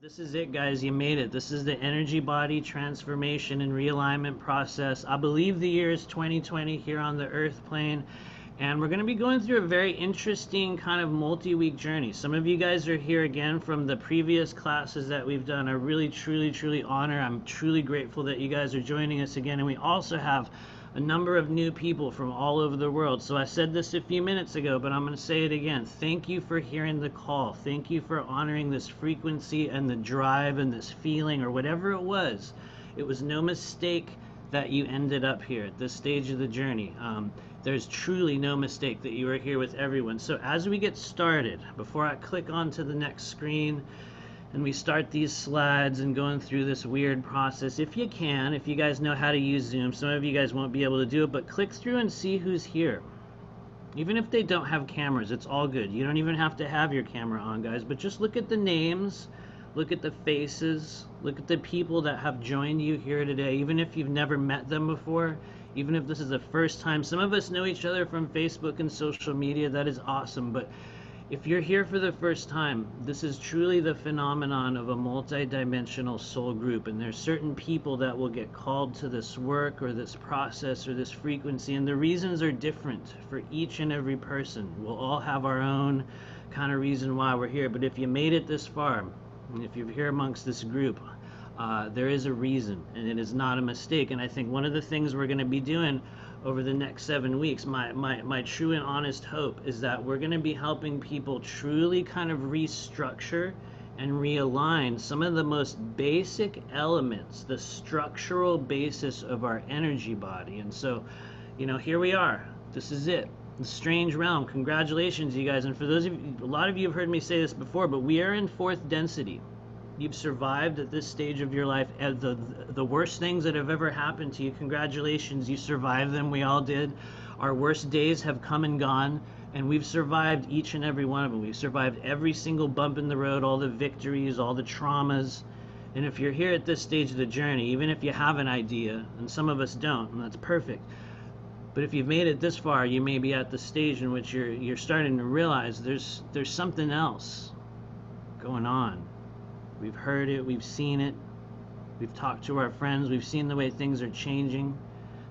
This is it, guys. You made it. This is the energy body transformation and realignment process. I believe the year is 2020 here on the earth plane. And we're going to be going through a very interesting kind of multi-week journey. Some of you guys are here again from the previous classes that we've done. I really, truly honor. I'm truly grateful that you guys are joining us again. And we also have a number of new people from all over the world. So I said this a few minutes ago, but I'm going to say it again. Thank you for hearing the call. Thank you for honoring this frequency and the drive and this feeling or whatever it was. It was no mistake that you ended up here at this stage of the journey. There's truly no mistake that you are here with everyone. So as we get started, before I click onto the next screen and we start these slides and going through this weird process, if you can, if you guys know how to use Zoom, some of you guys won't be able to do it, but click through and see who's here. Even if they don't have cameras, it's all good. You don't even have to have your camera on, guys, but just look at the names, look at the faces, look at the people that have joined you here today, even if you've never met them before, even if this is the first time. Some of us know each other from Facebook and social media. That is awesome, but if you're here for the first time, this is truly the phenomenon of a multi-dimensional soul group, and there's certain people that will get called to this work or this process or this frequency, and the reasons are different for each and every person. We'll all have our own kind of reason why we're here, but if you made it this far, and if you're here amongst this group, there is a reason, and it is not a mistake. And I think one of the things we're going to be doing over the next 7 weeks, my true and honest hope is that we're going to be helping people truly kind of restructure and realign some of the most basic elements, the structural basis of our energy body. And so, you know, here we are. This is it. The strange realm. Congratulations, you guys. And for those of you, a lot of you have heard me say this before, but we are in fourth density. You've survived at this stage of your life the worst things that have ever happened to you. Congratulations, you survived them. We all did. Our worst days have come and gone, and we've survived each and every one of them. We've survived every single bump in the road, all the victories, all the traumas. And if you're here at this stage of the journey, even if you have an idea, and some of us don't, and that's perfect, but if you've made it this far, you may be at the stage in which you're starting to realize there's something else going on. We've heard it, we've seen it, we've talked to our friends, we've seen the way things are changing.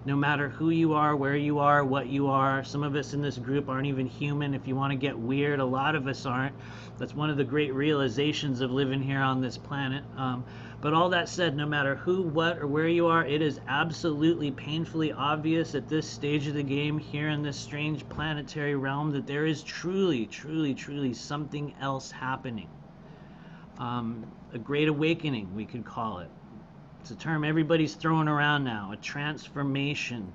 No matter who you are, where you are, what you are, some of us in this group aren't even human. If you want to get weird, a lot of us aren't. That's one of the great realizations of living here on this planet. But all that said, no matter who, what, or where you are, it is absolutely painfully obvious at this stage of the game here in this strange planetary realm that there is truly something else happening. A great awakening, we could call it. It's a term everybody's throwing around now, a transformation.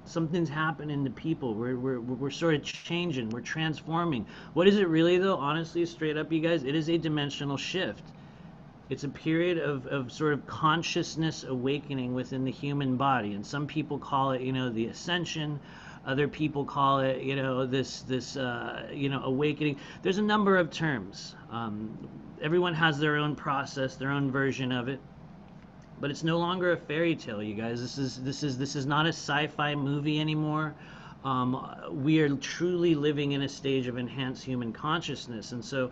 Something's happening to people. We're sort of changing, we're transforming. What is it really though? Honestly, straight up, you guys, it is a dimensional shift. It's a period of sort of consciousness awakening within the human body. And some people call it, you know, the ascension. Other people call it, you know, this you know, awakening. There's a number of terms. Everyone has their own process, their own version of it. But it's no longer a fairy tale, you guys. This is not a sci-fi movie anymore. We are truly living in a stage of enhanced human consciousness, and so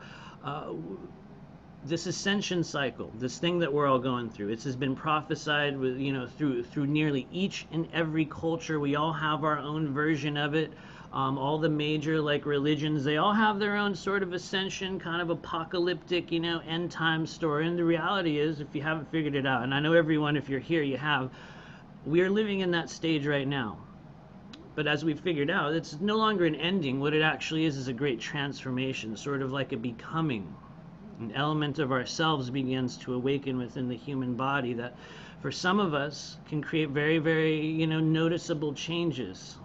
this ascension cycle, this thing that we're all going through, it has been prophesied with, you know, through nearly each and every culture. We all have our own version of it. All the major like religions, they all have their own sort of ascension, kind of apocalyptic, you know, end time story. And the reality is, if you haven't figured it out, and I know everyone, if you're here, you have, we are living in that stage right now. But as we've figured out, it's no longer an ending. What it actually is a great transformation, sort of like a becoming. An element of ourselves begins to awaken within the human body that for some of us can create very, you know, noticeable changes.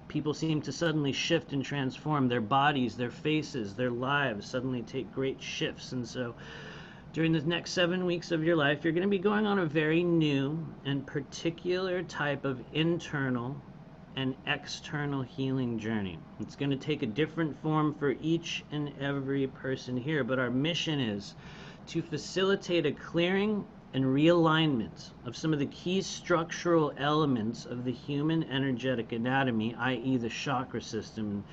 People seem to suddenly shift and transform. Their bodies, their faces, their lives suddenly take great shifts. And so during the next 7 weeks of your life, you're going to be going on a very new and particular type of internal and external healing journey. It's going to take a different form for each and every person here, but our mission is to facilitate a clearing and realignment of some of the key structural elements of the human energetic anatomy, i.e. the chakra system.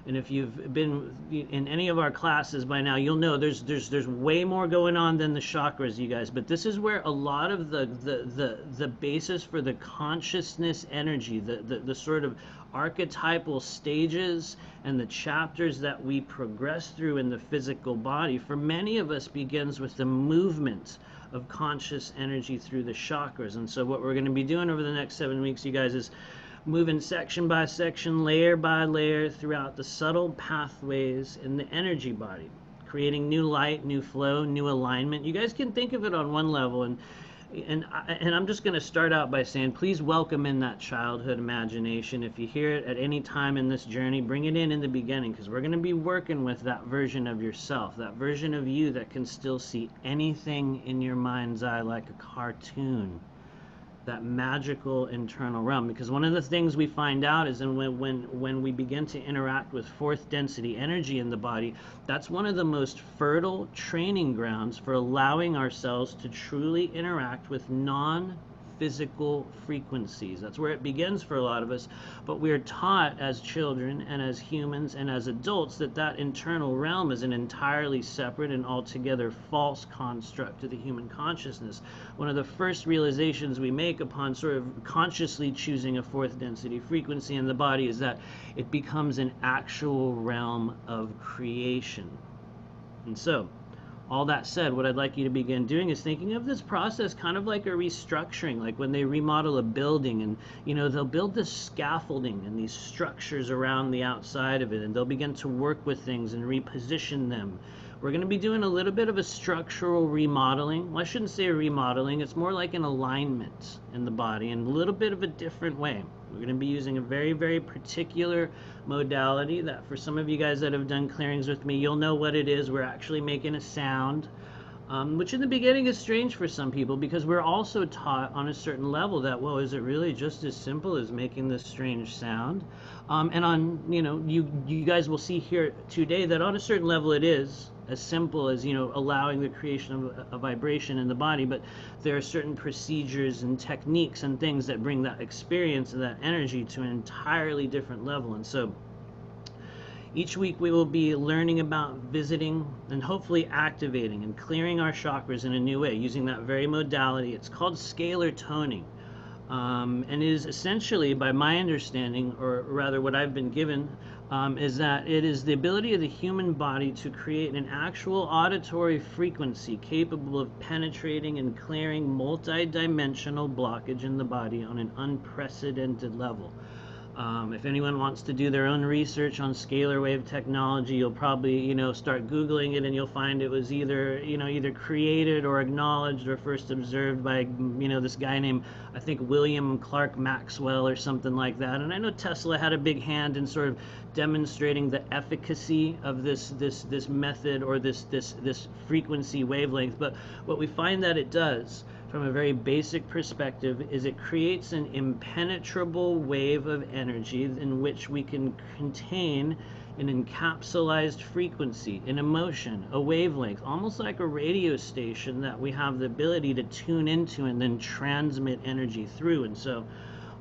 And if you've been in any of our classes by now, you'll know there's way more going on than the chakras, you guys. But this is where a lot of the basis for the consciousness energy, the sort of archetypal stages and the chapters that we progress through in the physical body, for many of us begins with the movement of conscious energy through the chakras. And so what we're going to be doing over the next 7 weeks, you guys, is moving section by section, layer by layer throughout the subtle pathways in the energy body, creating new light, new flow, new alignment. You guys can think of it on one level, and I'm just going to start out by saying, please welcome in that childhood imagination. If you hear it at any time in this journey, bring it in the beginning, because we're going to be working with that version of yourself, that version of you that can still see anything in your mind's eye like a cartoon, that magical internal realm. Because one of the things we find out is when we begin to interact with fourth density energy in the body, that's one of the most fertile training grounds for allowing ourselves to truly interact with non-physical frequencies. That's where it begins for a lot of us, but we're taught as children and as humans and as adults that that internal realm is an entirely separate and altogether false construct to the human consciousness. One of the first realizations we make upon sort of consciously choosing a fourth density frequency in the body is that it becomes an actual realm of creation. And so, all that said, what I'd like you to begin doing is thinking of this process kind of like a restructuring, like when they remodel a building, and they'll build this scaffolding and these structures around the outside of it, and they'll begin to work with things and reposition them. We're going to be doing a little bit of a structural remodeling. Well, I shouldn't say a remodeling, it's more like an alignment in the body in a little bit of a different way. We're going to be using a very, very particular modality that for some of you guys that have done clearings with me, you'll know what it is. We're actually making a sound, which in the beginning is strange for some people, because we're also taught on a certain level that, well, is it really just as simple as making this strange sound? And on, you guys will see here today that on a certain level it is as simple as, allowing the creation of a vibration in the body, but there are certain procedures and techniques and things that bring that experience and that energy to an entirely different level. And so each week we will be learning about visiting and hopefully activating and clearing our chakras in a new way using that very modality. It's called scalar toning. And is essentially, by my understanding, or rather what I've been given, is that it is the ability of the human body to create an actual auditory frequency capable of penetrating and clearing multi-dimensional blockage in the body on an unprecedented level. If anyone wants to do their own research on scalar wave technology, you'll probably, start Googling it, and you'll find it was either created or acknowledged or first observed by, this guy named, I think, William Clark Maxwell or something like that. And I know Tesla had a big hand in sort of demonstrating the efficacy of this method or this frequency wavelength. But what we find that it does, from a very basic perspective, is it creates an impenetrable wave of energy in which we can contain an encapsulated frequency, an emotion, a wavelength, almost like a radio station that we have the ability to tune into and then transmit energy through. And so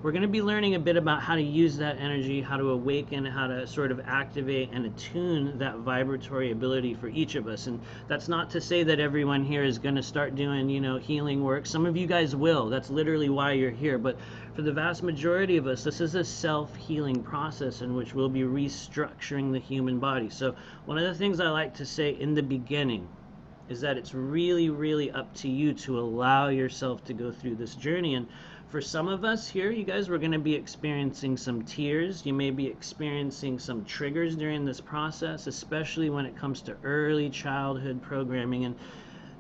we're going to be learning a bit about how to use that energy, how to awaken, how to sort of activate and attune that vibratory ability for each of us. And that's not to say that everyone here is going to start doing, healing work. Some of you guys will. That's literally why you're here. But for the vast majority of us, this is a self-healing process in which we'll be restructuring the human body. So one of the things I like to say in the beginning is that it's really, really up to you to allow yourself to go through this journey. And for some of us here, you guys, we're going to be experiencing some tears. You may be experiencing some triggers during this process, especially when it comes to early childhood programming. And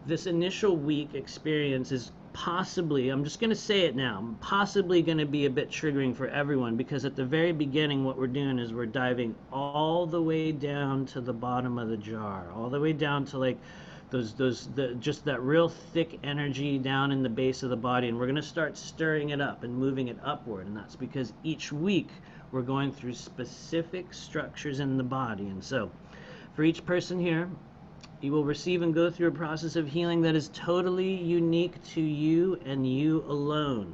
this initial week experience is possibly, I'm just going to say it now, possibly going to be a bit triggering for everyone, because at the very beginning what we're doing is we're diving all the way down to the bottom of the jar, all the way down to like just that real thick energy down in the base of the body, and we're going to start stirring it up and moving it upward. And that's because each week we're going through specific structures in the body. And so for each person here, you will receive and go through a process of healing that is totally unique to you and you alone.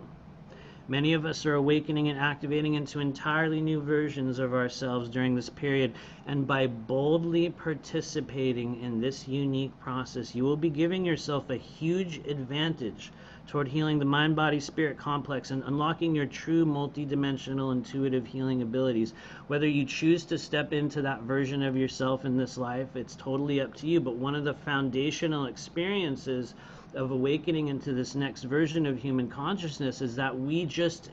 Many of us are awakening and activating into entirely new versions of ourselves during this period, and by boldly participating in this unique process, you will be giving yourself a huge advantage toward healing the mind, body, spirit complex and unlocking your true multidimensional intuitive healing abilities. Whether you choose to step into that version of yourself in this life, it's totally up to you. But one of the foundational experiences of awakening into this next version of human consciousness is that we just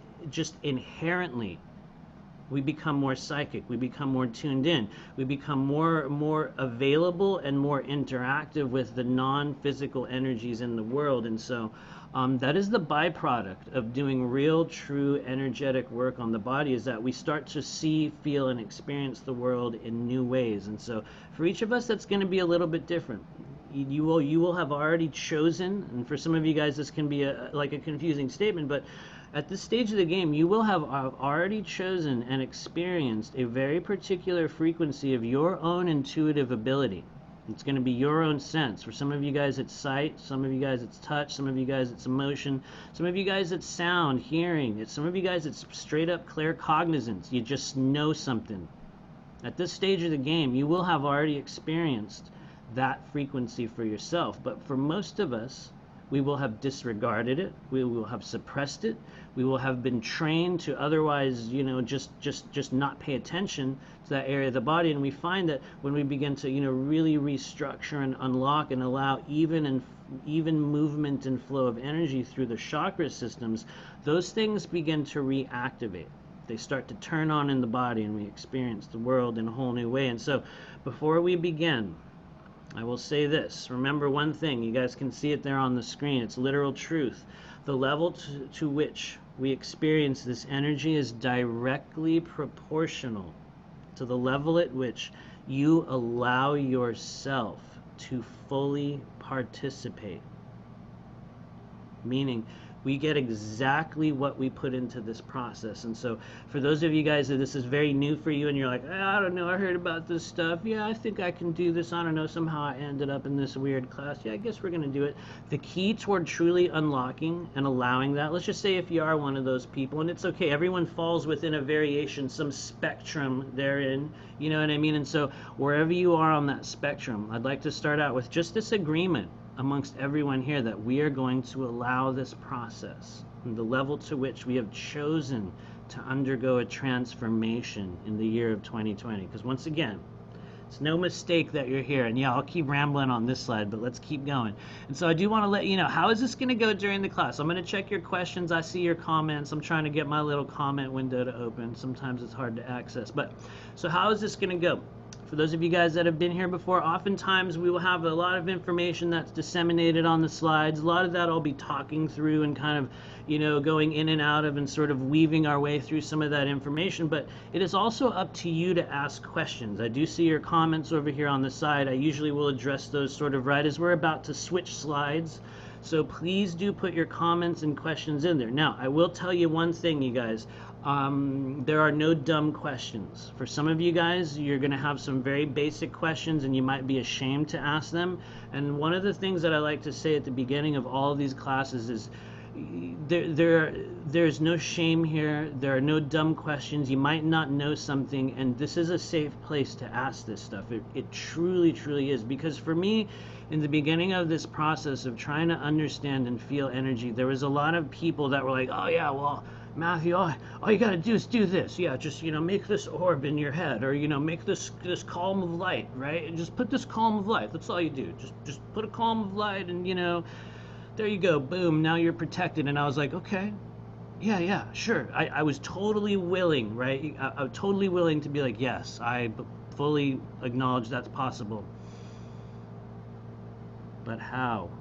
inherently, we become more psychic, we become more tuned in, we become more available and more interactive with the non-physical energies in the world. And so that is the byproduct of doing real, true, energetic work on the body, is that we start to see, feel, and experience the world in new ways. And so for each of us, that's going to be a little bit different. You will have already chosen, and for some of you guys this can be like a confusing statement, but at this stage of the game you will have already chosen and experienced a very particular frequency of your own intuitive ability. It's going to be your own sense. For some of you guys it's sight, some of you guys it's touch, some of you guys it's emotion, some of you guys it's sound, hearing, some of you guys it's straight up claircognizance. You just know something. At this stage of the game you will have already experienced that frequency for yourself. But for most of us, we will have disregarded it, we will have suppressed it, we will have been trained to otherwise, just not pay attention to that area of the body. And we find that when we begin to, really restructure and unlock and allow even movement and flow of energy through the chakra systems, those things begin to reactivate. They start to turn on in the body, and we experience the world in a whole new way. And so before we begin, I will say this. Remember one thing. You guys can see it there on the screen. It's literal truth. The level to which we experience this energy is directly proportional to the level at which you allow yourself to fully participate. Meaning, we get exactly what we put into this process. And so for those of you guys that this is very new for you and you're like, I don't know, I heard about this stuff, yeah, I think I can do this, I don't know, somehow I ended up in this weird class, yeah, I guess we're going to do it. The key toward truly unlocking and allowing that, let's just say if you are one of those people, and it's okay, everyone falls within a variation, some spectrum therein, you know what I mean? And so wherever you are on that spectrum, I'd like to start out with just this agreement amongst everyone here that we are going to allow this process and the level to which we have chosen to undergo a transformation in the year of 2020. Because once again, it's no mistake that you're here. And yeah, I'll keep rambling on this slide, but let's keep going. And so I do want to let you know, how is this going to go during the class? I'm going to check your questions. I see your comments. I'm trying to get my little comment window to open. Sometimes it's hard to access. But so how is this going to go? For those of you guys that have been here before, oftentimes we will have a lot of information that's disseminated on the slides. A lot of that I'll be talking through and kind of, going in and out of and sort of weaving our way through some of that information. But it is also up to you to ask questions. I do see your comments over here on the side. I usually will address those sort of right as we're about to switch slides. So please do put your comments and questions in there. Now, I will tell you one thing, you guys. There are no dumb questions. For some of you guys, you're going to have some very basic questions and you might be ashamed to ask them. And one of the things that I like to say at the beginning of all of these classes is there's no shame here. There are no dumb questions. You might not know something, and this is a safe place to ask this stuff. It truly, truly is. Because for me, in the beginning of this process of trying to understand and feel energy, there was a lot of people that were like, oh yeah, well, Matthew, all you got to do is do this. Yeah, just, make this orb in your head, or, make this column of light, right? And just put this column of light. That's all you do. Just put a column of light and, there you go. Boom. Now you're protected. And I was like, okay, yeah, sure. I was totally willing, right? I'm totally willing to be like, yes, I fully acknowledge that's possible. But how?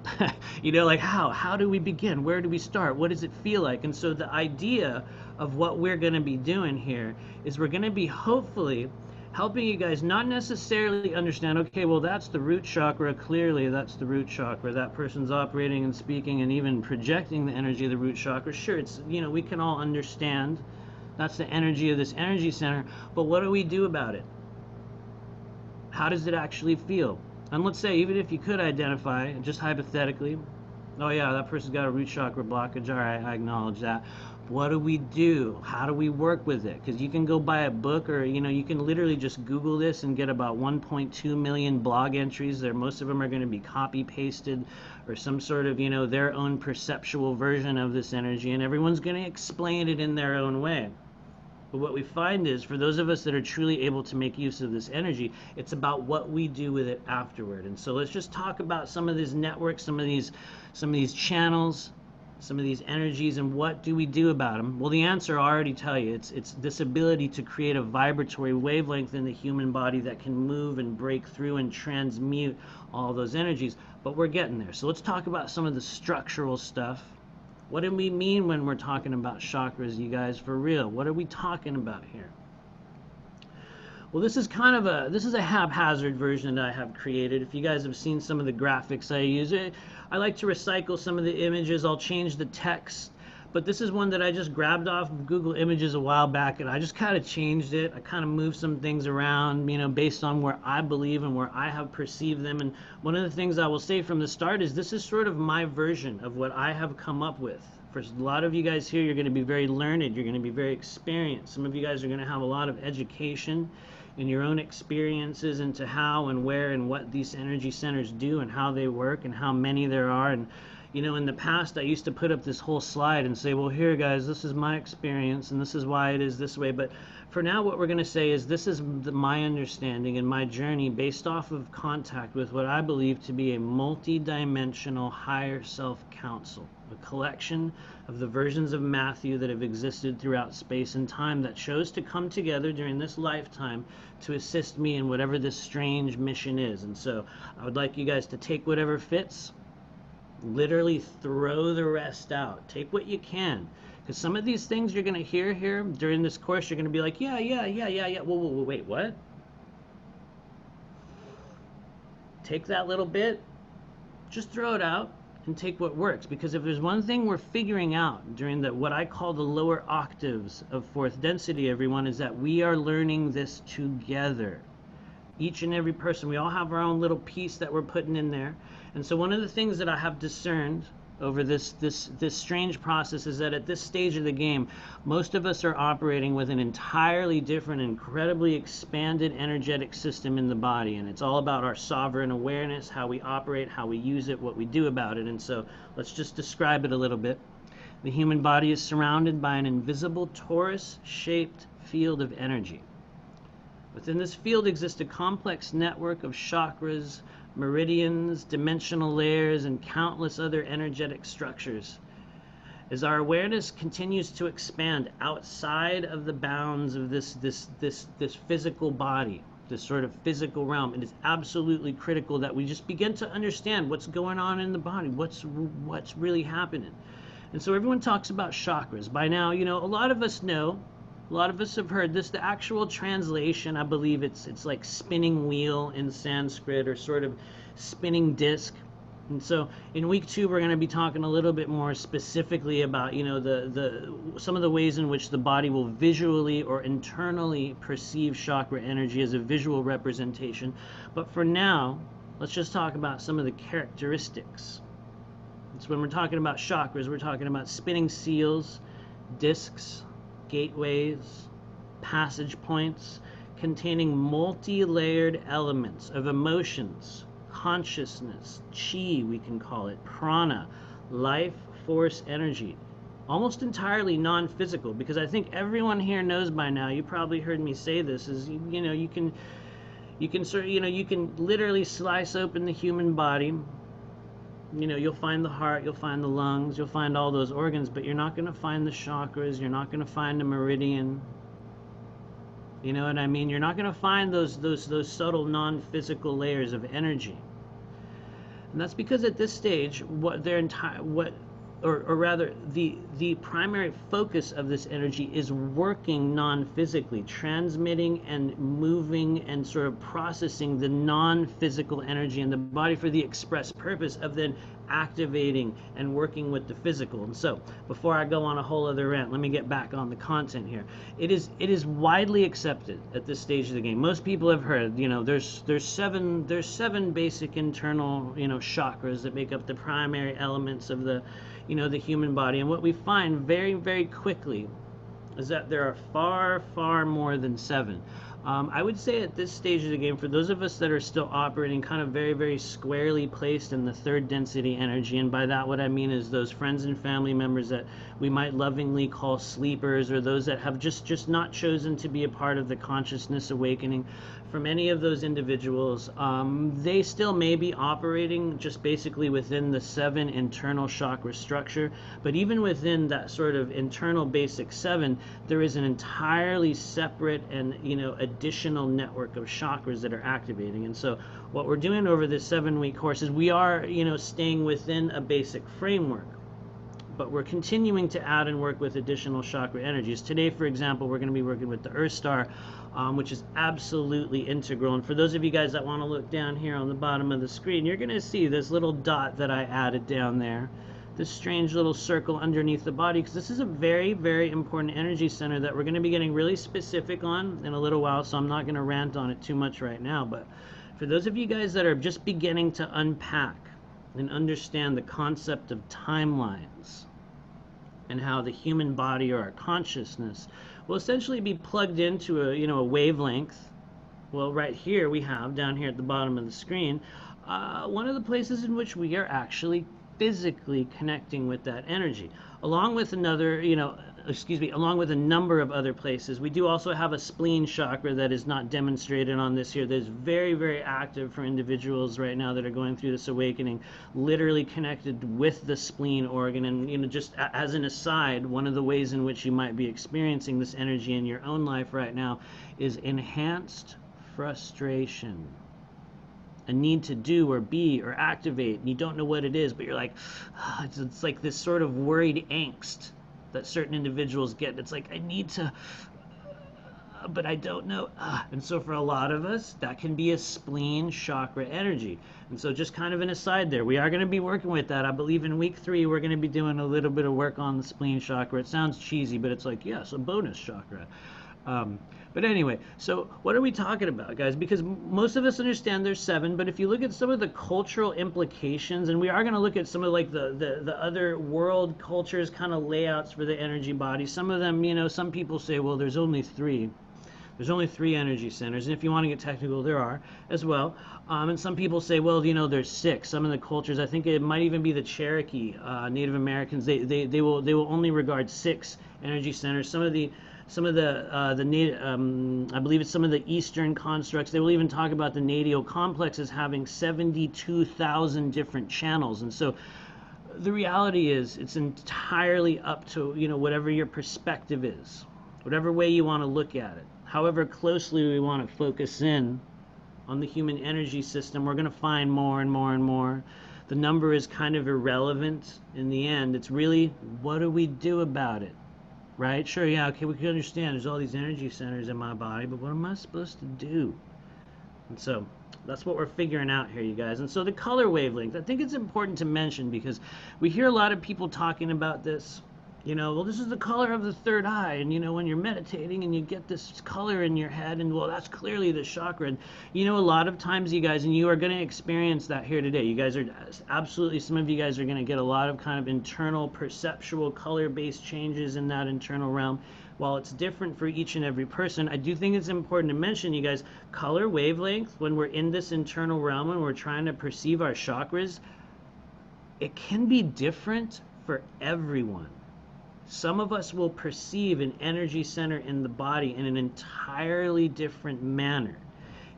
How do we begin? Where do we start? What does it feel like? And so the idea of what we're going to be doing here is we're going to be hopefully helping you guys not necessarily understand, okay, well, that's the root chakra. Clearly, that's the root chakra. That person's operating and speaking and even projecting the energy of the root chakra. Sure, it's, we can all understand that's the energy of this energy center. But what do we do about it? How does it actually feel? And let's say, even if you could identify, just hypothetically, Oh yeah, that person's got a root chakra blockage. All right, I acknowledge that. What do we do? How do we work with it? Because you can go buy a book, or you can literally just Google this and get about 1.2 million blog entries. There, most of them are going to be copy pasted, or some sort of their own perceptual version of this energy, and everyone's going to explain it in their own way. But what we find is, for those of us that are truly able to make use of this energy, it's about what we do with it afterward. And so let's just talk about some of these networks, some of these channels, some of these energies, and what do we do about them? Well, the answer I already tell you. It's this ability to create a vibratory wavelength in the human body that can move and break through and transmute all those energies. But we're getting there. So let's talk about some of the structural stuff. What do we mean when we're talking about chakras, you guys, for real? What are we talking about here? Well, this is a haphazard version that I have created. If you guys have seen some of the graphics I use, I like to recycle some of the images. I'll change the text, but this is one that I just grabbed off of Google Images a while back, and I just kind of changed it. I kind of moved some things around, based on where I believe and where I have perceived them. And one of the things I will say from the start is this is sort of my version of what I have come up with. For a lot of you guys here, you're going to be very learned, you're going to be very experienced. Some of you guys are going to have a lot of education in your own experiences into how and where and what these energy centers do and how they work and how many there are. And in the past I used to put up this whole slide and say, well, here guys, this is my experience and this is why it is this way. But for now, what we're going to say is this is my understanding and my journey based off of contact with what I believe to be a multi-dimensional higher self council, a collection of the versions of Matthew that have existed throughout space and time that chose to come together during this lifetime to assist me in whatever this strange mission is. And so I would like you guys to take whatever fits, literally throw the rest out. Take what you can. Because some of these things you're going to hear here during this course, you're going to be like, yeah. Whoa, wait, what? Take that little bit, just throw it out, and take what works. Because if there's one thing we're figuring out during what I call the lower octaves of fourth density, everyone, is that we are learning this together. Each and every person, we all have our own little piece that we're putting in there. And so one of the things that I have discerned over this strange process is that at this stage of the game, most of us are operating with an entirely different, incredibly expanded energetic system in the body. And it's all about our sovereign awareness, how we operate, how we use it, what we do about it. And so let's just describe it a little bit. The human body is surrounded by an invisible torus-shaped field of energy. Within this field exists a complex network of chakras, meridians, dimensional layers, and countless other energetic structures. As our awareness continues to expand outside of the bounds of this physical body, this sort of physical realm, it is absolutely critical that we just begin to understand what's going on in the body, what's really happening. And so everyone talks about chakras. By now, a lot of us know. A lot of us have heard this. The actual translation, I believe it's like spinning wheel in Sanskrit, or sort of spinning disc. And so in week 2, we're going to be talking a little bit more specifically about, some of the ways in which the body will visually or internally perceive chakra energy as a visual representation. But for now, let's just talk about some of the characteristics. So when we're talking about chakras, we're talking about spinning seals, discs, gateways, passage points containing multi-layered elements of emotions, consciousness, chi, we can call it, prana, life force energy, almost entirely non-physical. Because I think everyone here knows by now, you probably heard me say this, is you can literally slice open the human body. You'll find the heart, you'll find the lungs, you'll find all those organs, but you're not going to find the chakras, you're not going to find a meridian. You know what I mean? You're not going to find those subtle non-physical layers of energy. And that's because at this stage, the primary focus of this energy is working non-physically, transmitting and moving and sort of processing the non-physical energy in the body for the express purpose of then activating and working with the physical. And so, before I go on a whole other rant, let me get back on the content here. It is widely accepted at this stage of the game. Most people have heard, there's seven basic internal, chakras that make up the primary elements of the human body. And what we find very, very quickly is that there are far, far more than seven. I would say at this stage of the game, for those of us that are still operating kind of very, very squarely placed in the third density energy, and by that what I mean is those friends and family members that we might lovingly call sleepers, or those that have just not chosen to be a part of the consciousness awakening. From any of those individuals, they still may be operating just basically within the seven internal chakra structure, but even within that sort of internal basic seven, there is an entirely separate and additional network of chakras that are activating. And so what we're doing over this 7-week course is we are staying within a basic framework, but we're continuing to add and work with additional chakra energies. Today, for example, we're going to be working with the Earth Star, which is absolutely integral. And for those of you guys that want to look down here on the bottom of the screen, you're going to see this little dot that I added down there, this strange little circle underneath the body, because this is a very, very important energy center that we're going to be getting really specific on in a little while, so I'm not going to rant on it too much right now. But for those of you guys that are just beginning to unpack and understand the concept of timelines, and how the human body or our consciousness will essentially be plugged into a wavelength. Well, right here we have, down here at the bottom of the screen, one of the places in which we are actually physically connecting with that energy, along with along with a number of other places. We do also have a spleen chakra that is not demonstrated on this here. That is very, very active for individuals right now that are going through this awakening, literally connected with the spleen organ. And just as an aside, one of the ways in which you might be experiencing this energy in your own life right now is enhanced frustration. A need to do or be or activate, and you don't know what it is, but you're like, it's like this sort of worried angst that certain individuals get. It's like, I need to, but I don't know. And so for a lot of us, that can be a spleen chakra energy. And so just kind of an aside there, we are going to be working with that. I believe in week 3, we're going to be doing a little bit of work on the spleen chakra. It sounds cheesy, but it's like, yes, a bonus chakra. But anyway, so what are we talking about, guys? Because most of us understand there's 7, but if you look at some of the cultural implications, and we are going to look at some of like the other world cultures kind of layouts for the energy body. Some of them, some people say, well, there's only 3. There's only 3 energy centers, and if you want to get technical, there are as well. And some people say, well, there's 6. Some of the cultures, I think it might even be the Cherokee Native Americans. They will only regard 6 energy centers. I believe it's some of the Eastern constructs. They will even talk about the Nadial complex as having 72,000 different channels. And so the reality is it's entirely up to, whatever your perspective is, whatever way you want to look at it, however closely we want to focus in on the human energy system, we're going to find more and more and more. The number is kind of irrelevant in the end. It's really, what do we do about it? Right? Sure, yeah, okay, we can understand there's all these energy centers in my body, but what am I supposed to do? And so that's what we're figuring out here, you guys. And so the color wavelength, I think it's important to mention, because we hear a lot of people talking about this, well, this is the color of the third eye, and when you're meditating and you get this color in your head, and well, that's clearly the chakra. And a lot of times, you guys, and you are going to experience that here today. You guys are absolutely, some of you guys are going to get a lot of kind of internal perceptual color-based changes in that internal realm. While it's different for each and every person, I do think it's important to mention, you guys, color wavelength, when we're in this internal realm and we're trying to perceive our chakras, it can be different for everyone. Some of us will perceive an energy center in the body in an entirely different manner.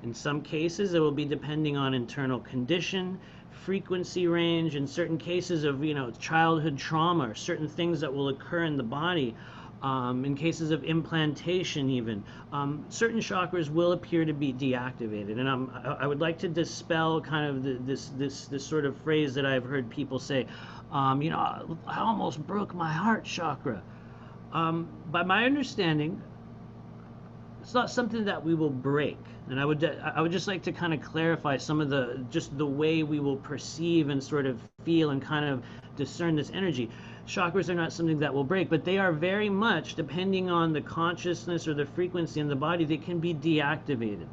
In some cases, it will be depending on internal condition, frequency range, in certain cases of, childhood trauma, or certain things that will occur in the body. In cases of implantation even, certain chakras will appear to be deactivated. And I would like to dispel kind of this sort of phrase that I've heard people say, I almost broke my heart chakra. By my understanding, it's not something that we will break. And I would just like to kind of clarify some of the way we will perceive and sort of feel and kind of discern this energy. Chakras are not something that will break, but they are very much, depending on the consciousness or the frequency in the body, they can be deactivated.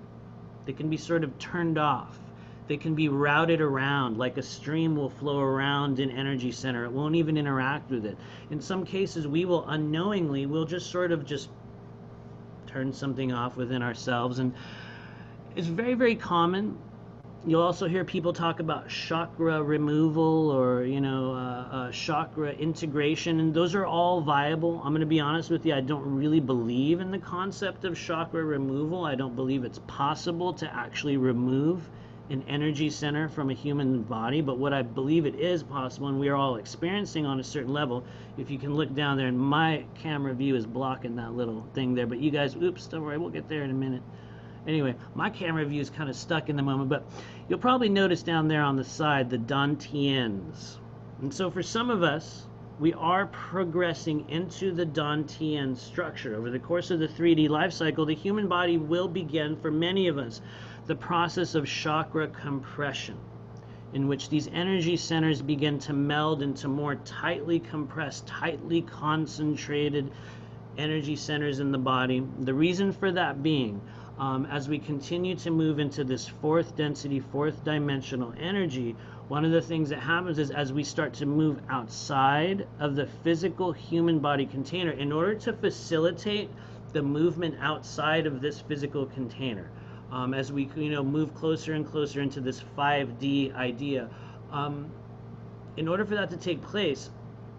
They can be sort of turned off. They can be routed around, like a stream will flow around an energy center. It won't even interact with it. In some cases, we will unknowingly, we'll just sort of just turn something off within ourselves. And it's very, very common. You'll also hear people talk about chakra removal or, chakra integration, and those are all viable. I'm going to be honest with you, I don't really believe in the concept of chakra removal. I don't believe it's possible to actually remove an energy center from a human body, but what I believe it is possible, and we are all experiencing on a certain level. If you can look down there, and my camera view is blocking that little thing there, but you guys, oops, don't worry, we'll get there in a minute. Anyway, my camera view is kind of stuck in the moment, but you'll probably notice down there on the side the dantians. And so for some of us, we are progressing into the dantian structure. Over the course of the 3D life cycle, the human body will begin, for many of us, the process of chakra compression, in which these energy centers begin to meld into more tightly compressed, tightly concentrated energy centers in the body. The reason for that being, as we continue to move into this fourth density, fourth dimensional energy, one of the things that happens is as we start to move outside of the physical human body container, in order to facilitate the movement outside of this physical container, as we move closer and closer into this 5D idea, in order for that to take place,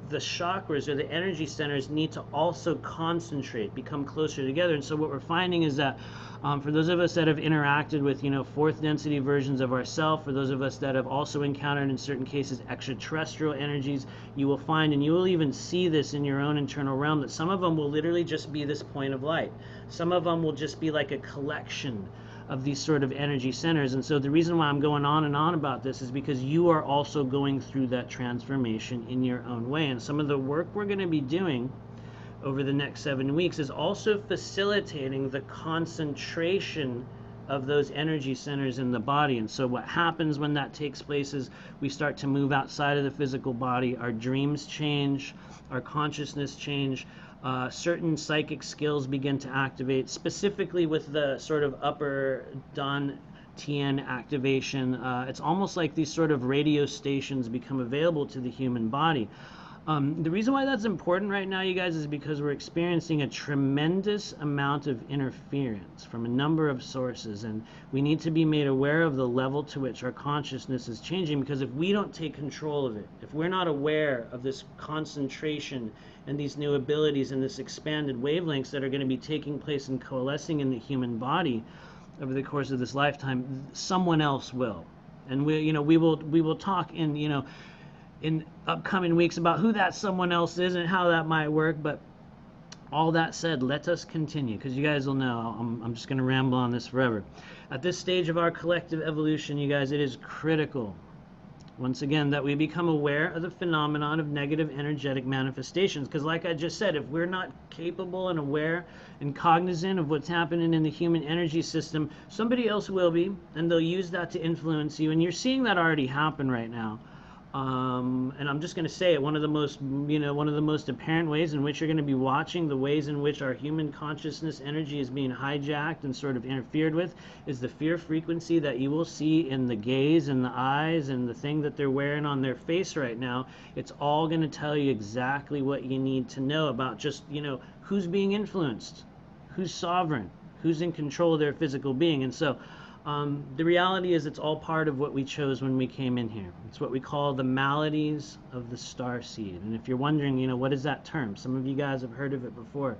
the chakras or the energy centers need to also concentrate, become closer together. And so what we're finding is that for those of us that have interacted with fourth density versions of ourselves, for those of us that have also encountered in certain cases extraterrestrial energies, you will find, and you will even see this in your own internal realm, that some of them will literally just be this point of light. Some of them will just be like a collection of these sort of energy centers. And so the reason why I'm going on and on about this is because you are also going through that transformation in your own way. And some of the work we're going to be doing over the next 7 weeks is also facilitating the concentration of those energy centers in the body. And so what happens when that takes place is we start to move outside of the physical body. Our dreams change, our consciousness change, certain psychic skills begin to activate, specifically with the sort of upper dantian activation. It's almost like these sort of radio stations become available to the human body. The reason why that's important right now, you guys, is because we're experiencing a tremendous amount of interference from a number of sources, and we need to be made aware of the level to which our consciousness is changing, because if we don't take control of it, if we're not aware of this concentration and these new abilities and this expanded wavelengths that are going to be taking place and coalescing in the human body over the course of this lifetime, someone else will. And we will talk in upcoming weeks about who that someone else is and how that might work. But all that said, let us continue, because you guys will know I'm just going to ramble on this forever. At this stage of our collective evolution, you guys, it is critical, once again, that we become aware of the phenomenon of negative energetic manifestations. Because like I just said, if we're not capable and aware and cognizant of what's happening in the human energy system, somebody else will be, and they'll use that to influence you. And you're seeing that already happen right now. And I'm just going to say it, one of the most apparent ways in which you're going to be watching the ways in which our human consciousness energy is being hijacked and sort of interfered with is the fear frequency that you will see in the gaze and the eyes and the thing that they're wearing on their face right now. It's all going to tell you exactly what you need to know about just, who's being influenced, who's sovereign, who's in control of their physical being. And so the reality is it's all part of what we chose when we came in here. It's what we call the maladies of the starseed. And if you're wondering, what is that term? Some of you guys have heard of it before.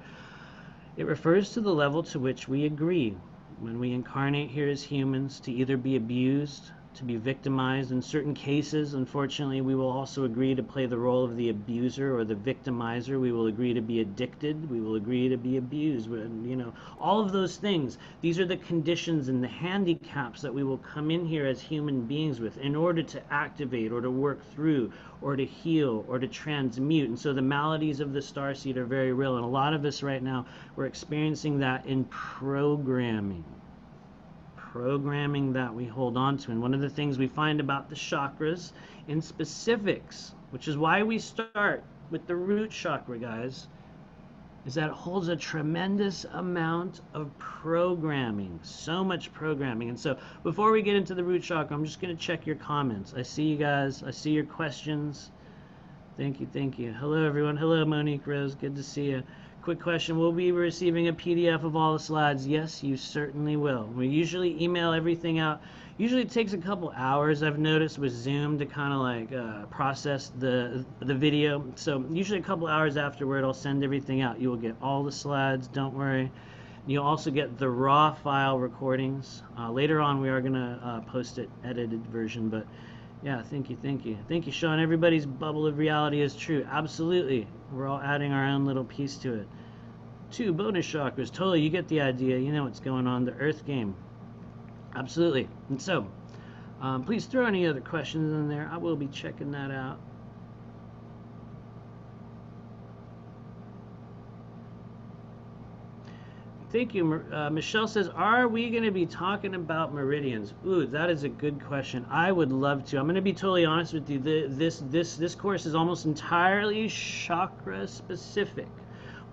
It refers to the level to which we agree when we incarnate here as humans to either be abused, to be victimized. In certain cases, unfortunately, we will also agree to play the role of the abuser or the victimizer. We will agree to be addicted. We will agree to be abused. All of those things. These are the conditions and the handicaps that we will come in here as human beings with in order to activate or to work through or to heal or to transmute. And so the maladies of the starseed are very real. And a lot of us right now, we're experiencing that in programming. programming that we hold on to. And one of the things we find about the chakras in specifics, which is why we start with the root chakra, guys, is that it holds a tremendous amount of programming, so much programming. And so before we get into the root chakra, I'm just going to check your comments. I see you guys. I see your questions. Thank you. Thank you. Hello, everyone. Hello, Monique Rose. Good to see you. Quick question. Will we be receiving a PDF of all the slides? Yes, you certainly will. We usually email everything out. Usually it takes a couple hours, I've noticed, with Zoom to kind of like process the video. So usually a couple hours afterward, I'll send everything out. You will get all the slides, don't worry. You'll also get the raw file recordings. Later on, we are going to post it edited version, but yeah, thank you, thank you. Thank you, Sean. Everybody's bubble of reality is true. Absolutely. We're all adding our own little piece to it. 2 bonus chakras. Totally, you get the idea. You know what's going on. The Earth game. Absolutely. And so, please throw any other questions in there. I will be checking that out. Thank you. Michelle says, are we going to be talking about meridians? Ooh, that is a good question. I would love to. I'm going to be totally honest with you. This course is almost entirely chakra specific.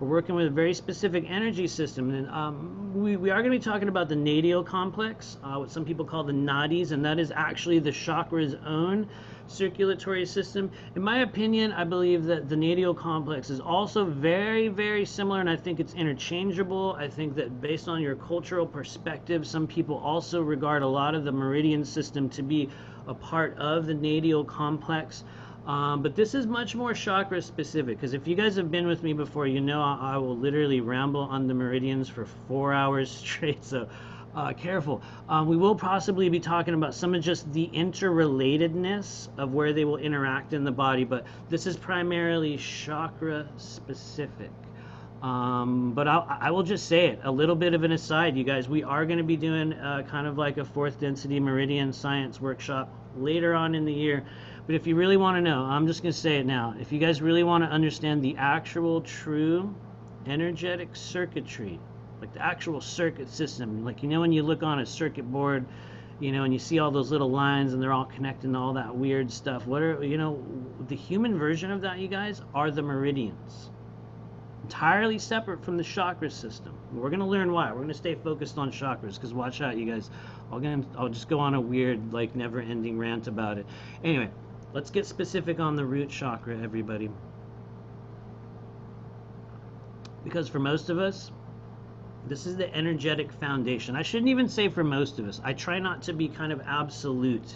We're working with a very specific energy system, and we are going to be talking about the nadial complex, what some people call the nadis, and that is actually the chakra's own circulatory system. In my opinion, I believe that the nadial complex is also very, very similar, and I think it's interchangeable. I think that based on your cultural perspective, some people also regard a lot of the meridian system to be a part of the nadial complex. But this is much more chakra specific, because if you guys have been with me before, you know I will literally ramble on the meridians for 4 hours straight, so careful. We will possibly be talking about some of just the interrelatedness of where they will interact in the body, but this is primarily chakra specific. But I will just say it, a little bit of an aside, you guys, we are going to be doing kind of like a 4th density meridian science workshop later on in the year. But if you really want to know, I'm just going to say it now. If you guys really want to understand the actual true energetic circuitry, like the actual circuit system, like, you know, when you look on a circuit board, you know, and you see all those little lines and they're all connected and all that weird stuff. What are, you know, the human version of that, you guys, are the meridians. Entirely separate from the chakra system. We're going to learn why. We're going to stay focused on chakras, because watch out, you guys. I'll just go on a weird, like, never-ending rant about it. Anyway, let's get specific on the root chakra, everybody. Because for most of us, this is the energetic foundation. I shouldn't even say for most of us. I try not to be kind of absolute.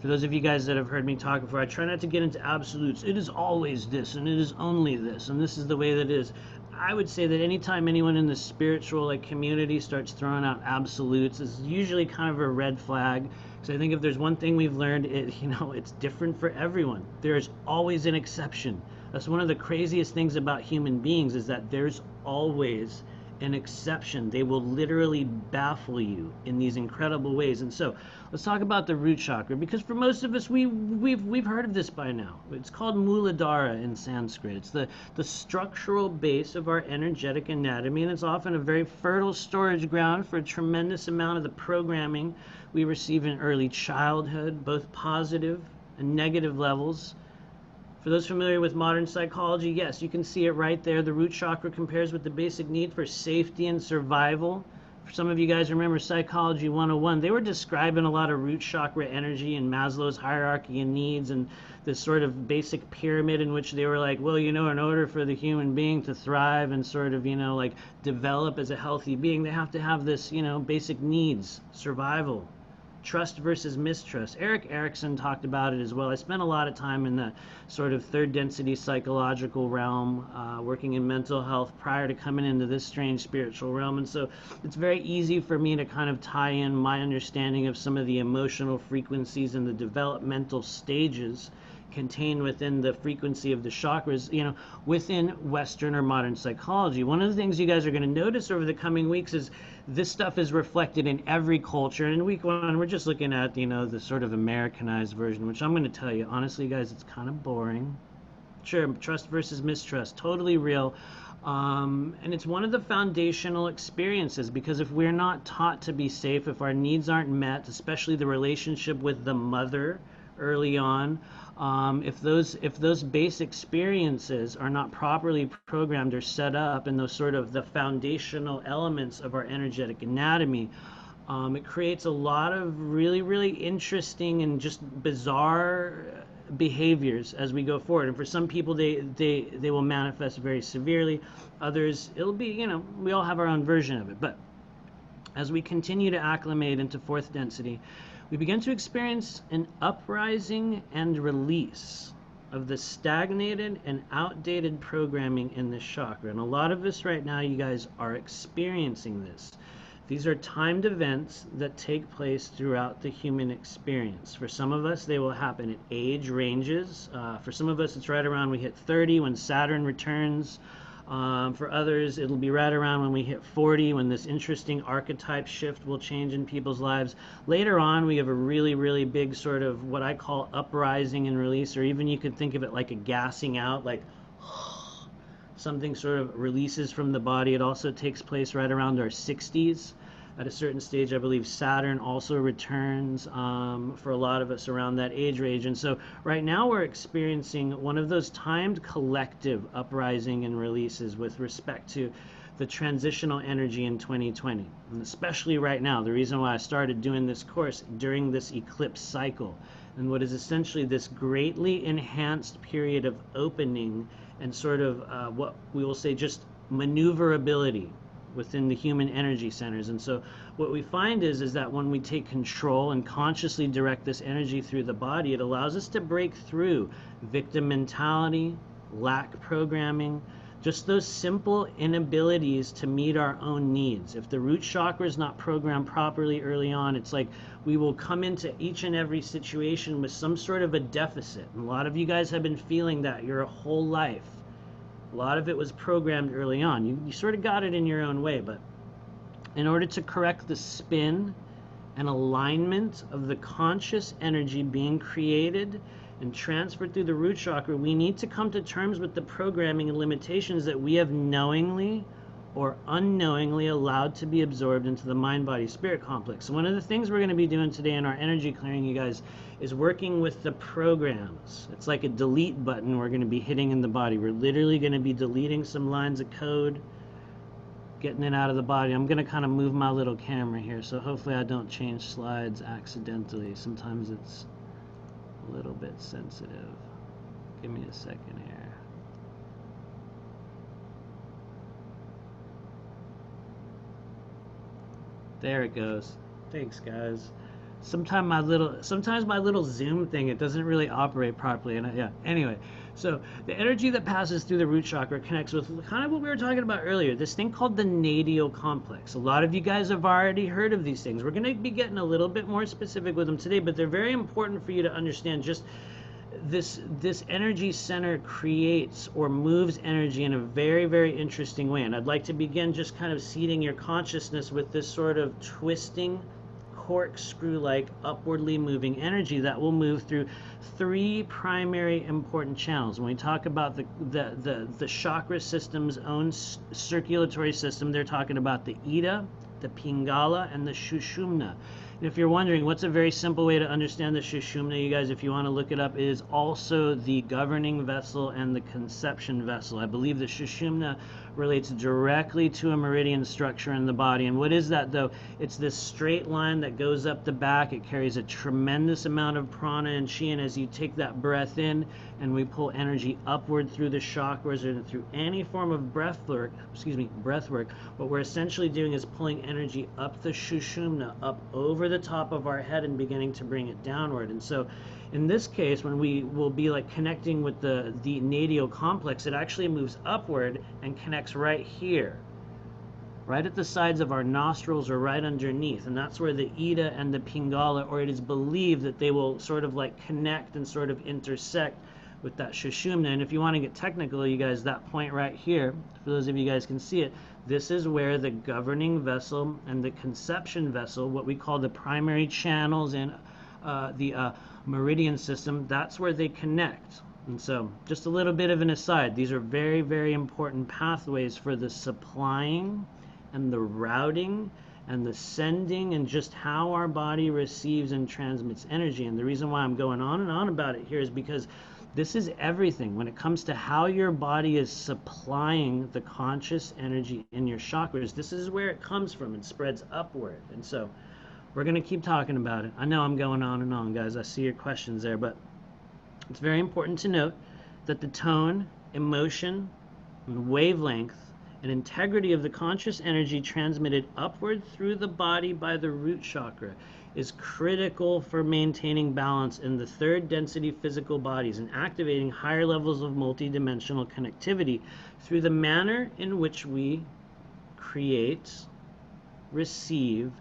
For those of you guys that have heard me talk before, I try not to get into absolutes. It is always this, and it is only this, and this is the way that it is. I would say that anytime anyone in the spiritual like community starts throwing out absolutes, is usually kind of a red flag. Because I think if there's one thing we've learned, it's different for everyone. There's always an exception. That's one of the craziest things about human beings, is that there's always an exception. They will literally baffle you in these incredible ways. And so let's talk about the root chakra, because for most of us, we've heard of this by now. It's called Muladhara in Sanskrit. It's the structural base of our energetic anatomy, and it's often a very fertile storage ground for a tremendous amount of the programming we receive in early childhood, both positive and negative levels. For those familiar with modern psychology, yes, you can see it right there. The root chakra compares with the basic need for safety and survival. For some of you guys remember Psychology 101, they were describing a lot of root chakra energy in Maslow's hierarchy of needs, and this sort of basic pyramid in which they were like, well, you know, in order for the human being to thrive and sort of, you know, like develop as a healthy being, they have to have this, you know, basic needs, survival. Trust versus mistrust. Erik Erikson talked about it as well. I spent a lot of time in the sort of 3rd density psychological realm, working in mental health prior to coming into this strange spiritual realm. And so it's very easy for me to kind of tie in my understanding of some of the emotional frequencies and the developmental stages contained within the frequency of the chakras, you know, within Western or modern psychology. One of the things you guys are going to notice over the coming weeks is this stuff is reflected in every culture. And in week 1, we're just looking at, you know, the sort of Americanized version, which I'm going to tell you, honestly, guys, it's kind of boring. Sure, trust versus mistrust, totally real. And it's one of the foundational experiences, because if we're not taught to be safe, if our needs aren't met, especially the relationship with the mother early on, if those base experiences are not properly programmed or set up in those sort of the foundational elements of our energetic anatomy, it creates a lot of really, really interesting and just bizarre behaviors as we go forward. And for some people, they will manifest very severely. Others, it'll be, we all have our own version of it. But as we continue to acclimate into fourth density, we begin to experience an uprising and release of the stagnated and outdated programming in this chakra. And a lot of us right now, you guys are experiencing this. These are timed events that take place throughout the human experience. For some of us, they will happen at age ranges. For some of us, it's right around we hit 30 when Saturn returns. For others, it'll be right around when we hit 40, when this interesting archetype shift will change in people's lives. Later on, we have a really, really big sort of what I call uprising and release, or even you could think of it like a gassing out, like something sort of releases from the body. It also takes place right around our 60s. At a certain stage, I believe Saturn also returns for a lot of us around that age range. And so right now we're experiencing one of those timed collective uprising and releases with respect to the transitional energy in 2020. And especially right now, the reason why I started doing this course during this eclipse cycle, and what is essentially this greatly enhanced period of opening and sort of what we will say just maneuverability within the human energy centers. And so what we find is that when we take control and consciously direct this energy through the body, it allows us to break through victim mentality, lack programming, just those simple inabilities to meet our own needs. If the root chakra is not programmed properly early on, it's like we will come into each and every situation with some sort of a deficit. And a lot of you guys have been feeling that your whole life. A lot of it was programmed early on. You sort of got it in your own way, but in order to correct the spin and alignment of the conscious energy being created and transferred through the root chakra, we need to come to terms with the programming and limitations that we have knowingly or unknowingly allowed to be absorbed into the mind-body-spirit complex. So one of the things we're going to be doing today in our energy clearing, you guys, is working with the programs. It's like a delete button we're going to be hitting in the body. We're literally going to be deleting some lines of code, getting it out of the body. I'm going to kind of move my little camera here, so hopefully I don't change slides accidentally. Sometimes it's a little bit sensitive. Give me a second here. There it goes. Thanks, guys. Sometimes my little Zoom thing, it doesn't really operate properly. And yeah. Anyway, so the energy that passes through the root chakra connects with kind of what we were talking about earlier. This thing called the natal complex. A lot of you guys have already heard of these things. We're going to be getting a little bit more specific with them today, but they're very important for you to understand. Just this energy center creates or moves energy in a very, very interesting way. And I'd like to begin just kind of seeding your consciousness with this sort of twisting, corkscrew-like, upwardly moving energy that will move through three primary important channels. When we talk about the chakra system's own circulatory system, they're talking about the Ida, the Pingala, and the Sushumna. And if you're wondering, what's a very simple way to understand the Sushumna, you guys, if you want to look it up, it is also the governing vessel and the conception vessel. I believe the Sushumna relates directly to a meridian structure in the body. And what is that, though? It's this straight line that goes up the back. It carries a tremendous amount of prana and chi, and as you take that breath in and we pull energy upward through the chakras or through any form of breath work, what we're essentially doing is pulling energy up the Sushumna, up over the top of our head and beginning to bring it downward. And so in this case, when we will be like connecting with the natal complex, it actually moves upward and connects right here, right at the sides of our nostrils or right underneath. And that's where the Ida and the Pingala, or it is believed that they will sort of like connect and sort of intersect with that Sushumna. And if you want to get technical, you guys, that point right here, for those of you guys can see it, this is where the governing vessel and the conception vessel, what we call the primary channels in the meridian system, that's where they connect. And so, just a little bit of an aside, these are very, very important pathways for the supplying and the routing and the sending and just how our body receives and transmits energy. And the reason why I'm going on and on about it here is because this is everything when it comes to how your body is supplying the conscious energy in your chakras. This is where it comes from and spreads upward. And so we're going to keep talking about it. I know I'm going on and on, guys. I see your questions there, but it's very important to note that the tone, emotion, and wavelength and integrity of the conscious energy transmitted upward through the body by the root chakra is critical for maintaining balance in the third density physical bodies and activating higher levels of multidimensional connectivity through the manner in which we create, receive,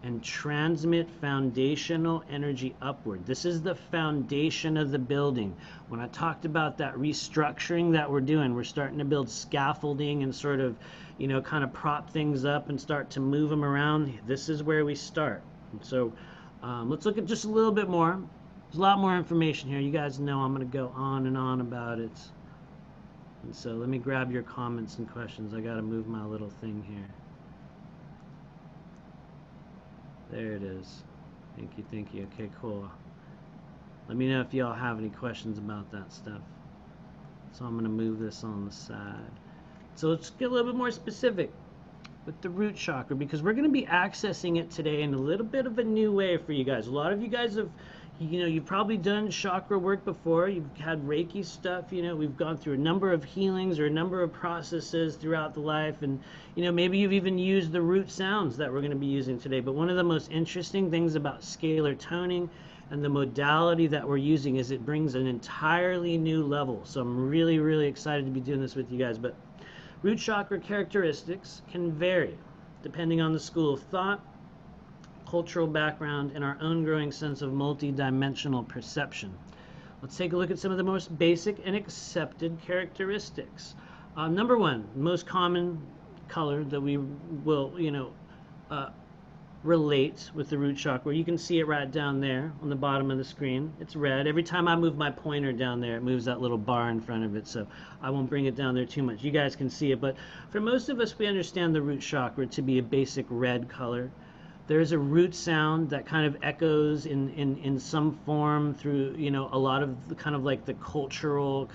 and transmit foundational energy upward. This is the foundation of the building. When I talked about that restructuring that we're doing, we're starting to build scaffolding and sort of, kind of prop things up and start to move them around. This is where we start. And so let's look at just a little bit more. There's a lot more information here. You guys know I'm going to go on and on about it. And so let me grab your comments and questions. I got to move my little thing here. There it is. Thank you, thank you. Okay, cool. Let me know if y'all have any questions about that stuff. So I'm going to move this on the side. So let's get a little bit more specific with the root chakra, because we're going to be accessing it today in a little bit of a new way for you guys. A lot of you guys have, you've probably done chakra work before. You've had Reiki stuff. We've gone through a number of healings or a number of processes throughout the life. And, maybe you've even used the root sounds that we're going to be using today. But one of the most interesting things about scalar toning and the modality that we're using is it brings an entirely new level. So I'm really, really excited to be doing this with you guys. But root chakra characteristics can vary depending on the school of thought, cultural background, and our own growing sense of multi-dimensional perception. Let's take a look at some of the most basic and accepted characteristics. Number one, most common color that we will, relate with the root chakra. You can see it right down there on the bottom of the screen. It's red. Every time I move my pointer down there, it moves that little bar in front of it, so I won't bring it down there too much. You guys can see it, but for most of us, we understand the root chakra to be a basic red color. There's a root sound that kind of echoes in some form through, a lot of the kind of like the cultural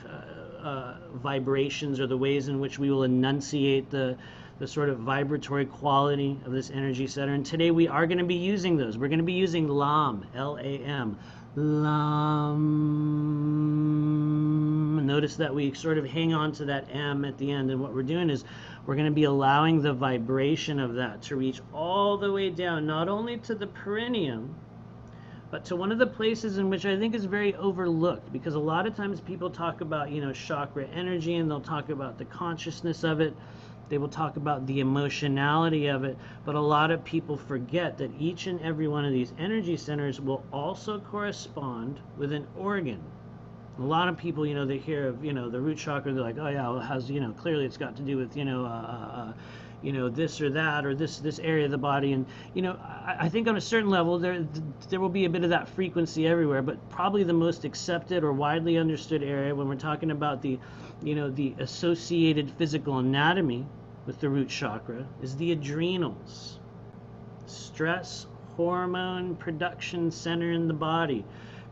vibrations or the ways in which we will enunciate the sort of vibratory quality of this energy center. And today we are going to be using those. We're going to be using LAM, L-A-M, LAM. Notice that we sort of hang on to that M at the end, and what we're doing is we're going to be allowing the vibration of that to reach all the way down, not only to the perineum, but to one of the places in which I think is very overlooked, because a lot of times people talk about, chakra energy, and they'll talk about the consciousness of it. They will talk about the emotionality of it, but a lot of people forget that each and every one of these energy centers will also correspond with an organ. A lot of people, they hear of, the root chakra, they're like, oh yeah, well, it has, clearly it's got to do with, this or that, or this area of the body. And, I think on a certain level, there will be a bit of that frequency everywhere, but probably the most accepted or widely understood area when we're talking about the, the associated physical anatomy with the root chakra is the adrenals. Stress hormone production center in the body,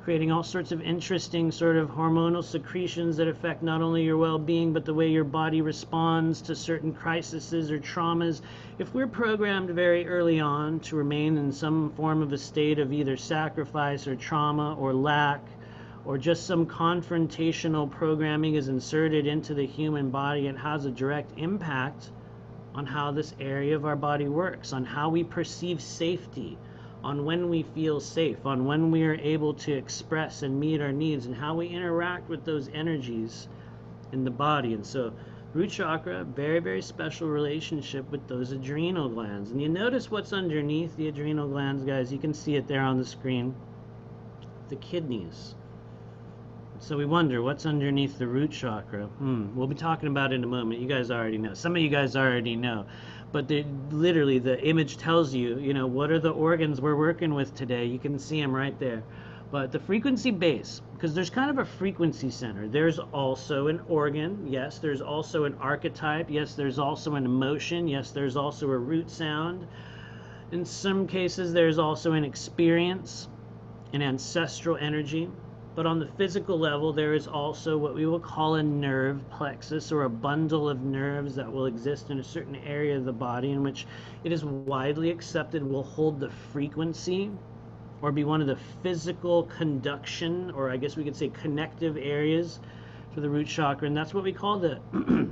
creating all sorts of interesting sort of hormonal secretions that affect not only your well-being, but the way your body responds to certain crises or traumas. If we're programmed very early on to remain in some form of a state of either sacrifice or trauma or lack, or just some confrontational programming is inserted into the human body, it has a direct impact on how this area of our body works, on how we perceive safety, on when we feel safe, on when we are able to express and meet our needs, and how we interact with those energies in the body. And so root chakra, very, very special relationship with those adrenal glands. And you notice what's underneath the adrenal glands, guys. You can see it there on the screen. The kidneys. So we wonder what's underneath the root chakra. We'll be talking about it in a moment. You guys already know. Some of you guys already know. But literally the image tells you, what are the organs we're working with today. You can see them right there. But the frequency base, because there's kind of a frequency center. There's also an organ. Yes, there's also an archetype. Yes, there's also an emotion. Yes, there's also a root sound. In some cases, there's also an experience, an ancestral energy. But on the physical level, there is also what we will call a nerve plexus, or a bundle of nerves that will exist in a certain area of the body, in which it is widely accepted will hold the frequency, or be one of the physical conduction, or I guess we could say connective areas for the root chakra. And that's what we call the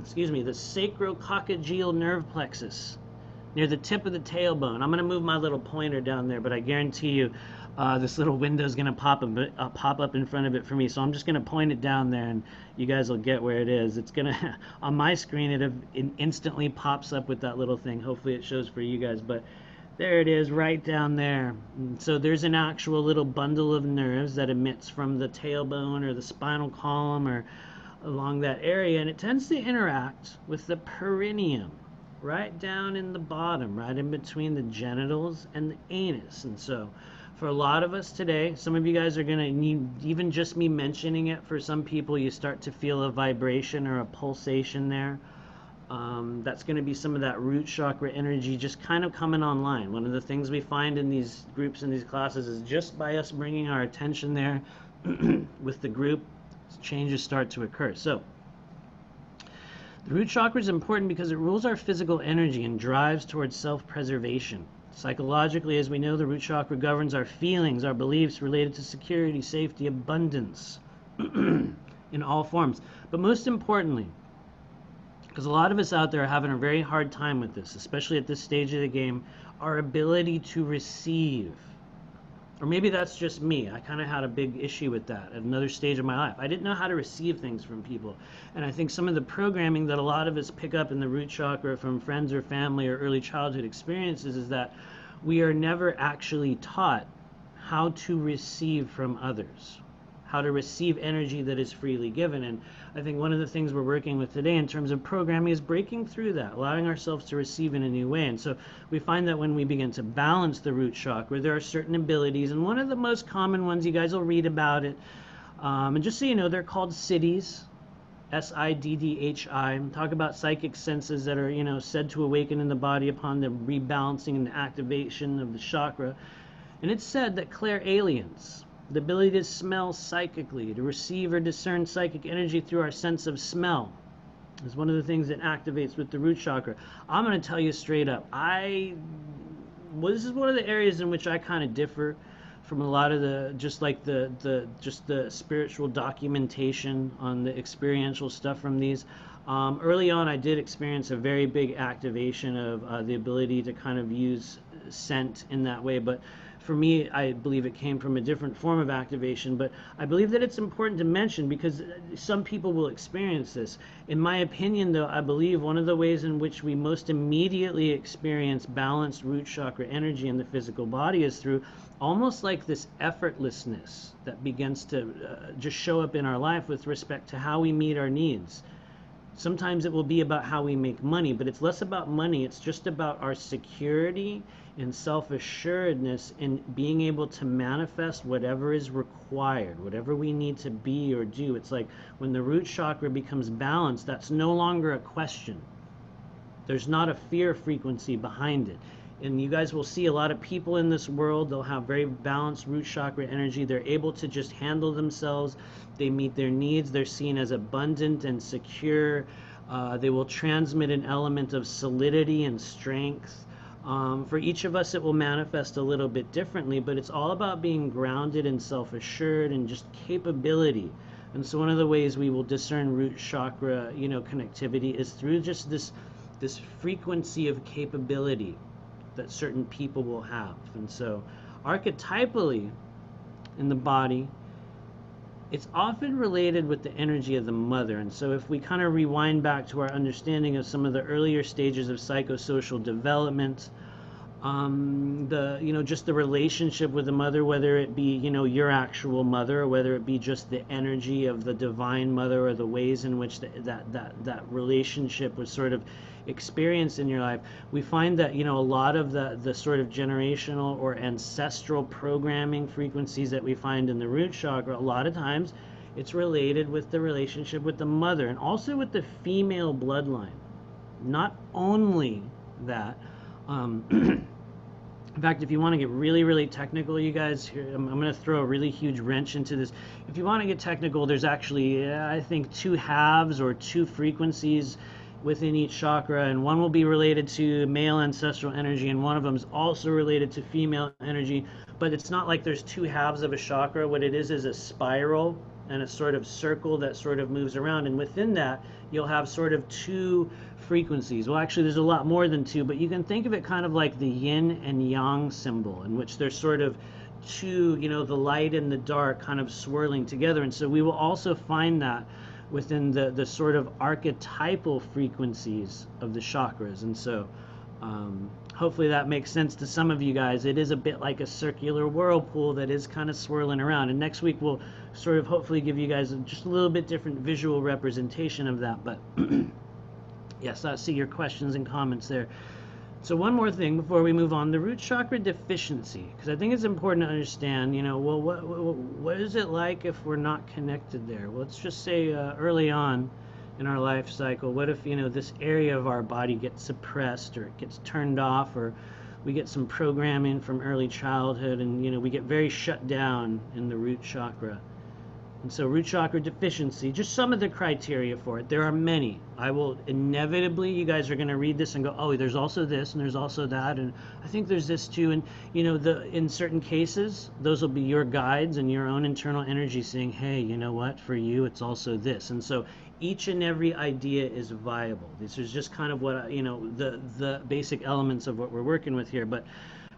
excuse me, the sacrococcygeal nerve plexus, near the tip of the tailbone. I'm going to move my little pointer down there, but I guarantee you this little window is going to pop up in front of it for me. So I'm just going to point it down there, and you guys will get where it is. It's going to, on my screen, it instantly pops up with that little thing. Hopefully it shows for you guys, but there it is, right down there. And so there's an actual little bundle of nerves that emits from the tailbone or the spinal column or along that area, and it tends to interact with the perineum, right down in the bottom, right in between the genitals and the anus. And so for a lot of us today, some of you guys are going to need, even just me mentioning it, for some people you start to feel a vibration or a pulsation there. That's going to be some of that root chakra energy just kind of coming online. One of the things we find in these groups and these classes is just by us bringing our attention there with the group, changes start to occur. So the root chakra is important because it rules our physical energy and drives towards self-preservation. Psychologically, as we know, the root chakra governs our feelings, our beliefs related to security, safety, abundance in all forms. But most importantly, because a lot of us out there are having a very hard time with this, especially at this stage of the game, our ability to receive. Or maybe that's just me. I kind of had a big issue with that at another stage of my life. I didn't know how to receive things from people. And I think some of the programming that a lot of us pick up in the root chakra from friends or family or early childhood experiences is that we are never actually taught how to receive from others, how to receive energy that is freely given. And I think one of the things we're working with today in terms of programming is breaking through that, allowing ourselves to receive in a new way. And so we find that when we begin to balance the root chakra, there are certain abilities, and one of the most common ones, you guys will read about it, and just so you know, they're called siddhis, S-I-D-D-H-I. Talk about psychic senses that are, you know, said to awaken in the body upon the rebalancing and the activation of the chakra. And it's said that clairalience, the ability to smell psychically, to receive or discern psychic energy through our sense of smell, is one of the things that activates with the root chakra. I'm going to tell you straight up, this is one of the areas in which I kind of differ from a lot of the, just the spiritual documentation on the experiential stuff from these. Early on, I did experience a very big activation of the ability to kind of use scent in that way, but for me, I believe it came from a different form of activation. But I believe that it's important to mention because some people will experience this. In my opinion, though, I believe one of the ways in which we most immediately experience balanced root chakra energy in the physical body is through almost like this effortlessness that begins to just show up in our life with respect to how we meet our needs. Sometimes it will be about how we make money, but it's less about money. It's just about our security and self-assuredness in being able to manifest whatever is required, whatever we need to be or do. It's like when the root chakra becomes balanced, that's no longer a question. There's not a fear frequency behind it. And you guys will see a lot of people in this world, they'll have very balanced root chakra energy. They're able to just handle themselves. They meet their needs. They're seen as abundant and secure. They will transmit an element of solidity and strength. For each of us, it will manifest a little bit differently, but it's all about being grounded and self-assured and just capability. And so one of the ways we will discern root chakra, connectivity is through just this frequency of capability that certain people will have. And so archetypally in the body, it's often related with the energy of the mother. And so if we kind of rewind back to our understanding of some of the earlier stages of psychosocial development, The just the relationship with the mother, whether it be your actual mother, or whether it be just the energy of the divine mother, or the ways in which that relationship was sort of experienced in your life. We find that a lot of the sort of generational or ancestral programming frequencies that we find in the root chakra, a lot of times it's related with the relationship with the mother, and also with the female bloodline. Not only that, um, in fact, if you want to get really, really technical, you guys, here, I'm going to throw a really huge wrench into this. If you want to get technical, there's actually, I think, two halves or two frequencies within each chakra, and one will be related to male ancestral energy, and one of them is also related to female energy. But it's not like there's two halves of a chakra. What it is a spiral and a sort of circle that sort of moves around, and within that, you'll have sort of two frequencies. Well, actually, there's a lot more than two, but you can think of it kind of like the yin and yang symbol, in which there's sort of two, the light and the dark kind of swirling together. And so we will also find that within the sort of archetypal frequencies of the chakras. And so hopefully that makes sense to some of you guys. It is a bit like a circular whirlpool that is kind of swirling around. And next week we'll sort of hopefully give you guys just a little bit different visual representation of that. But yes, I see your questions and comments there. So one more thing before we move on, the root chakra deficiency, because I think it's important to understand, well, what is it like if we're not connected there? Well, let's just say early on in our life cycle, what if, this area of our body gets suppressed, or it gets turned off, or we get some programming from early childhood, and, we get very shut down in the root chakra. And so root chakra deficiency, just some of the criteria for it. There are many. I will inevitably, you guys are going to read this and go, oh, there's also this and there's also that, and I think there's this too. And in certain cases, those will be your guides and your own internal energy saying, hey, you know what, for you it's also this. And so each and every idea is viable. This is just kind of what the basic elements of what we're working with here. But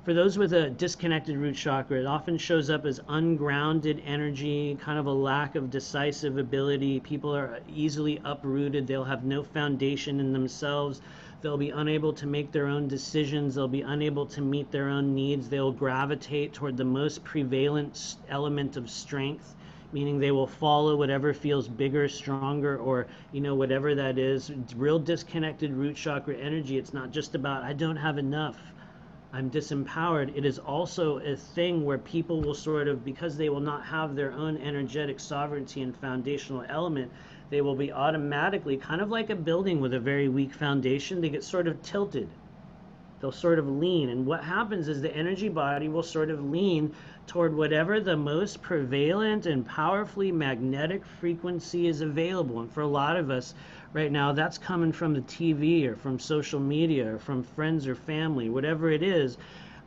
for those with a disconnected root chakra, it often shows up as ungrounded energy, kind of a lack of decisive ability. People are easily uprooted. They'll have no foundation in themselves. They'll be unable to make their own decisions. They'll be unable to meet their own needs. They'll gravitate toward the most prevalent element of strength, meaning they will follow whatever feels bigger, stronger, or whatever that is. Real disconnected root chakra energy, it's not just about I don't have enough, I'm disempowered. It is also a thing where people will sort of, because they will not have their own energetic sovereignty and foundational element, they will be automatically, kind of like a building with a very weak foundation, they get sort of tilted. They'll sort of lean. And what happens is the energy body will sort of lean toward whatever the most prevalent and powerfully magnetic frequency is available. And for a lot of us right now, that's coming from the TV or from social media or from friends or family, whatever it is.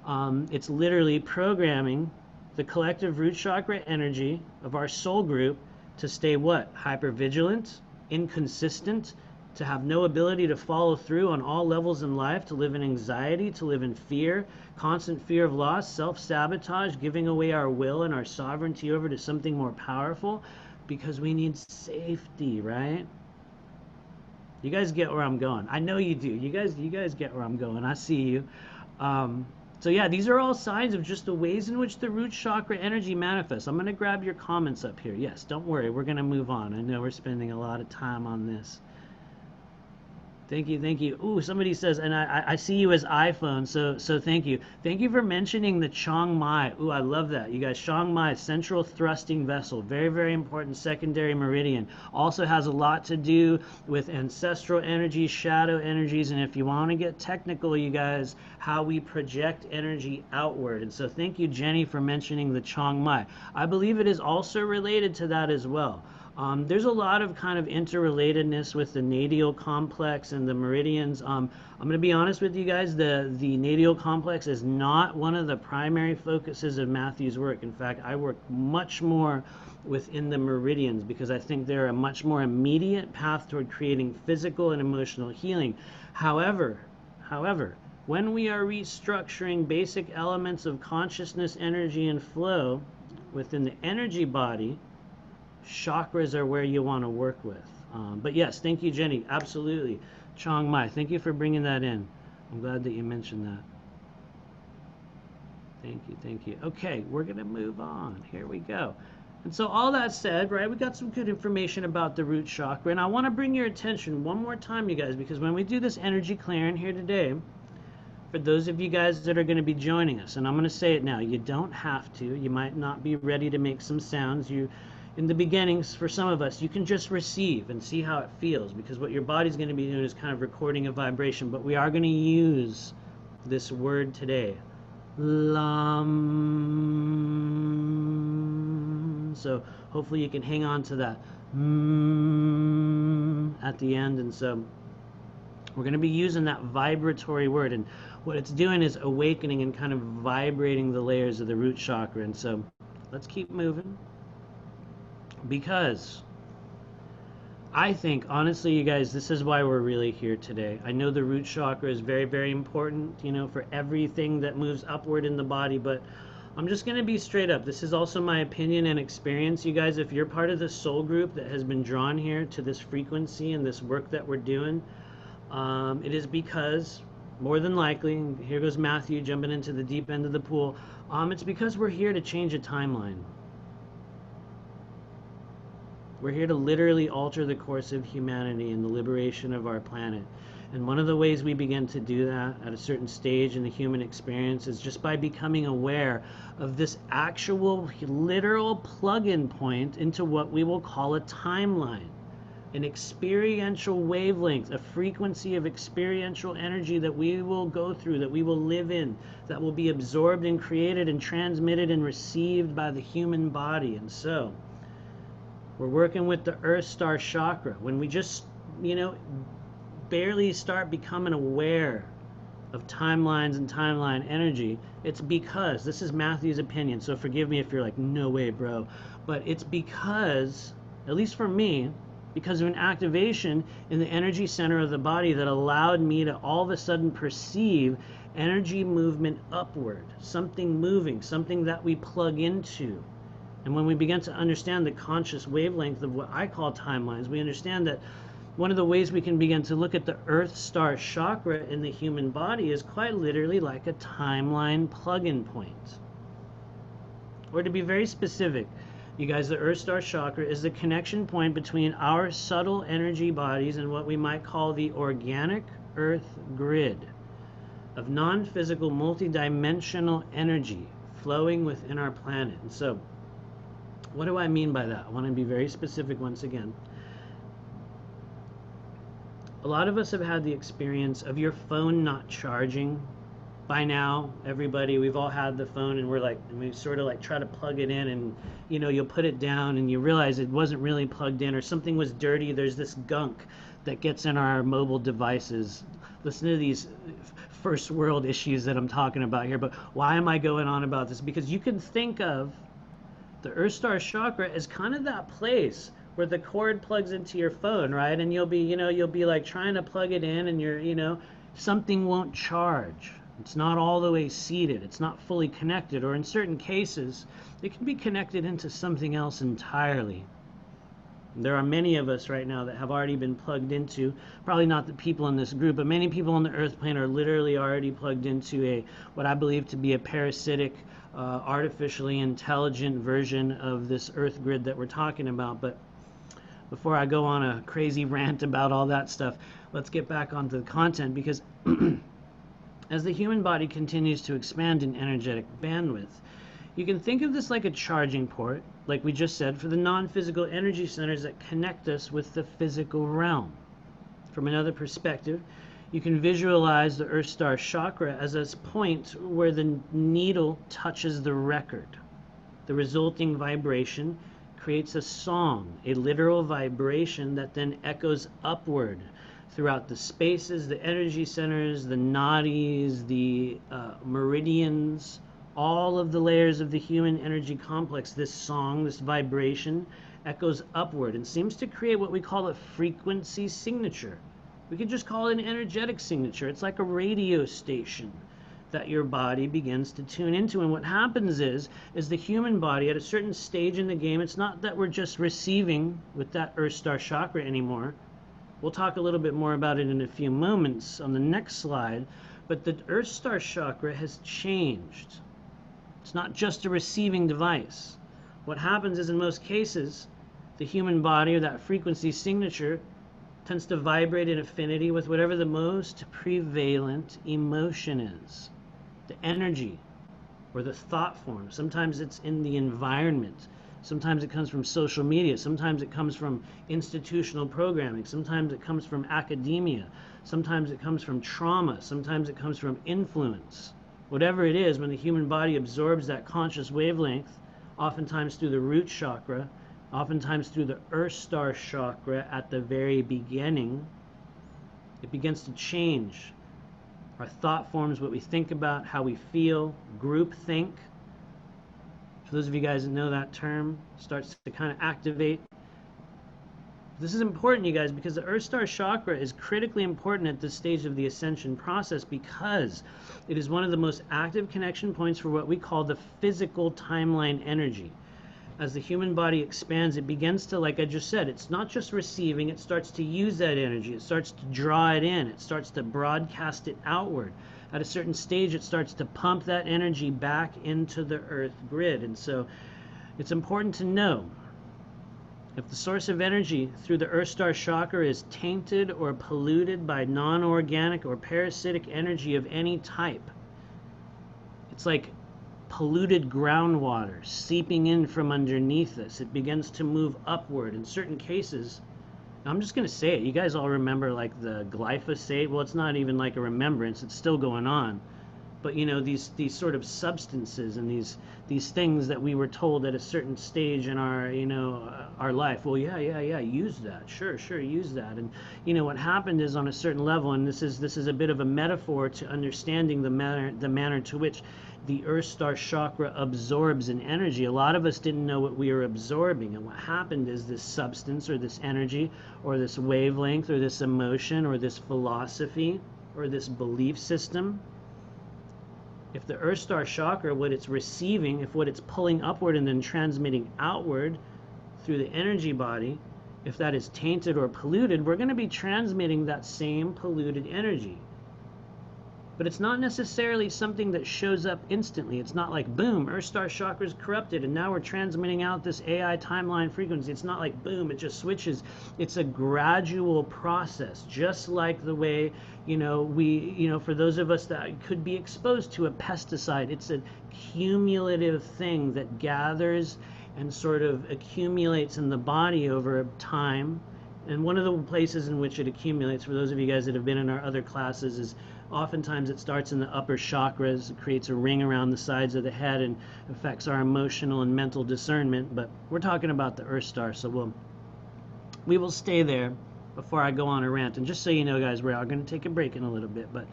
It's literally programming the collective root chakra energy of our soul group to stay what? Hypervigilant, inconsistent, to have no ability to follow through on all levels in life, to live in anxiety, to live in fear, constant fear of loss, self-sabotage, giving away our will and our sovereignty over to something more powerful, because we need safety, right? You guys get where I'm going. I know you do. You guys get where I'm going. I see you. So yeah, these are all signs of just the ways in which the root chakra energy manifests. I'm going to grab your comments up here. Yes, don't worry. We're going to move on. I know we're spending a lot of time on this. Thank you, thank you. Ooh, somebody says, and I see you as iPhone, so thank you. Thank you for mentioning the Chiang Mai. Ooh, I love that. You guys, Chiang Mai, central thrusting vessel, very, very important secondary meridian. Also has a lot to do with ancestral energies, shadow energies, and if you want to get technical, you guys, how we project energy outward. And so thank you, Jenny, for mentioning the Chiang Mai. I believe it is also related to that as well. There's a lot of kind of interrelatedness with the nadial complex and the meridians. I'm going to be honest with you guys, the nadial complex is not one of the primary focuses of Matthew's work. In fact, I work much more within the meridians because I think they're a much more immediate path toward creating physical and emotional healing. However, when we are restructuring basic elements of consciousness, energy, and flow within the energy body, chakras are where you want to work with. But yes, thank you, Jenny. Absolutely. Chiang Mai, thank you for bringing that in. I'm glad that you mentioned that. Thank you. Thank you. Okay, we're going to move on. Here we go. And so all that said, right, we got some good information about the root chakra. And I want to bring your attention one more time, you guys, because when we do this energy clearing here today, for those of you guys that are going to be joining us, and I'm going to say it now, you don't have to. You might not be ready to make some sounds. In the beginnings, for some of us, you can just receive and see how it feels, because what your body's going to be doing is kind of recording a vibration. But we are going to use this word today, lam. So hopefully you can hang on to that at the end. And so we're going to be using that vibratory word, and what it's doing is awakening and kind of vibrating the layers of the root chakra. And so let's keep moving, because I think, honestly, you guys, this is why we're really here today. I know the root chakra is very, very important, for everything that moves upward in the body, but I'm just going to be straight up. This is also my opinion and experience, you guys. If you're part of the soul group that has been drawn here to this frequency and this work that we're doing, it is because, more than likely, here goes Matthew jumping into the deep end of the pool, it's because we're here to change a timeline. We're here to literally alter the course of humanity and the liberation of our planet. And one of the ways we begin to do that at a certain stage in the human experience is just by becoming aware of this actual literal plug-in point into what we will call a timeline. An experiential wavelength, a frequency of experiential energy that we will go through, that we will live in, that will be absorbed and created and transmitted and received by the human body. And so we're working with the Earth Star Chakra. When we just, barely start becoming aware of timelines and timeline energy, it's because, this is Matthew's opinion, so forgive me if you're like, no way, bro, but it's because, at least for me, because of an activation in the energy center of the body that allowed me to all of a sudden perceive energy movement upward, something moving, something that we plug into. And when we begin to understand the conscious wavelength of what I call timelines, we understand that one of the ways we can begin to look at the Earth Star Chakra in the human body is quite literally like a timeline plug-in point. Or to be very specific, you guys, the Earth Star Chakra is the connection point between our subtle energy bodies and what we might call the organic Earth grid of non-physical, multi-dimensional energy flowing within our planet. And so, what do I mean by that? I want to be very specific once again. A lot of us have had the experience of your phone not charging. By now, everybody, we've all had the phone, and we sort of like try to plug it in, and you'll put it down and you realize it wasn't really plugged in, or something was dirty. There's this gunk that gets in our mobile devices. Listen to these first world issues that I'm talking about here, but why am I going on about this? Because you can think of the Earth Star Chakra as kind of that place where the cord plugs into your phone, right? And you'll be like trying to plug it in, and something won't charge. It's not all the way seated. It's not fully connected, or in certain cases, it can be connected into something else entirely. There are many of us right now that have already been plugged into, probably not the people in this group, but many people on the Earth plane are literally already plugged into what I believe to be a parasitic, artificially intelligent version of this Earth grid that we're talking about. But before I go on a crazy rant about all that stuff, let's get back onto the content, because as the human body continues to expand in energetic bandwidth, you can think of this like a charging port, like we just said, for the non-physical energy centers that connect us with the physical realm. From another perspective, you can visualize the Earth Star Chakra as a point where the needle touches the record. The resulting vibration creates a song, a literal vibration that then echoes upward throughout the spaces, the energy centers, the nadis, the meridians, all of the layers of the human energy complex. This song, this vibration, echoes upward and seems to create what we call a frequency signature. We could just call it an energetic signature. It's like a radio station that your body begins to tune into. And what happens is the human body at a certain stage in the game, it's not that we're just receiving with that Earth Star Chakra anymore. We'll talk a little bit more about it in a few moments on the next slide, but the Earth Star Chakra has changed. It's not just a receiving device. What happens is, in most cases, the human body, or that frequency signature, tends to vibrate in affinity with whatever the most prevalent emotion is. The energy or the thought form. Sometimes it's in the environment. Sometimes it comes from social media. Sometimes it comes from institutional programming. Sometimes it comes from academia. Sometimes it comes from trauma. Sometimes it comes from influence. Whatever it is, when the human body absorbs that conscious wavelength, oftentimes through the root chakra, oftentimes through the earth star chakra at the very beginning, it begins to change. Our thought forms, what we think about, how we feel, group think. For those of you guys that know that term, starts to kind of activate. This is important, you guys, because the Earth Star Chakra is critically important at this stage of the ascension process, because it is one of the most active connection points for what we call the physical timeline energy. As the human body expands, it begins to, like I just said, it's not just receiving, it starts to use that energy, it starts to draw it in, it starts to broadcast it outward. At a certain stage, it starts to pump that energy back into the earth grid. And so it's important to know, if the source of energy through the Earth Star Chakra is tainted or polluted by non-organic or parasitic energy of any type, it's like polluted groundwater seeping in from underneath us. It begins to move upward. In certain cases, I'm just going to say it, you guys all remember like the glyphosate. Well, it's not even like a remembrance, it's still going on. But you know, these sort of substances and these things that we were told at a certain stage in our, you know, our life, well, yeah, use that, sure, use that. And you know what happened is, on a certain level, and this is a bit of a metaphor to understanding the manner to which the Earth Star Chakra absorbs an energy. A lot of us didn't know what we were absorbing, and what happened is this substance or this energy or this wavelength or this emotion or this philosophy or this belief system, if the Earth Star Chakra, what it's receiving, if what it's pulling upward and then transmitting outward through the energy body, if that is tainted or polluted, we're going to be transmitting that same polluted energy. But it's not necessarily something that shows up instantly. It's not like, boom, Earth Star Chakra is corrupted and now we're transmitting out this AI timeline frequency. It's not like, boom, it just switches. It's a gradual process, just like the way, you know, for those of us that could be exposed to a pesticide, it's a cumulative thing that gathers and sort of accumulates in the body over time. And one of the places in which it accumulates, for those of you guys that have been in our other classes, is oftentimes it starts in the upper chakras. It creates a ring around the sides of the head and affects our emotional and mental discernment. But we're talking about the Earth Star, so we will stay there before I go on a rant. And just so you know, guys, we are going to take a break in a little bit. But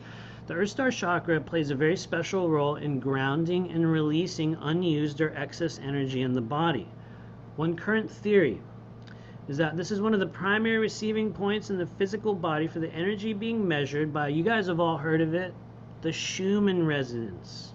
the Earth Star Chakra plays a very special role in grounding and releasing unused or excess energy in the body. One current theory is that this is one of the primary receiving points in the physical body for the energy being measured by, you guys have all heard of it, the Schumann resonance.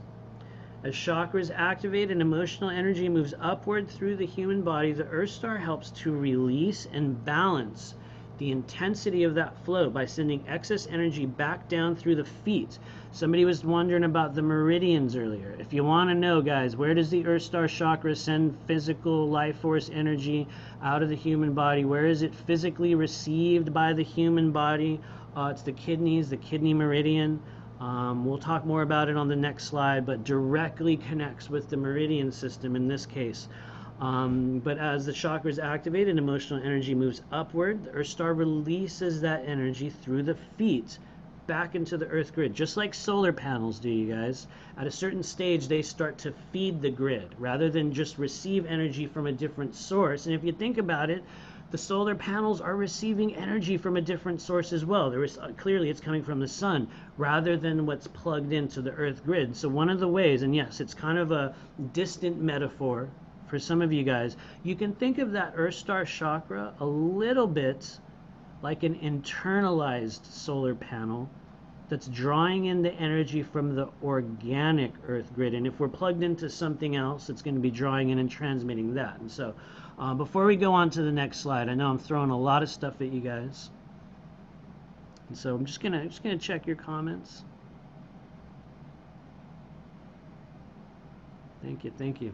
As chakras activate and emotional energy moves upward through the human body, the Earth Star helps to release and balance the intensity of that flow by sending excess energy back down through the feet. Somebody was wondering about the meridians earlier. If you want to know, guys, where does the Earth Star Chakra send physical life force energy out of the human body? Where is it physically received by the human body? It's the kidneys, the kidney meridian. We'll talk more about it on the next slide, but directly connects with the meridian system in this case. But as the chakras activate and emotional energy moves upward, the Earth Star releases that energy through the feet back into the earth grid, just like solar panels do, you guys. At a certain stage, they start to feed the grid rather than just receive energy from a different source. And if you think about it, the solar panels are receiving energy from a different source as well. Clearly it's coming from the sun rather than what's plugged into the earth grid. So one of the ways, and yes, it's kind of a distant metaphor for some of you guys, you can think of that Earth Star Chakra a little bit like an internalized solar panel that's drawing in the energy from the organic earth grid. And if we're plugged into something else, it's going to be drawing in and transmitting that. And so before we go on to the next slide, I know I'm throwing a lot of stuff at you guys, and so I'm just gonna check your comments. Thank you. Thank you.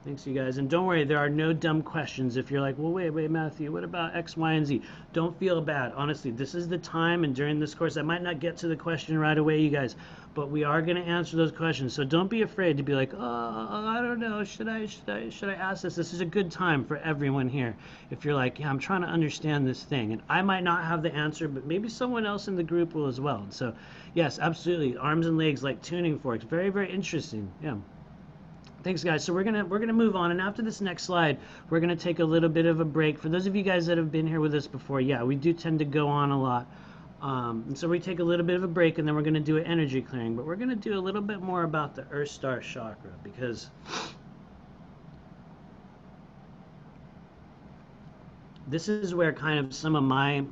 Thanks, you guys. And don't worry, there are no dumb questions. If you're like, well, wait, Matthew, what about X, Y, and Z? Don't feel bad. Honestly, this is the time, and during this course, I might not get to the question right away, you guys, but we are going to answer those questions. So don't be afraid to be like, oh, I don't know, should I ask this? This is a good time for everyone here. If you're like, yeah, I'm trying to understand this thing, and I might not have the answer, but maybe someone else in the group will as well. So, yes, absolutely. Arms and legs like tuning forks. Very, very interesting. Yeah. Thanks, guys. So we're gonna move on, and after this next slide, we're gonna take a little bit of a break. For those of you guys that have been here with us before, yeah, we do tend to go on a lot, and so we take a little bit of a break, and then we're gonna do an energy clearing. But we're gonna do a little bit more about the Earth Star Chakra, because this is where kind of some of my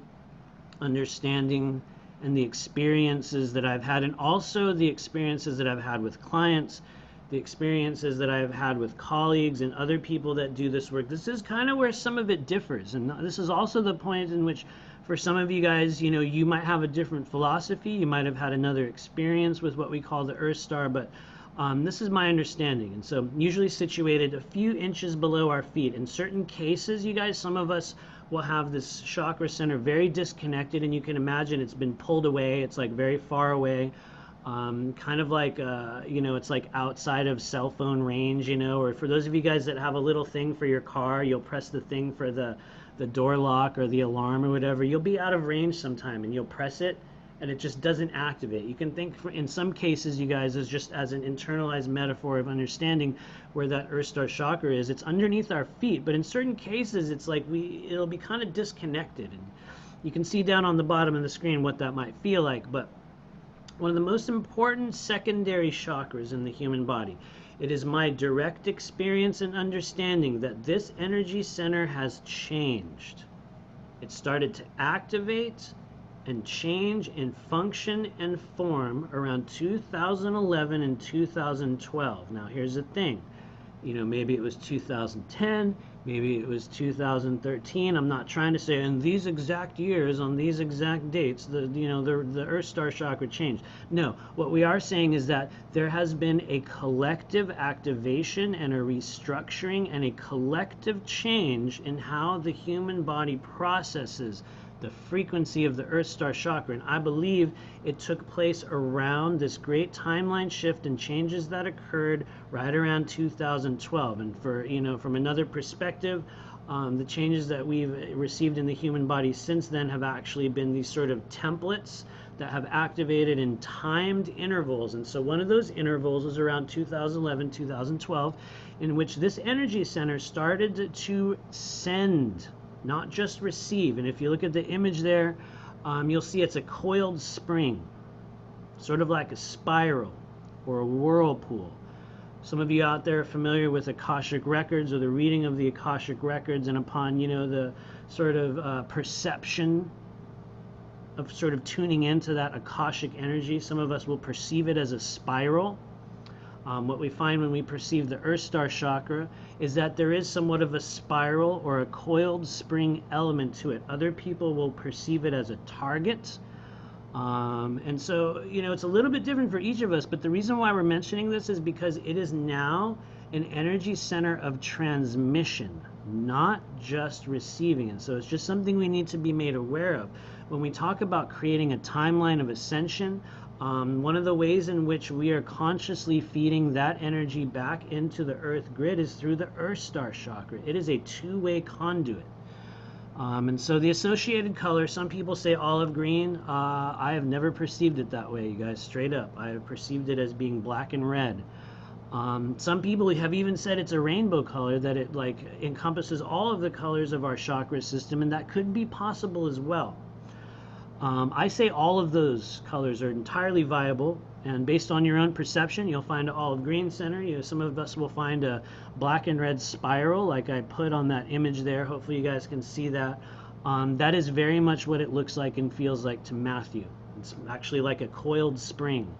understanding and the experiences that I've had, and also the experiences that I've had with clients, the experiences that I've had with colleagues and other people that do this work. This is kind of where some of it differs. And this is also the point in which, for some of you guys, you know, you might have a different philosophy. You might have had another experience with what we call the Earth Star, but this is my understanding. And so usually situated a few inches below our feet. In certain cases, you guys, some of us will have this chakra center very disconnected, and you can imagine it's been pulled away. It's like very far away. Kind of like, you know, it's like outside of cell phone range, you know, or for those of you guys that have a little thing for your car, you'll press the thing for the door lock or the alarm or whatever. You'll be out of range sometime, and you'll press it, and it just doesn't activate. You can think, in some cases, you guys, as just as an internalized metaphor of understanding where that Earth Star Chakra is. It's underneath our feet, but in certain cases, it's like it'll be kind of disconnected. And you can see down on the bottom of the screen what that might feel like, but one of the most important secondary chakras in the human body. It is my direct experience and understanding that this energy center has changed. It started to activate and change in function and form around 2011 and 2012. Now here's the thing. You know, maybe it was 2010, maybe it was 2013. I'm not trying to say in these exact years, on these exact dates, the Earth Star Chakra changed. No, what we are saying is that there has been a collective activation and a restructuring and a collective change in how the human body processes the frequency of the Earth Star Chakra. And I believe it took place around this great timeline shift and changes that occurred right around 2012. And for, you know, from another perspective, the changes that we've received in the human body since then have actually been these sort of templates that have activated in timed intervals. And so one of those intervals was around 2011, 2012, in which this energy center started to send, not just receive. And if you look at the image there, you'll see it's a coiled spring, sort of like a spiral or a whirlpool. Some of you out there are familiar with Akashic Records or the reading of the Akashic Records, and upon, you know, the sort of perception of sort of tuning into that Akashic energy, some of us will perceive it as a spiral. What we find when we perceive the Earth Star Chakra is that there is somewhat of a spiral or a coiled spring element to it. Other people will perceive it as a target. And so, you know, it's a little bit different for each of us, but the reason why we're mentioning this is because it is now an energy center of transmission, not just receiving it. So it's just something we need to be made aware of. When we talk about creating a timeline of ascension, one of the ways in which we are consciously feeding that energy back into the Earth grid is through the Earth Star Chakra. It is a two-way conduit. And so the associated color, some people say olive green. I have never perceived it that way, you guys, straight up. I have perceived it as being black and red. Some people have even said it's a rainbow color, that it like encompasses all of the colors of our chakra system, and that could be possible as well. I say all of those colors are entirely viable, and based on your own perception, you'll find an olive green center. You know, some of us will find a black and red spiral, like I put on that image there. Hopefully you guys can see that. That is very much what it looks like and feels like to Matthew. It's actually like a coiled spring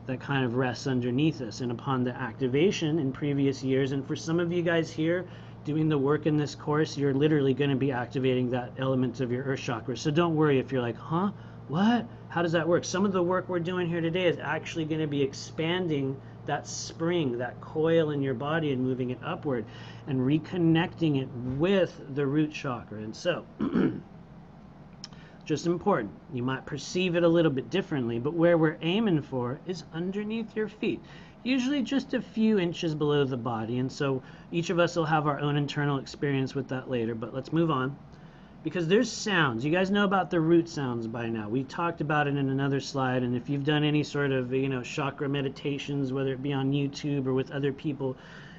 that kind of rests underneath us, and upon the activation in previous years, and for some of you guys here doing the work in this course, you're literally going to be activating that element of your Earth Chakra. So don't worry if you're like, what? How does that work? Some of the work we're doing here today is actually going to be expanding that spring, that coil in your body, and moving it upward and reconnecting it with the root chakra. And so just important, you might perceive it a little bit differently, but where we're aiming for is underneath your feet, usually just a few inches below the body. And so each of us will have our own internal experience with that later, but let's move on. Because there's sounds. You guys know about the root sounds by now. We talked about it in another slide, and if you've done any sort of, chakra meditations, whether it be on YouTube or with other people,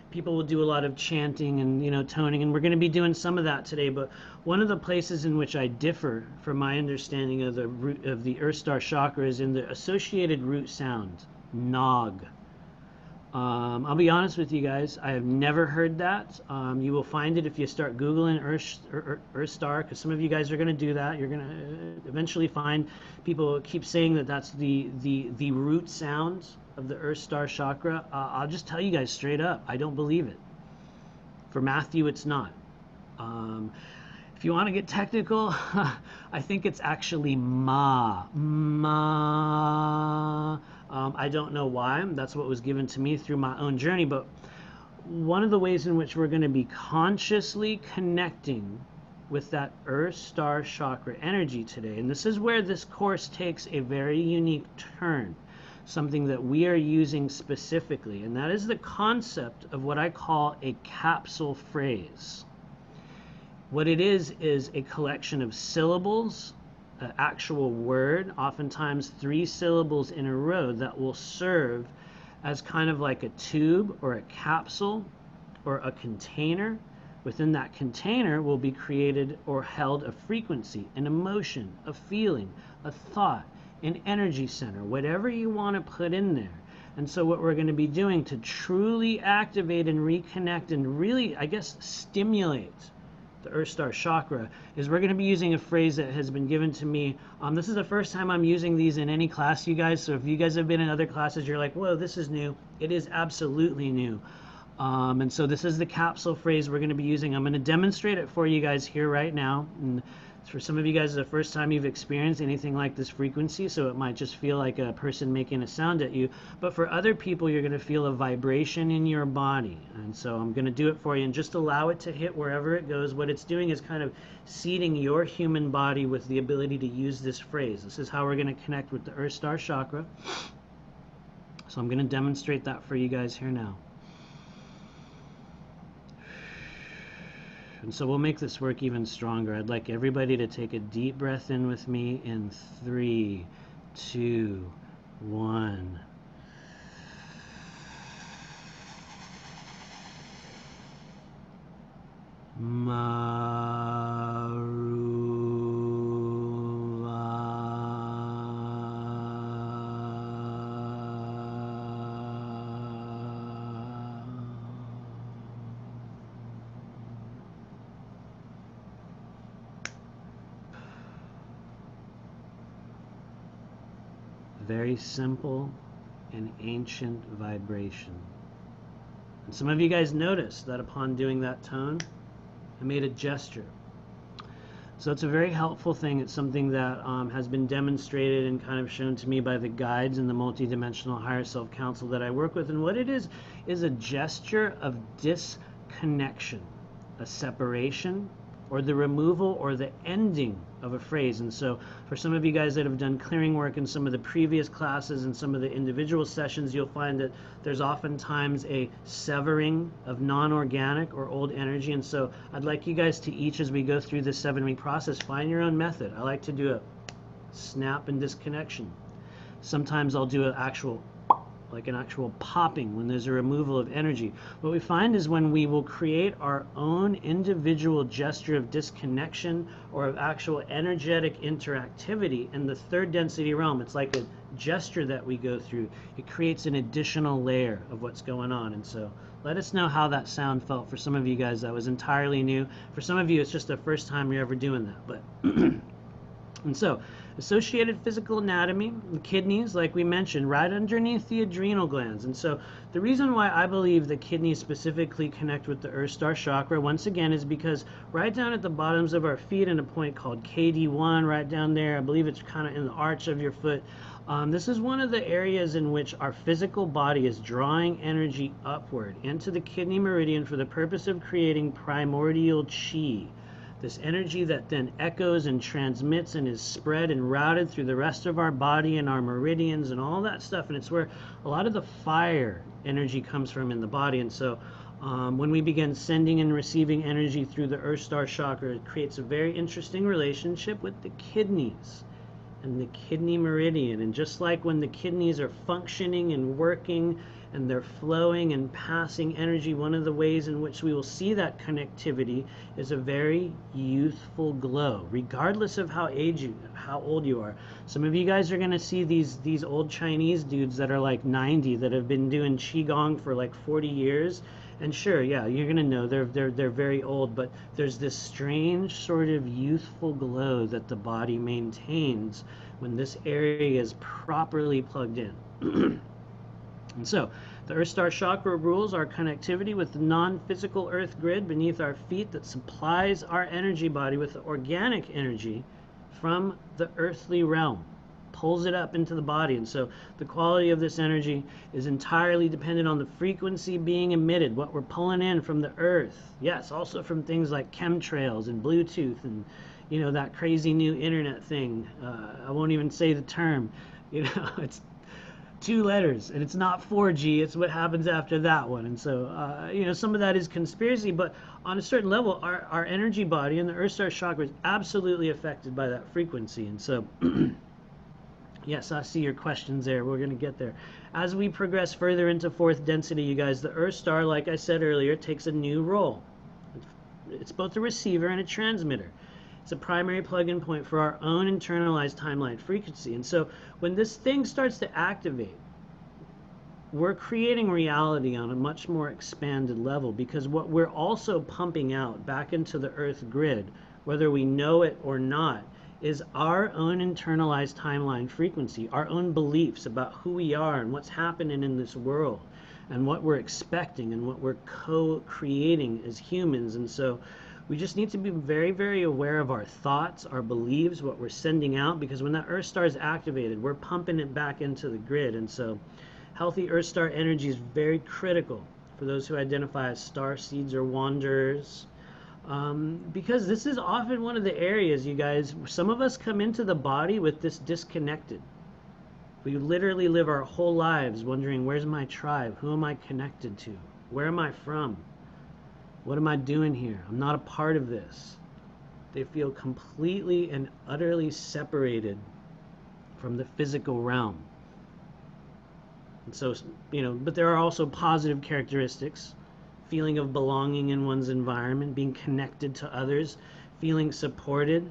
people will do a lot of chanting and, toning, and we're going to be doing some of that today. But one of the places in which I differ from my understanding of the root of the Earth Star chakra is in the associated root sound, nog. I'll be honest with you guys, I have never heard that. You will find it if you start Googling Earth Star, because some of you guys are going to do that. You're going to eventually find people keep saying that that's the root sound of the Earth Star chakra. I'll just tell you guys straight up, I don't believe it. For Matthew, it's not. If you want to get technical, I think it's actually ma. I don't know why. That's what was given to me through my own journey. But one of the ways in which we're going to be consciously connecting with that Earth Star chakra energy today, and this is where this course takes a very unique turn, something that we are using specifically, and that is the concept of what I call a capsule phrase. What it is a collection of syllables, an actual word, oftentimes 3 syllables in a row, that will serve as kind of like a tube or a capsule or a container. Within that container will be created or held a frequency, an emotion, a feeling, a thought, an energy center, whatever you want to put in there. And so what we're going to be doing to truly activate and reconnect and really, I guess, stimulate the Earth Star chakra is we're going to be using a phrase that has been given to me. This is the first time I'm using these in any class, you guys. So if you guys have been in other classes, you're like, whoa, this is new. It is absolutely new. And so this is the capsule phrase we're going to be using. I'm going to demonstrate it for you guys here right now. And for some of you guys, it's the first time you've experienced anything like this frequency, so it might just feel like a person making a sound at you. But for other people, you're going to feel a vibration in your body. And so I'm going to do it for you and just allow it to hit wherever it goes. What it's doing is kind of seeding your human body with the ability to use this phrase. This is how we're going to connect with the Earth Star chakra. So I'm going to demonstrate that for you guys here now. And so we'll make this work even stronger. I'd like everybody to take a deep breath in with me in 3, 2, 1. Very simple and ancient vibration. And some of you guys noticed that upon doing that tone, I made a gesture. So it's a very helpful thing. It's something that has been demonstrated and kind of shown to me by the guides in the multidimensional higher self council that I work with. And what it is a gesture of disconnection, a separation, or the removal or the ending of a phrase. And so for some of you guys that have done clearing work in some of the previous classes and some of the individual sessions, you'll find that there's oftentimes a severing of non-organic or old energy. And so I'd like you guys to each, as we go through this 7-week process, find your own method. I like to do a snap and disconnection. Sometimes I'll do an actual popping when there's a removal of energy. What we find is when we will create our own individual gesture of disconnection or of actual energetic interactivity in the 3rd density realm, it's like a gesture that we go through. It creates an additional layer of what's going on. And so let us know how that sound felt. For some of you guys, that was entirely new. For some of you, it's just the first time you're ever doing that. But And so, associated physical anatomy, the kidneys, like we mentioned, right underneath the adrenal glands. And so, the reason why I believe the kidneys specifically connect with the Earth Star chakra, once again, is because right down at the bottoms of our feet, in a point called KD1, right down there, I believe it's kind of in the arch of your foot. This is one of the areas in which our physical body is drawing energy upward into the kidney meridian for the purpose of creating primordial chi. This energy that then echoes and transmits and is spread and routed through the rest of our body and our meridians and all that stuff. And it's where a lot of the fire energy comes from in the body. And so when we begin sending and receiving energy through the Earth Star chakra, it creates a very interesting relationship with the kidneys and the kidney meridian. And just like when the kidneys are functioning and working and they're flowing and passing energy, one of the ways in which we will see that connectivity is a very youthful glow, regardless of how old you are. Some of you guys are going to see these old Chinese dudes that are like 90 that have been doing qigong for like 40 years. And sure, yeah, you're gonna know they're very old, but there's this strange sort of youthful glow that the body maintains when this area is properly plugged in. And so, the Earth Star chakra rules our connectivity with the non-physical Earth grid beneath our feet that supplies our energy body with the organic energy from the earthly realm, pulls it up into the body. And so the quality of this energy is entirely dependent on the frequency being emitted, what we're pulling in from the earth. Yes, also from things like chemtrails and Bluetooth and, you know, that crazy new internet thing. I won't even say the term. You know, it's 2 letters and it's not 4G. It's what happens after that one. And so, you know, some of that is conspiracy, but on a certain level, our energy body and the Earth Star chakra is absolutely affected by that frequency. And so, yes, I see your questions there. We're going to get there. As we progress further into 4th density, you guys, the Earth Star, like I said earlier, takes a new role. It's both a receiver and a transmitter. It's a primary plug-in point for our own internalized timeline frequency. And so when this thing starts to activate, we're creating reality on a much more expanded level, because what we're also pumping out back into the Earth grid, whether we know it or not, is our own internalized timeline frequency, our own beliefs about who we are and what's happening in this world and what we're expecting and what we're co-creating as humans. And so we just need to be very, very aware of our thoughts, our beliefs, what we're sending out, because when that Earth Star is activated, we're pumping it back into the grid. And so healthy Earth Star energy is very critical for those who identify as star seeds or wanderers. Because this is often one of the areas, you guys, some of us come into the body with this disconnected. We literally live our whole lives wondering, where's my tribe? Who am I connected to? Where am I from? What am I doing here? I'm not a part of this. They feel completely and utterly separated from the physical realm. And so, you know, but there are also positive characteristics. Feeling of belonging in one's environment, being connected to others, feeling supported.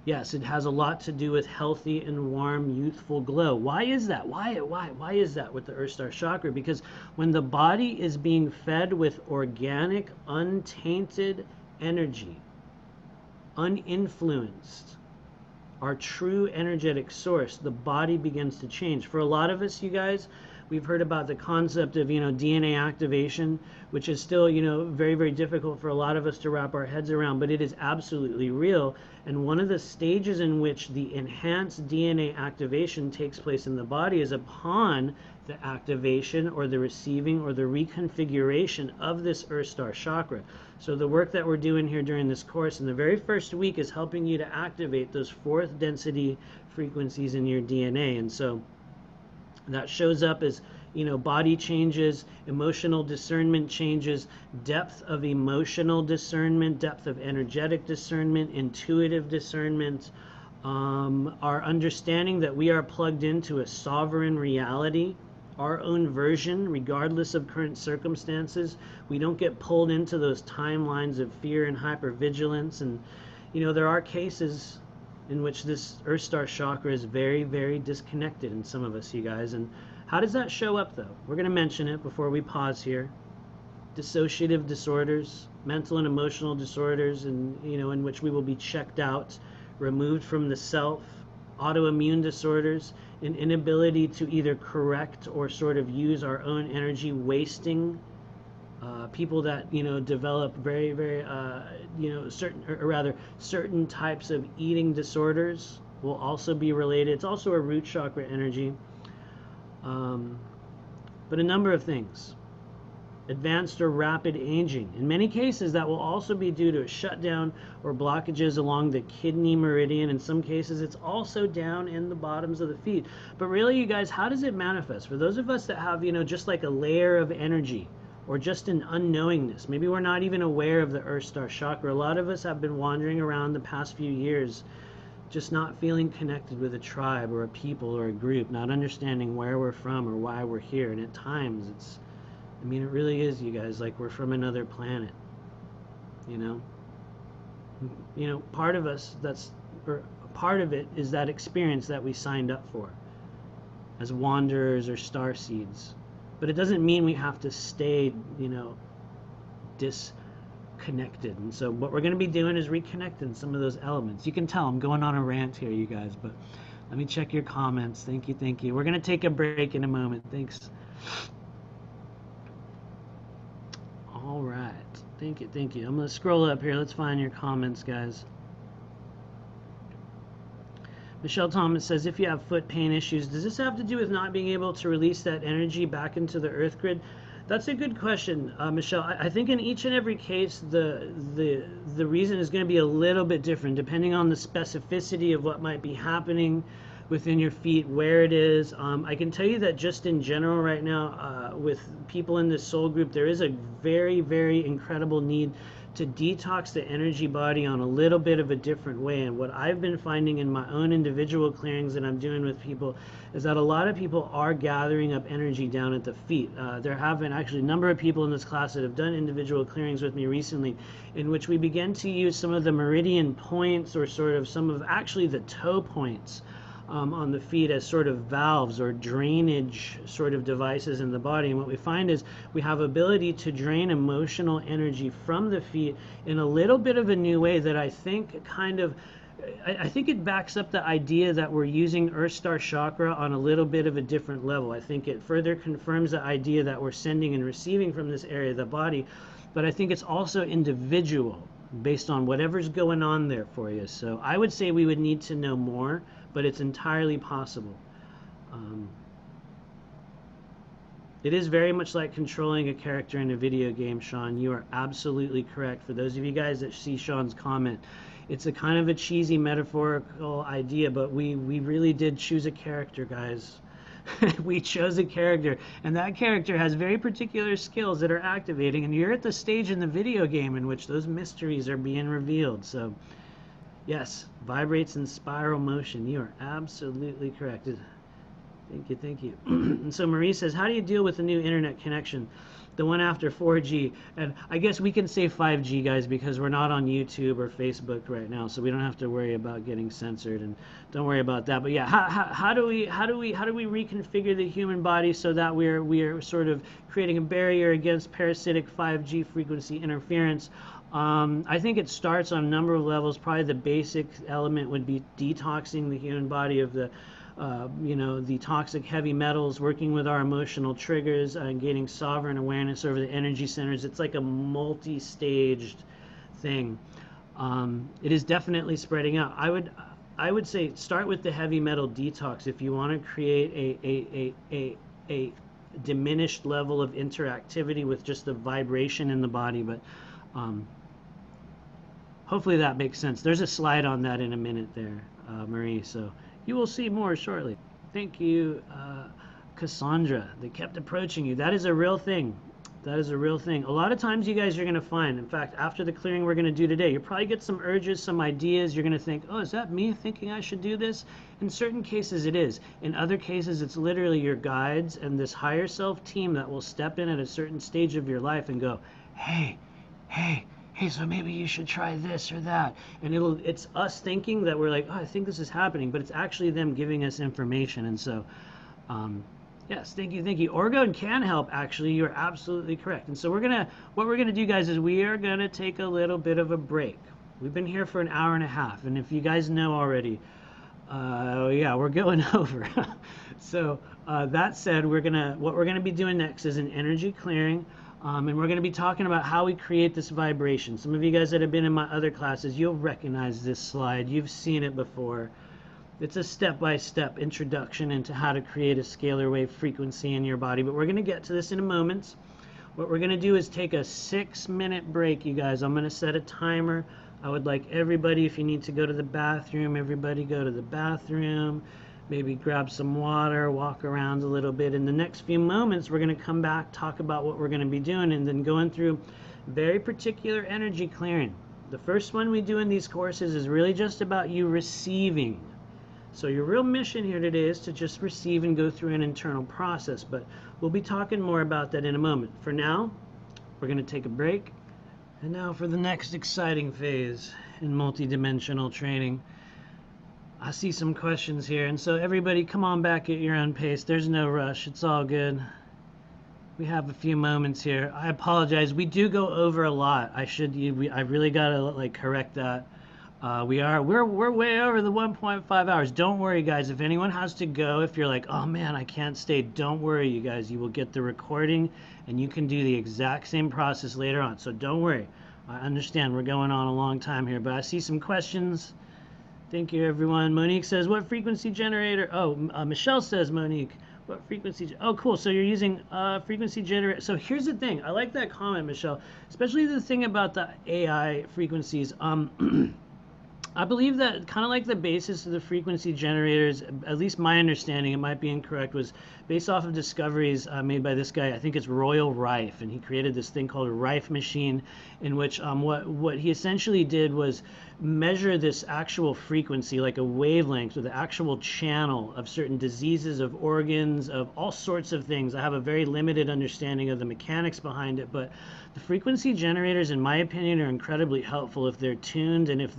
Yes, it has a lot to do with healthy and warm, youthful glow. Why is that? Why is that with the Earth Star chakra? Because when the body is being fed with organic, untainted energy, uninfluenced, our true energetic source, the body begins to change. For a lot of us, you guys, we've heard about the concept of, you know, DNA activation, which is still, you know, very, very difficult for a lot of us to wrap our heads around, but it is absolutely real. And one of the stages in which the enhanced DNA activation takes place in the body is upon the activation or the receiving or the reconfiguration of this Earth Star chakra. So the work that we're doing here during this course in the very first week is helping you to activate those 4th density frequencies in your DNA. And so that shows up as, you know, body changes, emotional discernment changes, depth of emotional discernment, depth of energetic discernment, intuitive discernment, our understanding that we are plugged into a sovereign reality, our own version, regardless of current circumstances. We don't get pulled into those timelines of fear and hypervigilance. And, you know, there are cases in which this Earth Star chakra is very, very disconnected in some of us, you guys. And how does that show up, though? We're going to mention it before we pause here. Dissociative disorders, mental and emotional disorders, and, you know, in which we will be checked out removed from the self, autoimmune disorders, an inability to either correct or sort of use our own energy, wasting. People that develop very certain, or rather certain types of eating disorders will also be related. It's also a root chakra energy, but a number of things. Advanced or rapid aging. In many cases, that will also be due to a shutdown or blockages along the kidney meridian. In some cases, it's also down in the bottoms of the feet. But really, you guys, how does it manifest? For those of us that have, just like a layer of energy, or just an unknowingness, maybe we're not even aware of the Earth Star Chakra. A lot of us have been wandering around the past few years, just not feeling connected with a tribe or a people or a group, not understanding where we're from or why we're here. And at times, it really is, you guys, like we're from another planet, part of us, or part of it is that experience that we signed up for as wanderers or star seeds. But it doesn't mean we have to stay, disconnected. And so what we're going to be doing is reconnecting some of those elements. You can tell I'm going on a rant here, you guys, but let me check your comments. Thank you. We're going to take a break in a moment. Thanks. All right. Thank you. I'm going to scroll up here. Let's find your comments, guys. Michelle Thomas says, if you have foot pain issues, does this have to do with not being able to release that energy back into the earth grid? That's a good question, Michelle. I think in each and every case, the reason is going to be a little bit different depending on the specificity of what might be happening within your feet, where it is. I can tell you that just in general right now, with people in this soul group, there is a very incredible need to detox the energy body on a little bit of a different way. And what I've been finding in my own individual clearings that I'm doing with people is that a lot of people are gathering up energy down at the feet. There have been actually a number of people in this class that have done individual clearings with me recently, in which we begin to use some of the meridian points, or sort of some of actually the toe points on the feet, as sort of valves or drainage sort of devices in the body. And what we find is we have ability to drain emotional energy from the feet in a little bit of a new way that I think I think it backs up the idea that we're using Earth Star Chakra on a little bit of a different level. I think it further confirms the idea that we're sending and receiving from this area of the body, but I think it's also individual based on whatever's going on there for you. So I would say we would need to know more, but it's entirely possible. It is very much like controlling a character in a video game, Sean. You are absolutely correct. For those of you guys that see Sean's comment, it's a kind of a cheesy metaphorical idea, but we really did choose a character, guys. We chose a character, and that character has very particular skills that are activating, and you're at the stage in the video game in which those mysteries are being revealed. So yes, vibrates in spiral motion. You are absolutely correct. Thank you. And so Marie says, how do you deal with the new internet connection, the one after 4G? And I guess we can say 5G, guys, because we're not on YouTube or Facebook right now, so we don't have to worry about getting censored, and don't worry about that. But yeah, how do we reconfigure the human body so that we are sort of creating a barrier against parasitic 5G frequency interference? I think it starts on a number of levels. Probably the basic element would be detoxing the human body of the toxic heavy metals, working with our emotional triggers, and gaining sovereign awareness over the energy centers. It's like a multi-staged thing. It is definitely spreading out. I would say start with the heavy metal detox if you want to create a diminished level of interactivity with just the vibration in the body. But hopefully that makes sense. There's a slide on that in a minute there, Marie, so you will see more shortly. Thank you, Cassandra. They kept approaching you. That is a real thing. That is a real thing. A lot of times you guys are going to find, in fact, after the clearing we're going to do today, you'll probably get some urges, some ideas. You're going to think, oh, is that me thinking I should do this? In certain cases it is. In other cases it's literally your guides and this higher self team that will step in at a certain stage of your life and go, hey, so maybe you should try this or that. And it's us thinking that we're like, oh, I think this is happening, but it's actually them giving us information. And so, yes, thank you. Orgone can help, actually. You're absolutely correct. And so what we're gonna do, guys, is we are gonna take a little bit of a break. We've been here for an hour and a half, and if you guys know already, yeah, we're going over. So that said, what we're gonna be doing next is an energy clearing, and we're gonna be talking about how we create this vibration. Some of you guys that have been in my other classes, you'll recognize this slide. You've seen it before. It's a step-by-step introduction into how to create a scalar wave frequency in your body, but we're gonna get to this in a moment. What we're gonna do is take a 6-minute break, you guys. I'm gonna set a timer. I would like everybody, if you need to go to the bathroom, everybody go to the bathroom, maybe grab some water, walk around a little bit. In the next few moments, we're going to come back, talk about what we're going to be doing, and then going through very particular energy clearing. The first one we do in these courses is really just about you receiving. So your real mission here today is to just receive and go through an internal process, but we'll be talking more about that in a moment. For now, we're going to take a break. And now for the next exciting phase in multidimensional training. I see some questions here, and so everybody come on back at your own pace. There's no rush. It's all good. We have a few moments here. I apologize. We do go over a lot. I really got to like correct that. We're way over the 1.5 hours. Don't worry, guys. If anyone has to go, if you're like, oh man, I can't stay, don't worry, you guys. You will get the recording, and you can do the exact same process later on. So don't worry. I understand we're going on a long time here, but I see some questions. Thank you, everyone. Monique says, what frequency generator? Oh, Michelle says, Monique, what frequency? Oh, cool. So you're using frequency generator. So here's the thing. I like that comment, Michelle, especially the thing about the AI frequencies. I believe that kind of like the basis of the frequency generators, at least my understanding, it might be incorrect, was based off of discoveries made by this guy. I think it's Royal Rife, and he created this thing called a Rife machine, in which what he essentially did was measure this actual frequency, like a wavelength, or the actual channel of certain diseases, of organs, of all sorts of things. I have a very limited understanding of the mechanics behind it, but the frequency generators, in my opinion, are incredibly helpful if they're tuned and if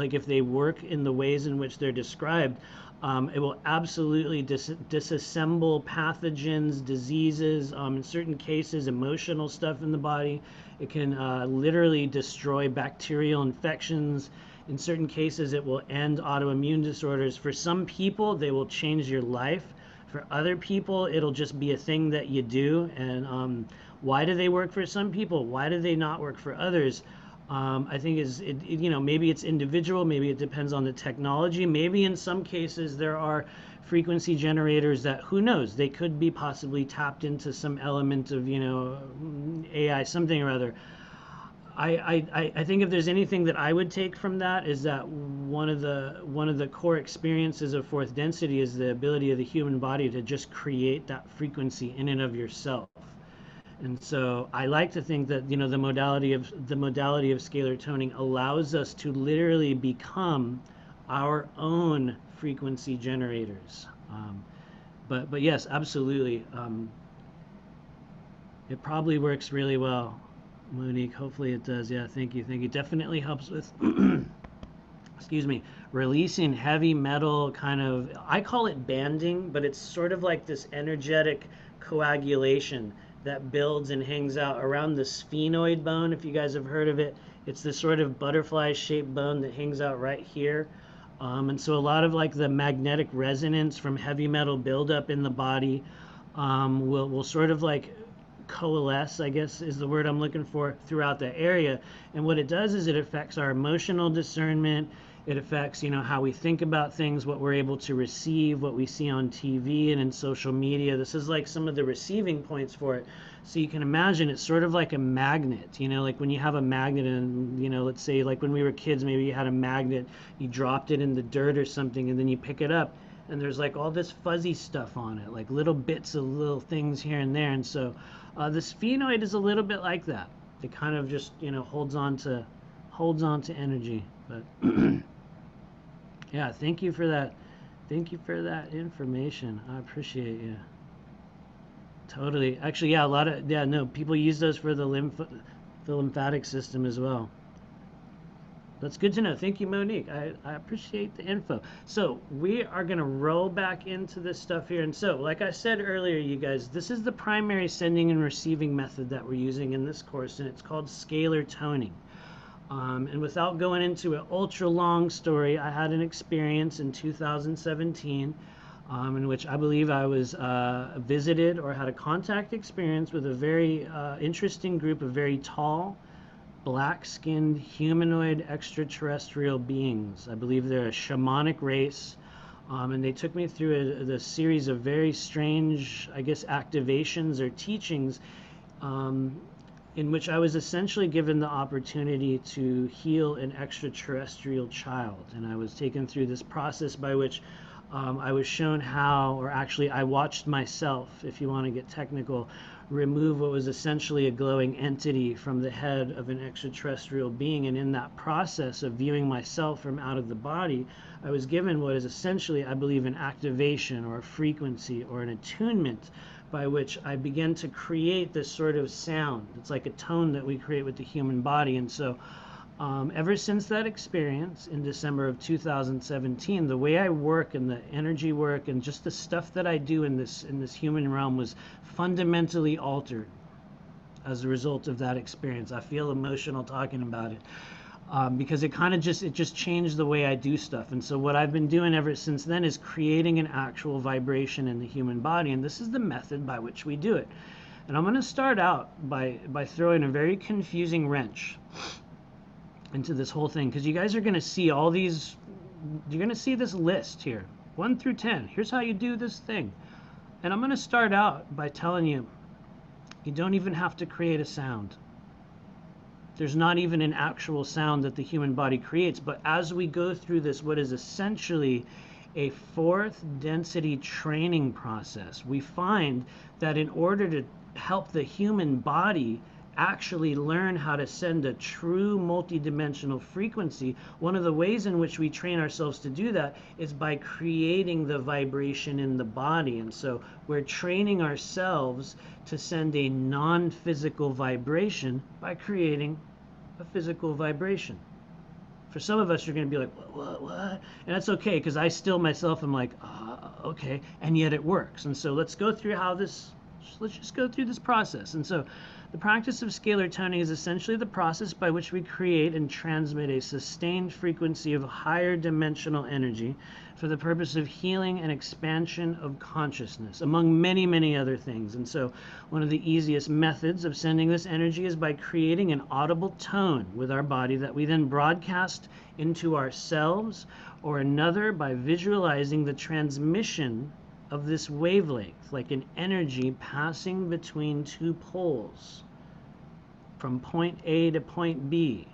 if they work in the ways in which they're described. It will absolutely disassemble pathogens, diseases, in certain cases, emotional stuff in the body. It can literally destroy bacterial infections. In certain cases, it will end autoimmune disorders. For some people, they will change your life. For other people, it'll just be a thing that you do. And why do they work for some people? Why do they not work for others? I think maybe it's individual, maybe it depends on the technology. Maybe in some cases there are frequency generators that, who knows, they could be possibly tapped into some element of, AI, something or other. I think if there's anything that I would take from that is that one of the core experiences of fourth density is the ability of the human body to just create that frequency in and of yourself. And so I like to think that the modality of scalar toning allows us to literally become our own frequency generators. But yes, absolutely. It probably works really well, Monique. Hopefully it does. Yeah, thank you. Definitely helps with excuse me, releasing heavy metal kind of, I call it banding, but it's sort of like this energetic coagulation that builds and hangs out around the sphenoid bone, if you guys have heard of it. It's this sort of butterfly-shaped bone that hangs out right here. And so a lot of like the magnetic resonance from heavy metal buildup in the body will sort of like coalesce, I guess is the word I'm looking for, throughout the area. And what it does is it affects our emotional discernment. It affects, how we think about things, what we're able to receive, what we see on TV and in social media. This is like some of the receiving points for it. So you can imagine it's sort of like a magnet, like when you have a magnet and, let's say like when we were kids, maybe you had a magnet, you dropped it in the dirt or something, and then you pick it up and there's like all this fuzzy stuff on it, like little bits of little things here and there. And so the sphenoid is a little bit like that. It kind of just, holds on to energy. But yeah, thank you for that. Thank you for that information. I appreciate you. Totally. Actually, yeah, people use those for the lymphatic system as well. That's good to know. Thank you, Monique. I appreciate the info. So we are going to roll back into this stuff here. And so, like I said earlier, you guys, this is the primary sending and receiving method that we're using in this course, and it's called scalar toning. And without going into an ultra long story, I had an experience in 2017 in which I believe I was visited or had a contact experience with a very interesting group of very tall, black-skinned, humanoid extraterrestrial beings. I believe they're a shamanic race. And they took me through the series of very strange, I guess, activations or teachings um, in which I was essentially given the opportunity to heal an extraterrestrial child. And I was taken through this process by which I was shown how, or actually, I watched myself, if you want to get technical, remove what was essentially a glowing entity from the head of an extraterrestrial being. And in that process of viewing myself from out of the body, I was given what is essentially, I believe, an activation or a frequency or an attunement by which I begin to create this sort of sound. It's like a tone that we create with the human body. And so ever since that experience in December of 2017, the way I work and the energy work and just the stuff that I do in this human realm was fundamentally altered as a result of that experience. I feel emotional talking about it. Because it kind of just changed the way I do stuff. And so what I've been doing ever since then is creating an actual vibration in the human body, and this is the method by which we do it. And I'm going to start out by throwing a very confusing wrench into this whole thing, because you guys are going to see all these, you're going to see this list here, 1 through 10. Here's how you do this thing. And I'm going to start out by telling you, you don't even have to create a sound. There's not even an actual sound that the human body creates. But as we go through this, what is essentially a fourth density training process, we find that in order to help the human body actually learn how to send a true multidimensional frequency, one of the ways in which we train ourselves to do that is by creating the vibration in the body. And so we're training ourselves to send a non-physical vibration by creating a physical vibration. For some of us, you're going to be like, what? And that's okay, because I still myself am like, okay, and yet it works. And so let's go through let's just go through this process. And so the practice of scalar toning is essentially the process by which we create and transmit a sustained frequency of higher dimensional energy for the purpose of healing and expansion of consciousness, among many, many other things. And so one of the easiest methods of sending this energy is by creating an audible tone with our body that we then broadcast into ourselves, or another by visualizing the transmission of this wavelength, like an energy passing between two poles from point A to point B.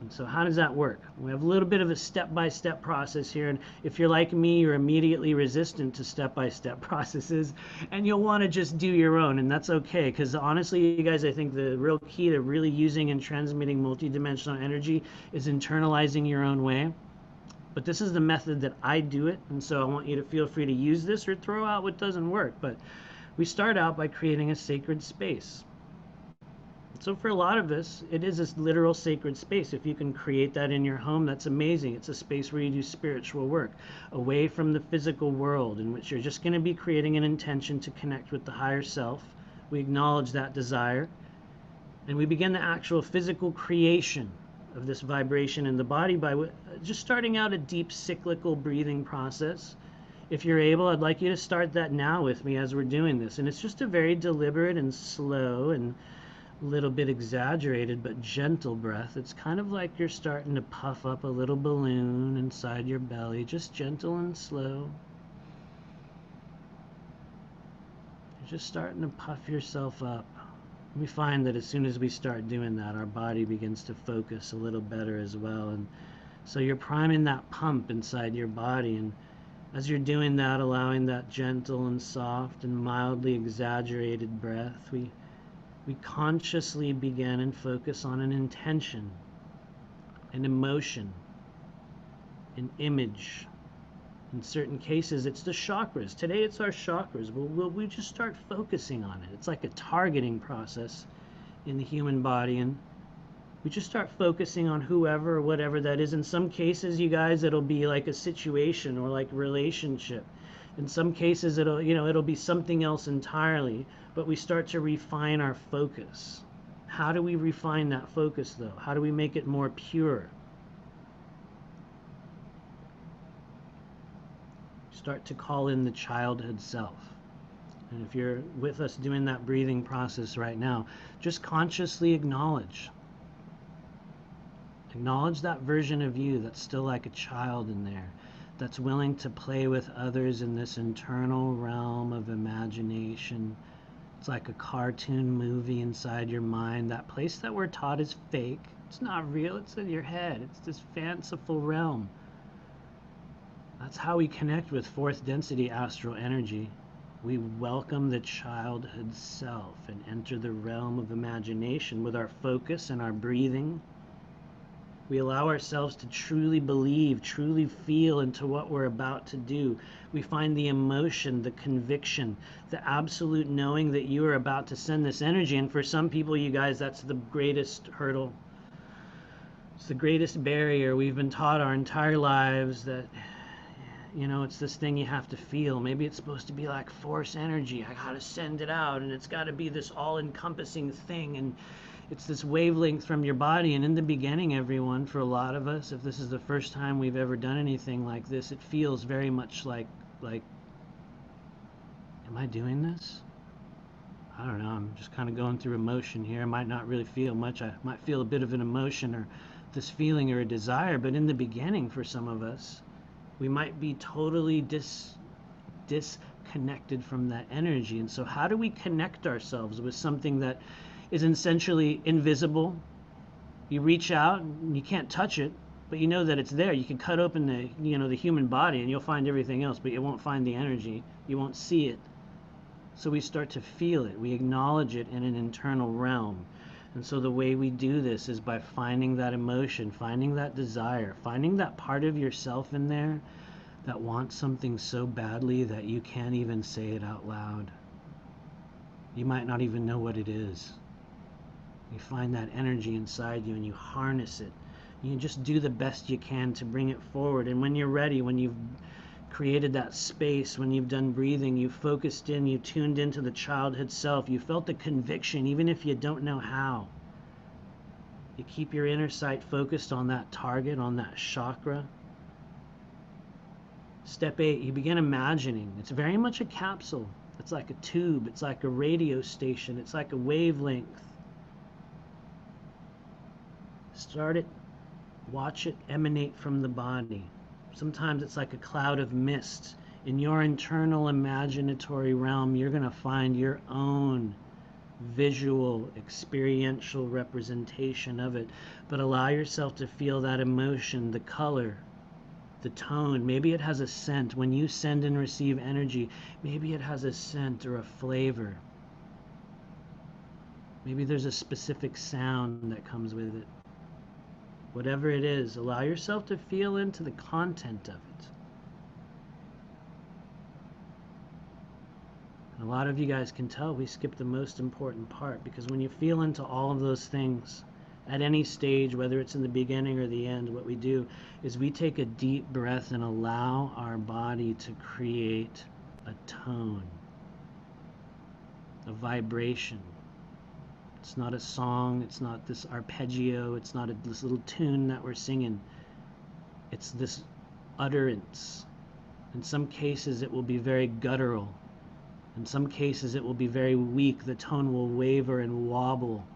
And so how does that work? We have a little bit of a step-by-step process here, and if you're like me, you're immediately resistant to step-by-step processes, and you'll want to just do your own, and that's okay, because honestly, you guys, I think the real key to really using and transmitting multidimensional energy is internalizing your own way. But this is the method that I do it, and so I want you to feel free to use this or throw out what doesn't work. But we start out by creating a sacred space. So for a lot of us, it is a literal sacred space. If you can create that in your home, that's amazing. It's a space where you do spiritual work, away from the physical world, in which you're just going to be creating an intention to connect with the higher self. We acknowledge that desire, and we begin the actual physical creation of this vibration in the body by just starting out a deep cyclical breathing process. If you're able, I'd like you to start that now with me as we're doing this. And it's just a very deliberate and slow and a little bit exaggerated but gentle breath. It's kind of like you're starting to puff up a little balloon inside your belly, just gentle and slow. You're just starting to puff yourself up. We find that as soon as we start doing that, our body begins to focus a little better as well. And so you're priming that pump inside your body. And as you're doing that, allowing that gentle and soft and mildly exaggerated breath, we consciously begin and focus on an intention, an emotion, an image. In certain cases, it's the chakras. Today, it's our chakras. We just start focusing on it. It's like a targeting process in the human body, and we just start focusing on whoever or whatever that is. In some cases, you guys, it'll be like a situation or like a relationship. In some cases, it'll be something else entirely. But we start to refine our focus. How do we refine that focus, though? How do we make it more pure? Start to call in the childhood self. And if you're with us doing that breathing process right now, just consciously acknowledge. Acknowledge that version of you that's still like a child in there, that's willing to play with others in this internal realm of imagination. It's like a cartoon movie inside your mind. That place that we're taught is fake. It's not real. It's in your head. It's this fanciful realm. That's how we connect with fourth density astral energy. We welcome the childhood self and enter the realm of imagination with our focus and our breathing. We allow ourselves to truly believe, truly feel into what we're about to do. We find the emotion, the conviction, the absolute knowing that you are about to send this energy. And for some people, you guys, that's the greatest hurdle. It's the greatest barrier. We've been taught our entire lives that, you know, it's this thing you have to feel. Maybe it's supposed to be like force energy. I gotta send it out, and it's gotta be this all-encompassing thing, and it's this wavelength from your body. And in the beginning, everyone, for a lot of us, if this is the first time we've ever done anything like this, it feels very much like, am I doing this? I don't know. I'm just kind of going through emotion here. I might not really feel much. I might feel a bit of an emotion or this feeling or a desire. But in the beginning, for some of us, we might be totally disconnected from that energy. And so how do we connect ourselves with something that is essentially invisible? You reach out and you can't touch it, but you know that it's there. You can cut open the human body and you'll find everything else, but you won't find the energy. You won't see it. So we start to feel it. We acknowledge it in an internal realm. And so the way we do this is by finding that emotion, finding that desire, finding that part of yourself in there that wants something so badly that you can't even say it out loud. You might not even know what it is. You find that energy inside you and you harness it. You just do the best you can to bring it forward. And when you're ready, when you've created that space, when you've done breathing, you've focused in, you tuned into the childhood self, you felt the conviction, even if you don't know how. You keep your inner sight focused on that target, on that chakra. Step 8, you begin imagining. It's very much a capsule. It's like a tube. It's like a radio station. It's like a wavelength. Start it, watch it emanate from the body. Sometimes it's like a cloud of mist. In your internal imaginatory realm, you're going to find your own visual, experiential representation of it. But allow yourself to feel that emotion, the color, the tone. Maybe it has a scent. When you send and receive energy, maybe it has a scent or a flavor. Maybe there's a specific sound that comes with it. Whatever it is, allow yourself to feel into the content of it. And a lot of you guys can tell we skip the most important part, because when you feel into all of those things at any stage, whether it's in the beginning or the end, what we do is we take a deep breath and allow our body to create a tone, a vibration. It's not a song, it's not this arpeggio, it's not this little tune that we're singing. It's this utterance. In some cases it will be very guttural. In some cases it will be very weak. The tone will waver and wobble.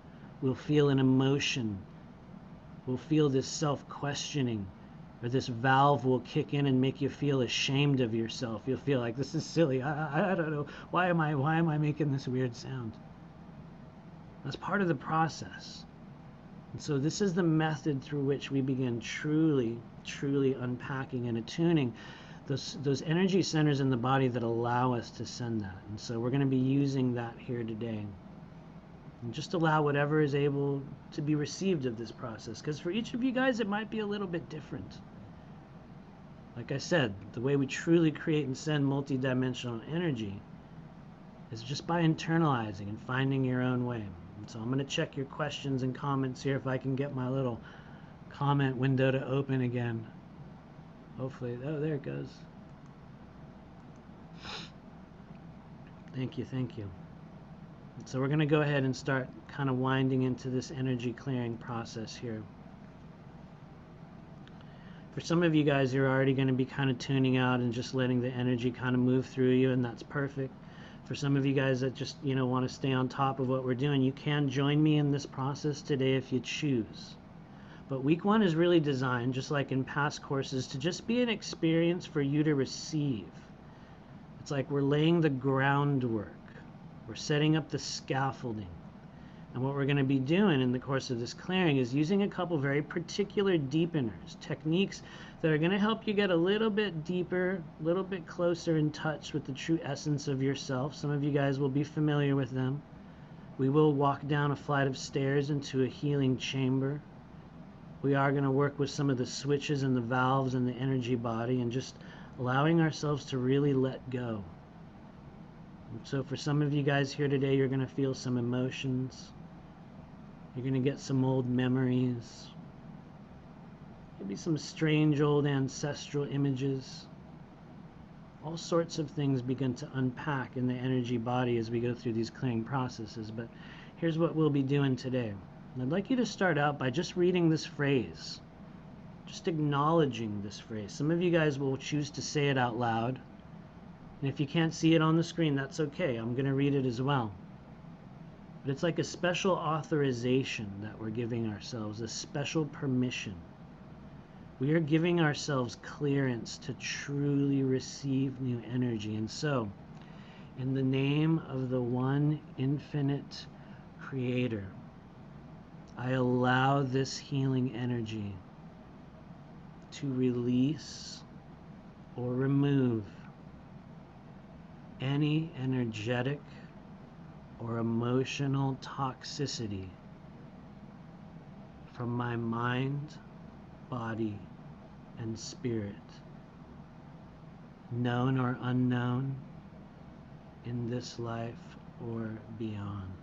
We'll feel an emotion. We'll feel this self-questioning, or this valve will kick in and make you feel ashamed of yourself. You'll feel like, this is silly. I don't know. Why am I making this weird sound? That's part of the process. And so this is the method through which we begin truly unpacking and attuning those energy centers in the body that allow us to send that. And so we're going to be using that here today. And just allow whatever is able to be received of this process. Because for each of you guys, it might be a little bit different. Like I said, the way we truly create and send multidimensional energy is just by internalizing and finding your own way. And so I'm going to check your questions and comments here if I can get my little comment window to open again. Hopefully, oh, there it goes. Thank you, thank you. So we're going to go ahead and start kind of winding into this energy clearing process here. For some of you guys, you're already going to be kind of tuning out and just letting the energy kind of move through you, and that's perfect. For some of you guys that just, want to stay on top of what we're doing, you can join me in this process today if you choose. But week 1 is really designed, just like in past courses, to just be an experience for you to receive. It's like we're laying the groundwork. We're setting up the scaffolding. And what we're going to be doing in the course of this clearing is using a couple very particular deepeners, techniques that are going to help you get a little bit deeper, a little bit closer in touch with the true essence of yourself. Some of you guys will be familiar with them. We will walk down a flight of stairs into a healing chamber. We are going to work with some of the switches and the valves and the energy body and just allowing ourselves to really let go. So for some of you guys here today, you're going to feel some emotions. You're going to get some old memories. Maybe some strange old ancestral images. All sorts of things begin to unpack in the energy body as we go through these clearing processes. But here's what we'll be doing today. I'd like you to start out by just reading this phrase. Just acknowledging this phrase. Some of you guys will choose to say it out loud. And if you can't see it on the screen, that's okay. I'm going to read it as well. But it's like a special authorization that we're giving ourselves, a special permission. We are giving ourselves clearance to truly receive new energy. And so, in the name of the one infinite creator, I allow this healing energy to release or remove any energetic or emotional toxicity from my mind, body, and spirit, known or unknown, in this life or beyond.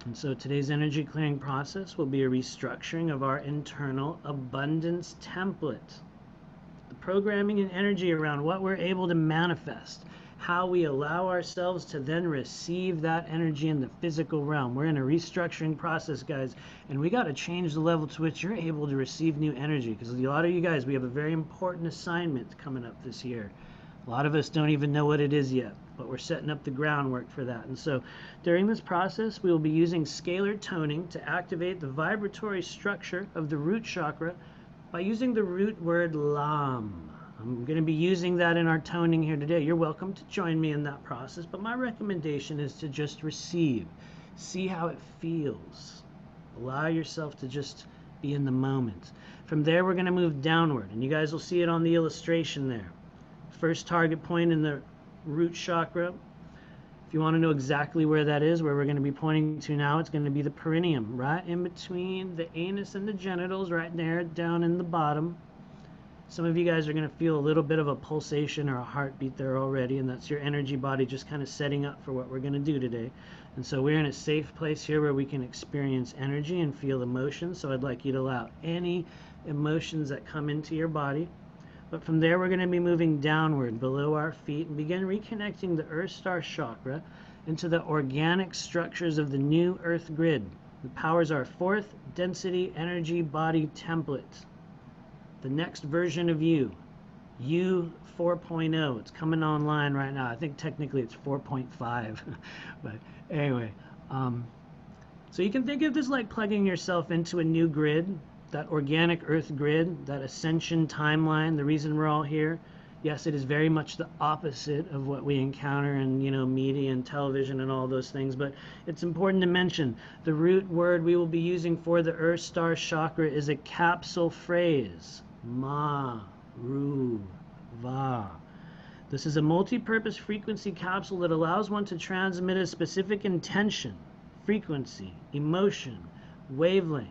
And so today's energy clearing process will be a restructuring of our internal abundance template. The programming and energy around what we're able to manifest, how we allow ourselves to then receive that energy in the physical realm. We're in a restructuring process, guys, and we got to change the level to which you're able to receive new energy, because a lot of you guys, we have a very important assignment coming up this year. A lot of us don't even know what it is yet, but we're setting up the groundwork for that. And so during this process, we will be using scalar toning to activate the vibratory structure of the root chakra by using the root word Lam. I'm going to be using that in our toning here today. You're welcome to join me in that process, but my recommendation is to just receive. See how it feels. Allow yourself to just be in the moment. From there, we're going to move downward, and you guys will see it on the illustration there. First target point in the root chakra. If you want to know exactly where that is, where we're going to be pointing to now, it's going to be the perineum, right in between the anus and the genitals, right there down in the bottom. Some of you guys are going to feel a little bit of a pulsation or a heartbeat there already, and that's your energy body just kind of setting up for what we're going to do today. And so we're in a safe place here where we can experience energy and feel emotions. So I'd like you to allow any emotions that come into your body. But from there, we're going to be moving downward below our feet and begin reconnecting the Earth Star Chakra into the organic structures of the new Earth grid. It powers our fourth density energy body template. The next version of you 4.0. It's coming online right now. I think technically it's 4.5. But anyway, so you can think of this like plugging yourself into a new grid. That organic earth grid, that ascension timeline, the reason we're all here. Yes, it is very much the opposite of what we encounter in, media and television and all those things, but it's important to mention the root word we will be using for the Earth Star Chakra is a capsule phrase, Ma, Ru, Va. This is a multi-purpose frequency capsule that allows one to transmit a specific intention, frequency, emotion, wavelength,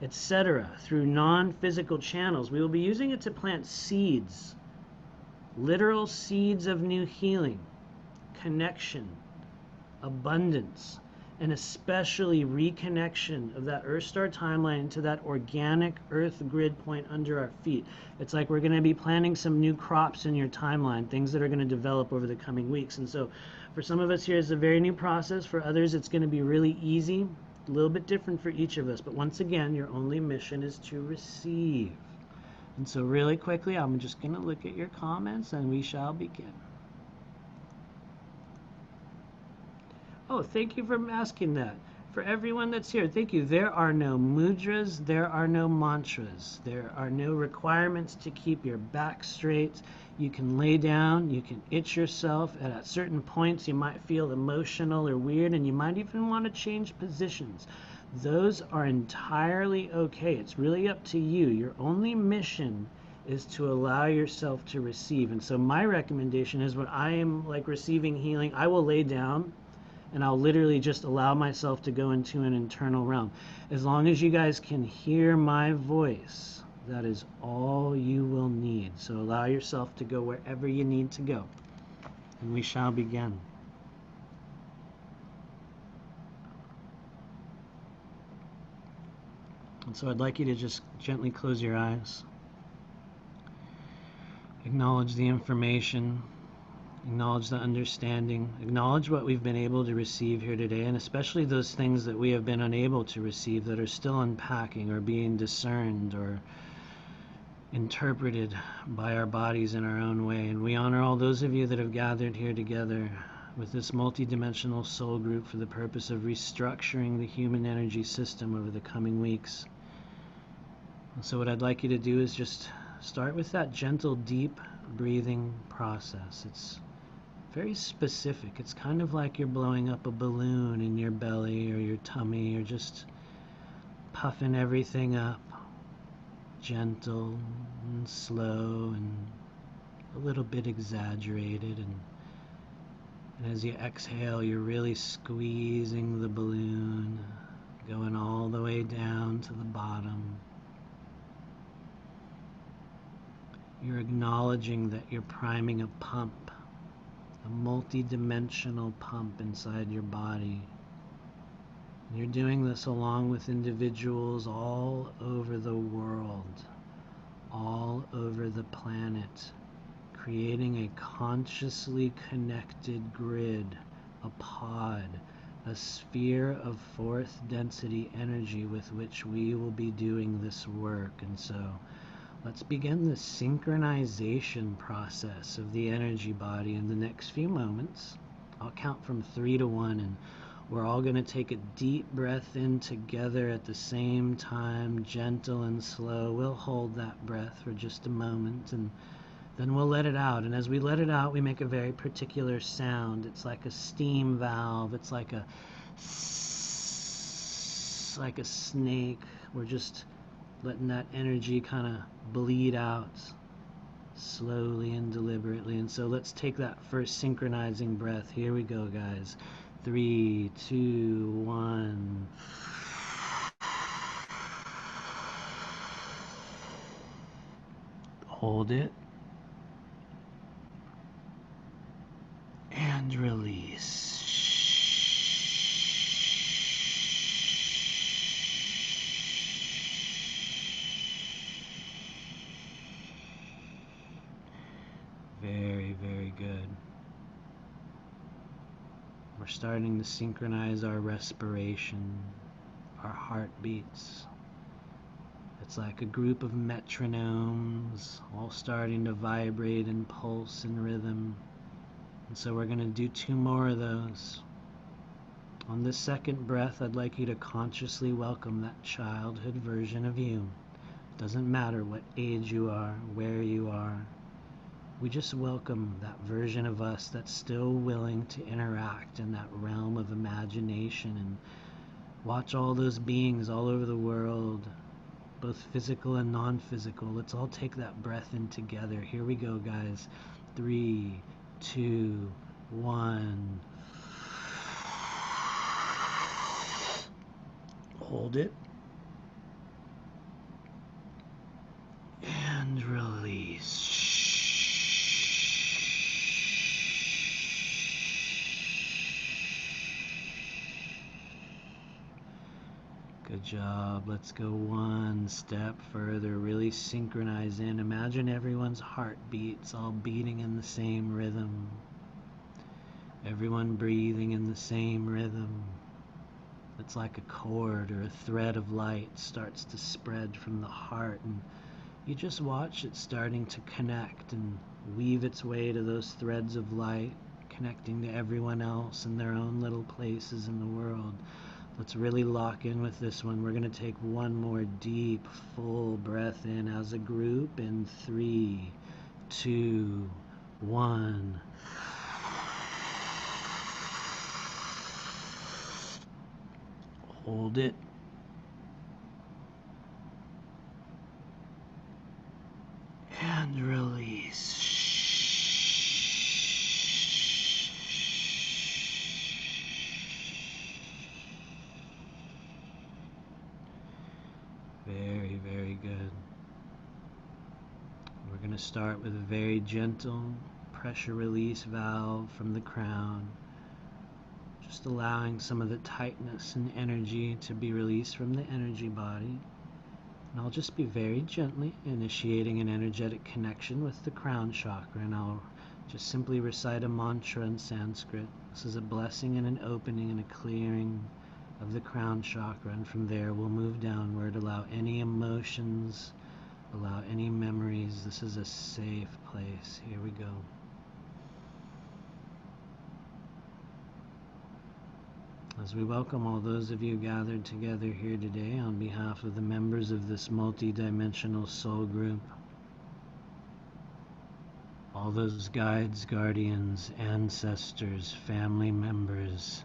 etc. through non-physical channels. We will be using it to plant seeds, literal seeds of new healing, connection, abundance, and especially reconnection of that Earth star timeline to that organic Earth grid point under our feet. It's like we're going to be planting some new crops in your timeline, things that are going to develop over the coming weeks. And so for some of us here, it's a very new process. For others, it's going to be really easy, a little bit different for each of us. But once again, your only mission is to receive. And so really quickly, I'm just going to look at your comments and we shall begin. Oh, thank you for asking that. For everyone that's here, thank you. There are no mudras, there are no mantras, there are no requirements to keep your back straight. You can lay down, you can itch yourself, and at certain points you might feel emotional or weird, and you might even want to change positions. Those are entirely okay. It's really up to you. Your only mission is to allow yourself to receive. And so my recommendation is when I am like receiving healing, I will lay down and I'll literally just allow myself to go into an internal realm. As long as you guys can hear my voice, that is all you will need. So allow yourself to go wherever you need to go. And we shall begin. And so I'd like you to just gently close your eyes. Acknowledge the information. Acknowledge the understanding. Acknowledge what we've been able to receive here today, and especially those things that we have been unable to receive that are still unpacking or being discerned or interpreted by our bodies in our own way. And we honor all those of you that have gathered here together with this multidimensional soul group for the purpose of restructuring the human energy system over the coming weeks. And so what I'd like you to do is just start with that gentle, deep breathing process. It's very specific. It's kind of like you're blowing up a balloon in your belly or your tummy. You're just puffing everything up, gentle and slow and a little bit exaggerated. And as you exhale, you're really squeezing the balloon, going all the way down to the bottom. You're acknowledging that you're priming a pump, a multi-dimensional pump inside your body. And you're doing this along with individuals all over the world, all over the planet, creating a consciously connected grid, a pod, a sphere of fourth density energy with which we will be doing this work. And so let's begin the synchronization process of the energy body in the next few moments. I'll count from 3 to 1, and we're all going to take a deep breath in together at the same time, gentle and slow. We'll hold that breath for just a moment, and then we'll let it out. And as we let it out, we make a very particular sound. It's like a steam valve. It's like a snake. We're just letting that energy kind of bleed out slowly and deliberately. And so let's take that first synchronizing breath. Here we go, guys. 3, 2, 1. Hold it. And release. Very, very good. We're starting to synchronize our respiration, our heartbeats. It's like a group of metronomes all starting to vibrate and pulse in rhythm. And so we're going to do 2 more of those. On this second breath, I'd like you to consciously welcome that childhood version of you. It doesn't matter what age you are, where you are. We just welcome that version of us that's still willing to interact in that realm of imagination and watch all those beings all over the world, both physical and non-physical. Let's all take that breath in together. Here we go, guys. 3, 2, 1. Hold it. And release. job. Let's go one step further. Really synchronize in. Imagine everyone's heartbeats all beating in the same rhythm. Everyone breathing in the same rhythm. It's like a cord or a thread of light starts to spread from the heart, and you just watch it starting to connect and weave its way to those threads of light, connecting to everyone else in their own little places in the world. Let's really lock in with this one. We're going to take one more deep, full breath in as a group in 3, 2, 1. Hold it. And release. Very, very good. We're going to start with a very gentle pressure release valve from the crown, just allowing some of the tightness and energy to be released from the energy body. And I'll just be very gently initiating an energetic connection with the crown chakra, and I'll just simply recite a mantra in Sanskrit. This is a blessing and an opening and a clearing of the crown chakra, and from there we'll move downward. Allow any emotions, allow any memories. This is a safe place. Here we go. As we welcome all those of you gathered together here today on behalf of the members of this multi-dimensional soul group, all those guides, guardians, ancestors, family members,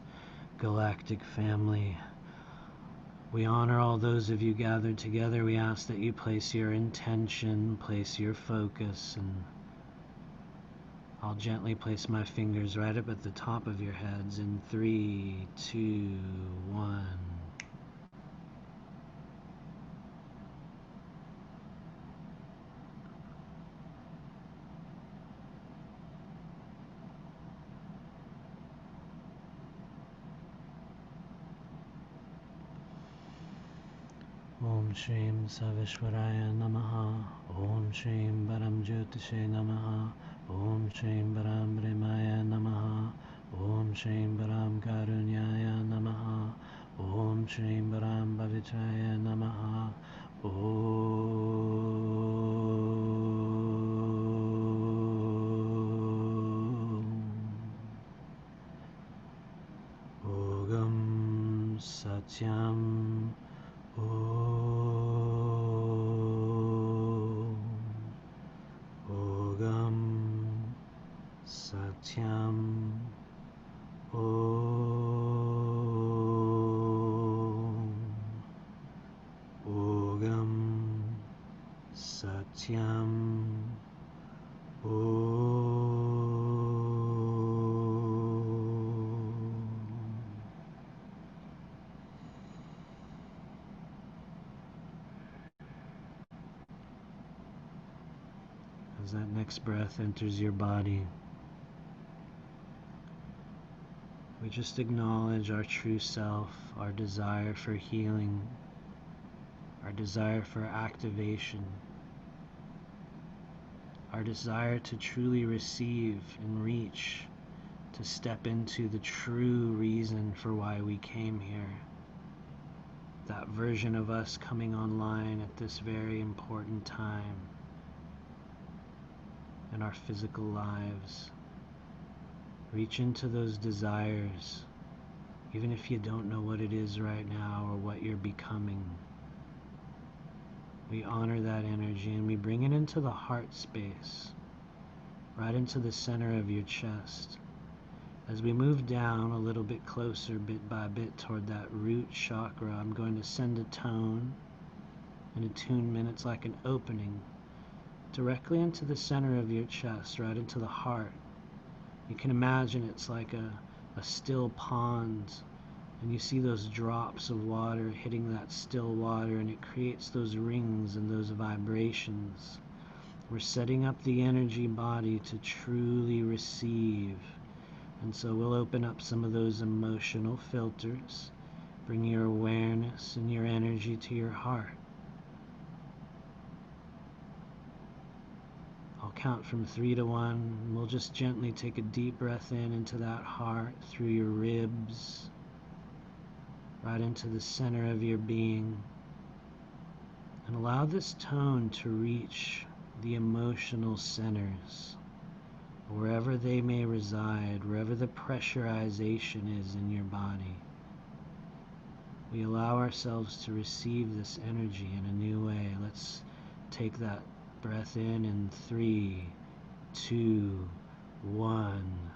galactic family, we honor all those of you gathered together. We ask that you place your intention, place your focus, and I'll gently place my fingers right up at the top of your heads in 3, 2, 1. Om Shrim Savishwaraya Namaha. Om Shrim Param Jyotishe Namaha. Om Shrim Param Brahmaya Namaha. Om Shrim Param Karunyaya Namaha. Om Shrim Param Pavitraya Namaha. Ogam Satyam. Ogam Satyam. Ogam Satyam. As that next breath enters your body, we just acknowledge our true self, our desire for healing, our desire for activation, our desire to truly receive and reach, to step into the true reason for why we came here. That version of us coming online at this very important time in our physical lives. Reach into those desires, even if you don't know what it is right now or what you're becoming. We honor that energy and we bring it into the heart space, right into the center of your chest. As we move down a little bit closer, bit by bit, toward that root chakra, I'm going to send a tone, an attunement. It's like an opening directly into the center of your chest, right into the heart. You can imagine it's like a still pond, and you see those drops of water hitting that still water, and it creates those rings and those vibrations. We're setting up the energy body to truly receive. And so we'll open up some of those emotional filters Bring your awareness and your energy to your heart. I'll count from 3 to 1, and we'll just gently take a deep breath in into that heart, through your ribs, right into the center of your being. And allow this tone to reach the emotional centers, wherever they may reside, wherever the pressurization is in your body. We allow ourselves to receive this energy in a new way. Let's take that breath in 3, 2, 1.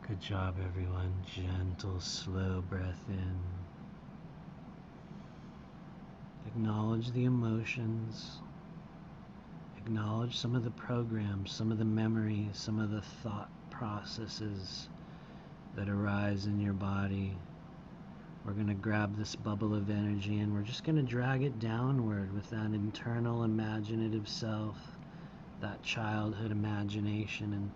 Good job, everyone. Gentle, slow breath in. Acknowledge the emotions. Acknowledge some of the programs, some of the memories, some of the thought processes that arise in your body. We're going to grab this bubble of energy and we're just going to drag it downward with that internal imaginative self, that childhood imagination, and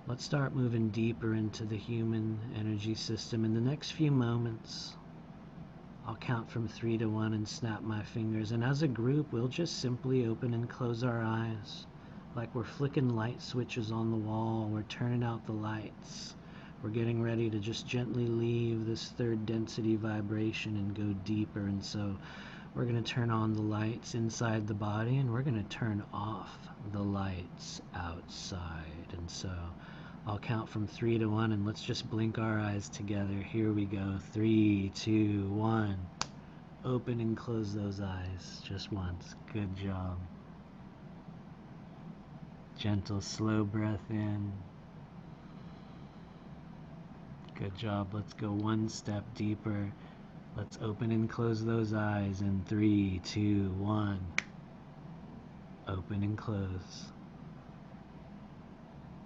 let's start moving deeper into the human energy system. In the next few moments, I'll count from 3 to 1 and snap my fingers. And as a group, we'll just simply open and close our eyes, like we're flicking light switches on the wall. We're turning out the lights. We're getting ready to just gently leave this third density vibration and go deeper. And so we're going to turn on the lights inside the body, and we're going to turn off the lights outside. And so I'll count from 3 to 1, and let's just blink our eyes together. Here we go. 3, 2, 1. Open and close those eyes just once. Good job. Gentle, slow breath in. Good job. Let's go one step deeper. Let's open and close those eyes in 3, 2, 1. Open and close.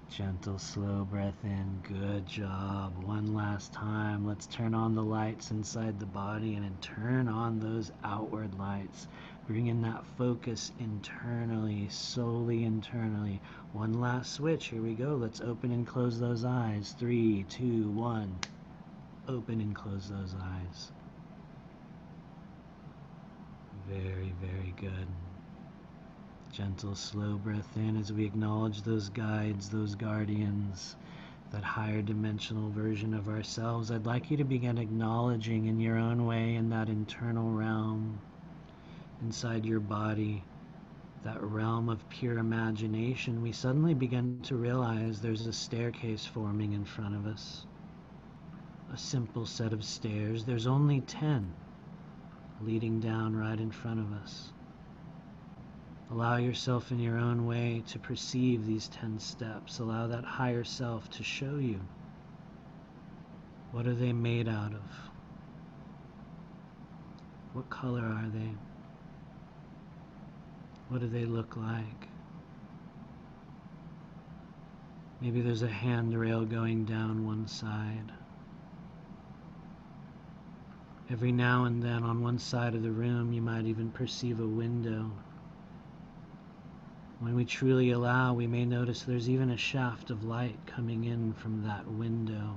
Gentle, slow breath in. Good job. One last time. Let's turn on the lights inside the body and then turn on those outward lights. Bring in that focus internally, solely internally. One last switch. Here we go. Let's open and close those eyes. 3, 2, 1. Open and close those eyes. Very, very good. Gentle, slow breath in as we acknowledge those guides, those guardians, that higher dimensional version of ourselves. I'd like you to begin acknowledging in your own way, in that internal realm, inside your body, that realm of pure imagination. We suddenly begin to realize there's a staircase forming in front of us. A simple set of stairs. There's only 10 leading down right in front of us. Allow yourself in your own way to perceive these 10 steps. Allow that higher self to show you. What are they made out of? What color are they? What do they look like? Maybe there's a handrail going down one side. Every now and then on one side of the room you might even perceive a window. When we truly allow, we may notice there's even a shaft of light coming in from that window.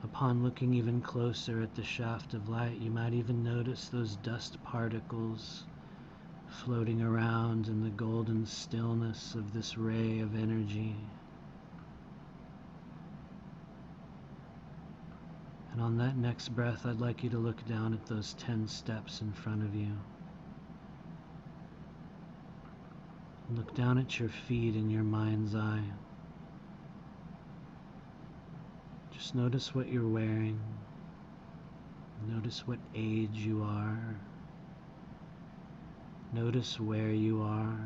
Upon looking even closer at the shaft of light, you might even notice those dust particles floating around in the golden stillness of this ray of energy. And on that next breath, I'd like you to look down at those 10 steps in front of you. Look down at your feet in your mind's eye. Just notice what you're wearing. Notice what age you are. Notice where you are.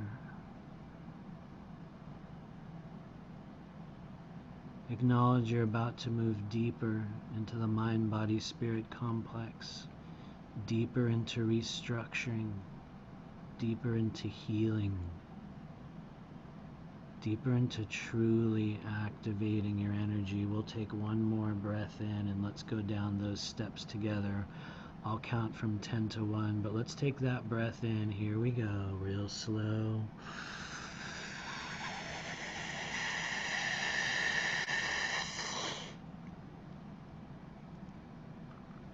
Acknowledge you're about to move deeper into the mind-body-spirit complex, deeper into restructuring, deeper into healing, deeper into truly activating your energy. We'll take one more breath in and let's go down those steps together. I'll count from 10 to 1, but let's take that breath in. Here we go, real slow.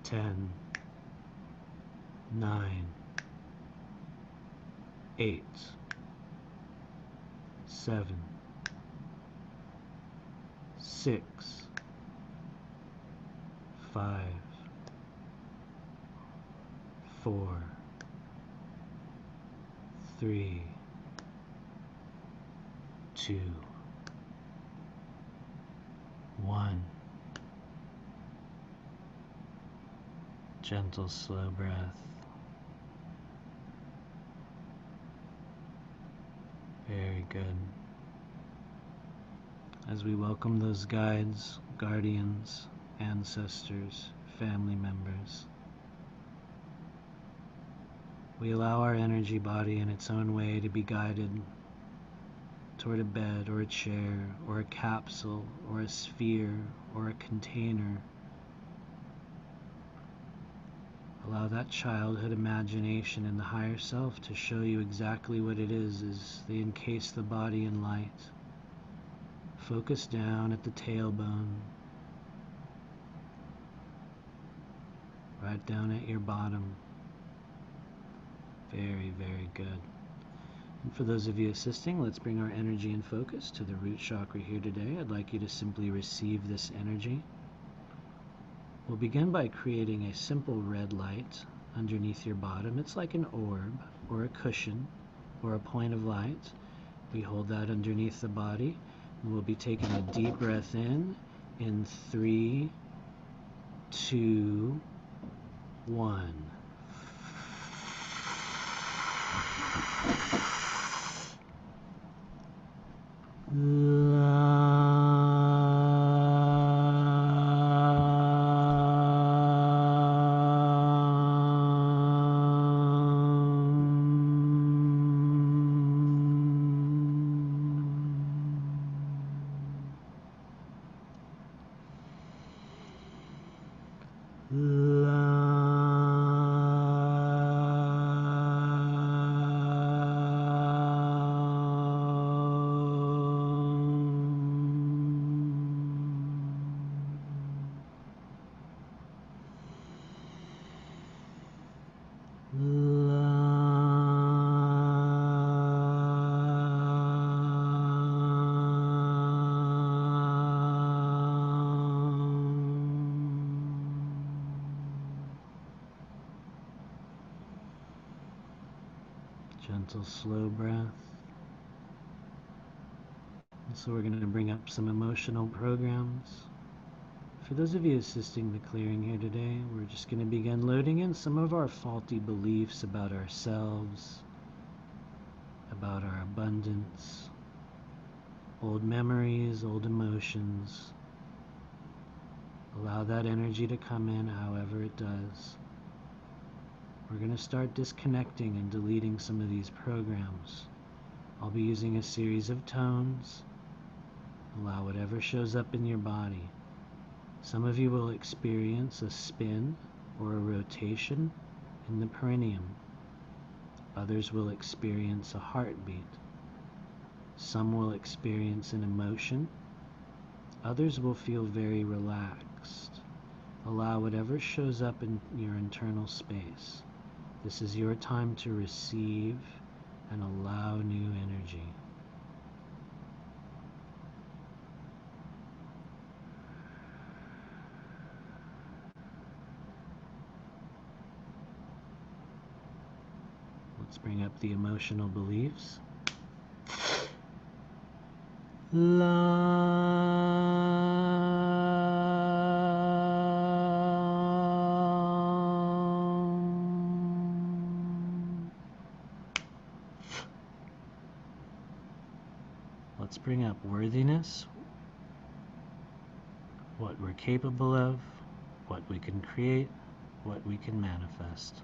10, 9, 8, 7, 6, 5, 4, 3, 2, 1. Gentle, slow breath. Very good. As we welcome those guides, guardians, ancestors, family members, we allow our energy body in its own way to be guided toward a bed or a chair or a capsule or a sphere or a container. Allow that childhood imagination in the higher self to show you exactly what it is as they encase the body in light. Focus down at the tailbone, right down at your bottom. Very, very good. And for those of you assisting, let's bring our energy and focus to the root chakra here today. I'd like you to simply receive this energy. We'll begin by creating a simple red light underneath your bottom. It's like an orb or a cushion or a point of light. We hold that underneath the body. And we'll be taking a deep breath in 3, 2, 1. Gentle, slow breath. And so we're going to bring up some emotional programs. For those of you assisting the clearing here today, we're just going to begin loading in some of our faulty beliefs about ourselves, about our abundance, old memories, old emotions. Allow that energy to come in however it does. We're going to start disconnecting and deleting some of these programs. I'll be using a series of tones. Allow whatever shows up in your body. Some of you will experience a spin or a rotation in the perineum. Others will experience a heartbeat. Some will experience an emotion. Others will feel very relaxed. Allow whatever shows up in your internal space. This is your time to receive and allow new energy. Let's bring up the emotional beliefs. Love. Let's bring up worthiness, what we're capable of, what we can create, what we can manifest.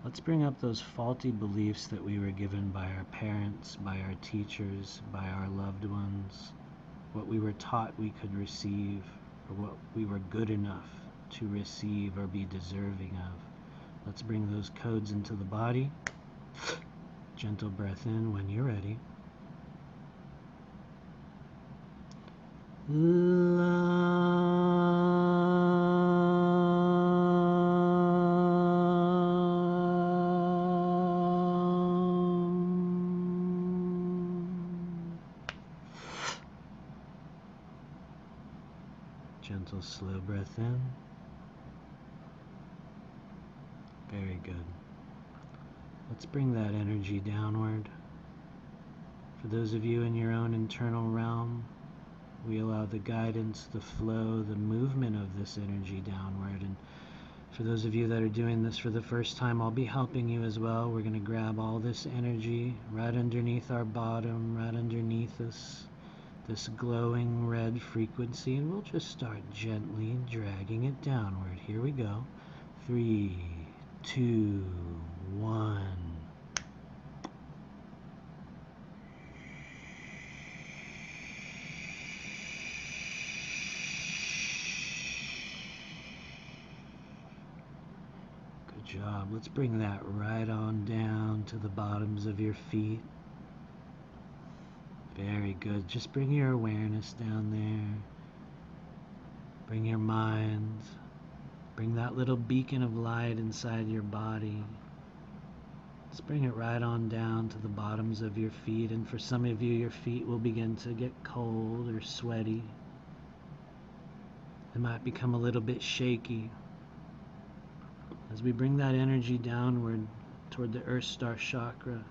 Let's bring up those faulty beliefs that we were given by our parents, by our teachers, by our loved ones, what we were taught we could receive, or what we were good enough to receive or be deserving of. Let's bring those codes into the body. Gentle breath in when you're ready. Gentle, slow breath in. Very good. Let's bring that energy downward. For those of you in your own internal realm, we allow the guidance, the flow, the movement of this energy downward. And for those of you that are doing this for the first time, I'll be helping you as well. We're going to grab all this energy right underneath our bottom, right underneath us, this glowing red frequency, and we'll just start gently dragging it downward. Here we go. 3, 2, 1. Good job. Let's bring that right on down to the bottoms of your feet. Very good. Just bring your awareness down there. Bring your mind. Bring that little beacon of light inside your body. Let's bring it right on down to the bottoms of your feet. And for some of you, your feet will begin to get cold or sweaty. They might become a little bit shaky. As we bring that energy downward toward the Earth Star Chakra,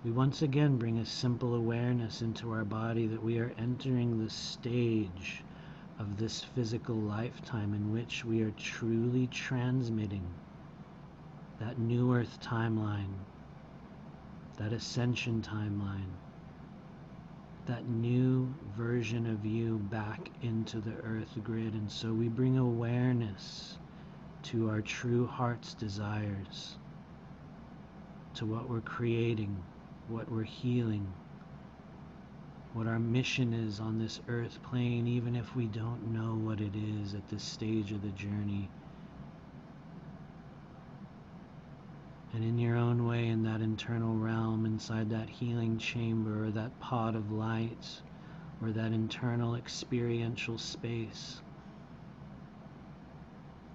we once again bring a simple awareness into our body that we are entering the stage of this physical lifetime in which we are truly transmitting that new Earth timeline, that ascension timeline, that new version of you back into the Earth grid. And so we bring awareness to our true heart's desires, to what we're creating, what we're healing, what our mission is on this earth plane, even if we don't know what it is at this stage of the journey. And in your own way, in that internal realm, inside that healing chamber, or that pod of light, or that internal experiential space,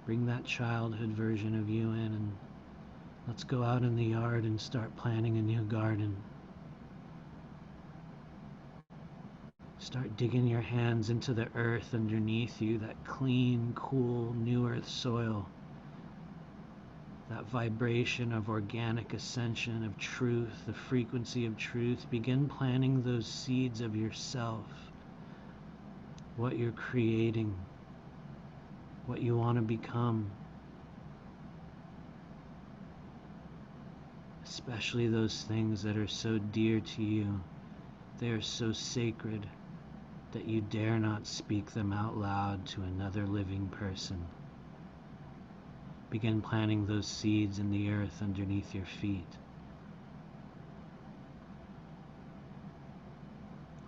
bring that childhood version of you in, and let's go out in the yard and start planting a new garden. Start digging your hands into the earth underneath you, that clean, cool, new earth soil. That vibration of organic ascension, of truth, the frequency of truth. Begin planting those seeds of yourself, what you're creating, what you want to become. Especially those things that are so dear to you. They are so sacred that you dare not speak them out loud to another living person. Begin planting those seeds in the earth underneath your feet.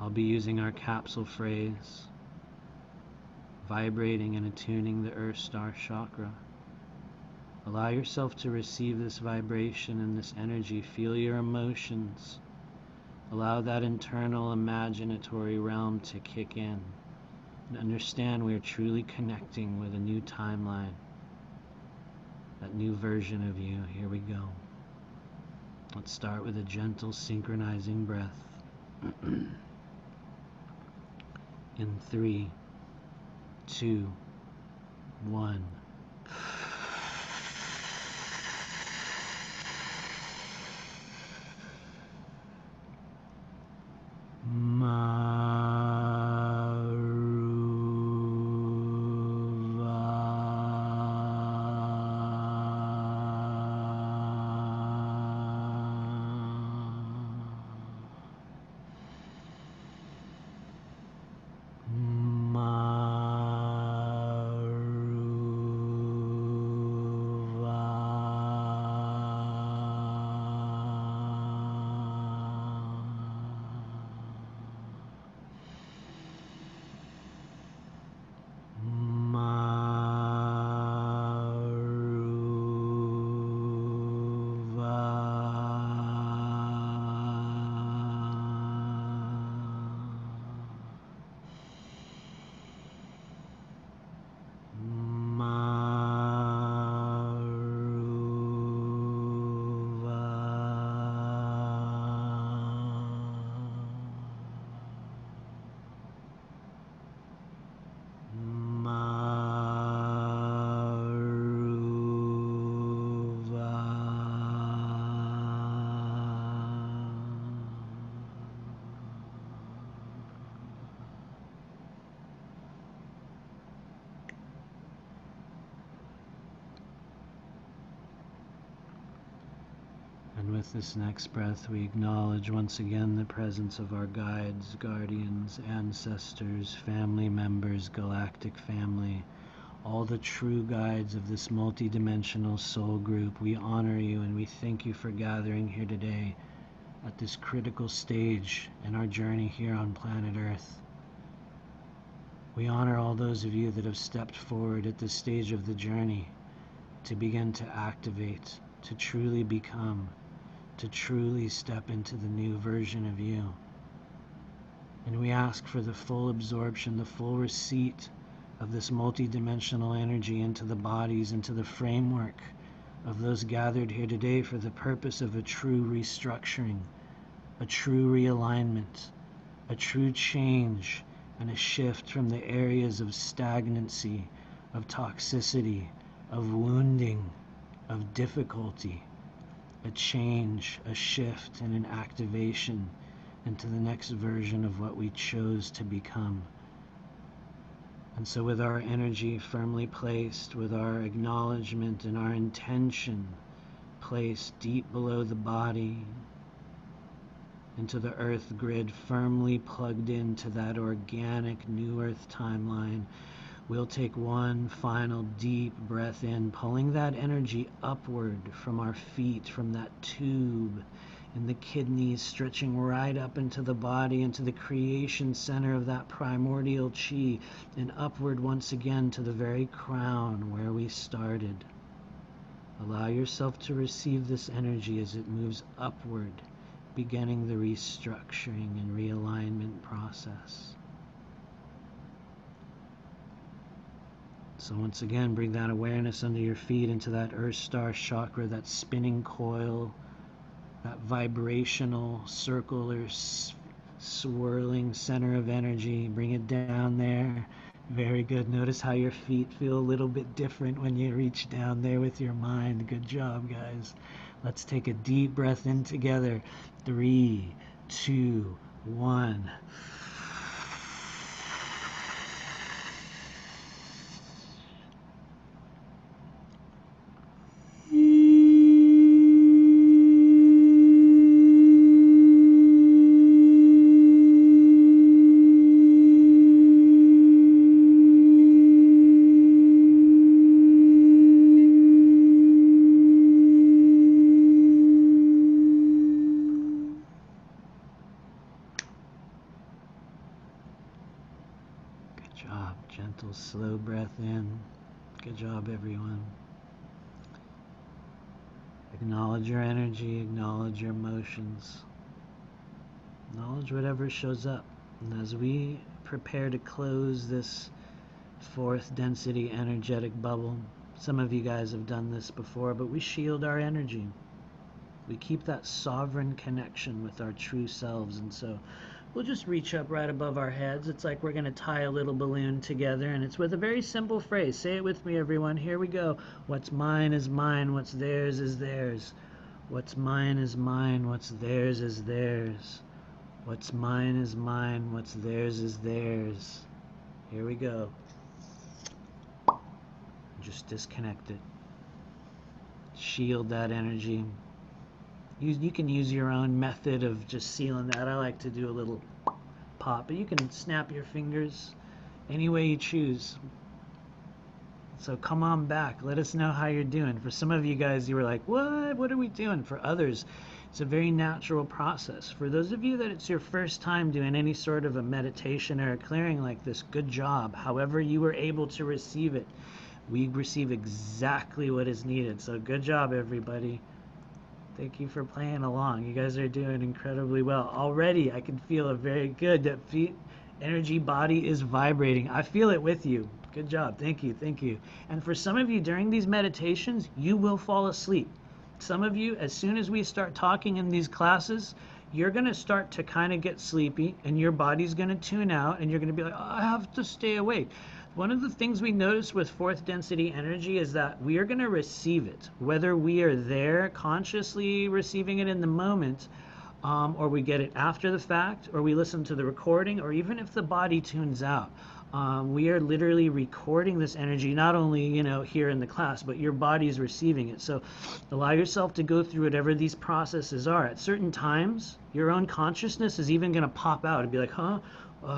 I'll be using our capsule phrase, vibrating and attuning the Earth Star Chakra. Allow yourself to receive this vibration and this energy. Feel your emotions. Allow that internal imaginatory realm to kick in. And understand we are truly connecting with a new timeline. That new version of you. Here we go. Let's start with a gentle synchronizing breath. In 3, 2, 1. with this next breath, we acknowledge once again the presence of our guides, guardians, ancestors, family members, galactic family, all the true guides of this multidimensional soul group. We honor you and we thank you for gathering here today at this critical stage in our journey here on planet Earth. We honor all those of you that have stepped forward at this stage of the journey to begin to activate, to truly become, to truly step into the new version of you. And we ask for the full absorption, the full receipt of this multidimensional energy into the bodies, into the framework of those gathered here today for the purpose of a true restructuring, a true realignment, a true change, and a shift from the areas of stagnancy, of toxicity, of wounding, of difficulty, a change, a shift, and an activation into the next version of what we chose to become. And so with our energy firmly placed, with our acknowledgement and our intention placed deep below the body, into the earth grid, firmly plugged into that organic new earth timeline, we'll take one final deep breath in, pulling that energy upward from our feet, from that tube in the kidneys, stretching right up into the body, into the creation center of that primordial chi, and upward once again to the very crown where we started. Allow yourself to receive this energy as it moves upward, beginning the restructuring and realignment process. So once again, bring that awareness under your feet into that Earth Star Chakra, that spinning coil, that vibrational circular swirling center of energy. Bring it down there. Very good. Notice how your feet feel a little bit different when you reach down there with your mind. Good job, guys. Let's take a deep breath in together. 3, 2, 1. Gentle, slow breath in. Good job, everyone. Acknowledge your energy, acknowledge your emotions. Acknowledge whatever shows up. And as we prepare to close this fourth density energetic bubble, some of you guys have done this before, but we shield our energy. We keep that sovereign connection with our true selves, and so we'll just reach up right above our heads. It's like we're going to tie a little balloon together, and it's with a very simple phrase. Say it with me, everyone. Here we go. What's mine is mine. What's theirs is theirs. What's mine is mine. What's theirs is theirs. What's mine is mine. What's theirs is theirs. Here we go. Just disconnect it. Shield that energy. You can use your own method of just sealing that. I like to do a little pop, but you can snap your fingers any way you choose. So come on back. Let us know how you're doing. For some of you guys, you were like, what are we doing? For others, it's a very natural process. For those of you that it's your first time doing any sort of a meditation or a clearing like this, good job. However you were able to receive it, we receive exactly what is needed. So good job, everybody. Thank you for playing along. You guys are doing incredibly well. Already, I can feel a very good, that energy body is vibrating. I feel it with you. Good job. Thank you. Thank you. And for some of you, during these meditations, you will fall asleep. Some of you, as soon as we start talking in these classes, you're going to start to kind of get sleepy, and your body's going to tune out, and you're going to be like, oh, I have to stay awake. One of the things we notice with fourth density energy is that we are going to receive it, whether we are there consciously receiving it in the moment, or we get it after the fact, or we listen to the recording, or even if the body tunes out. We are literally recording this energy, not only, here in the class, but your body is receiving it. So allow yourself to go through whatever these processes are. At certain times, your own consciousness is even going to pop out and be like, huh?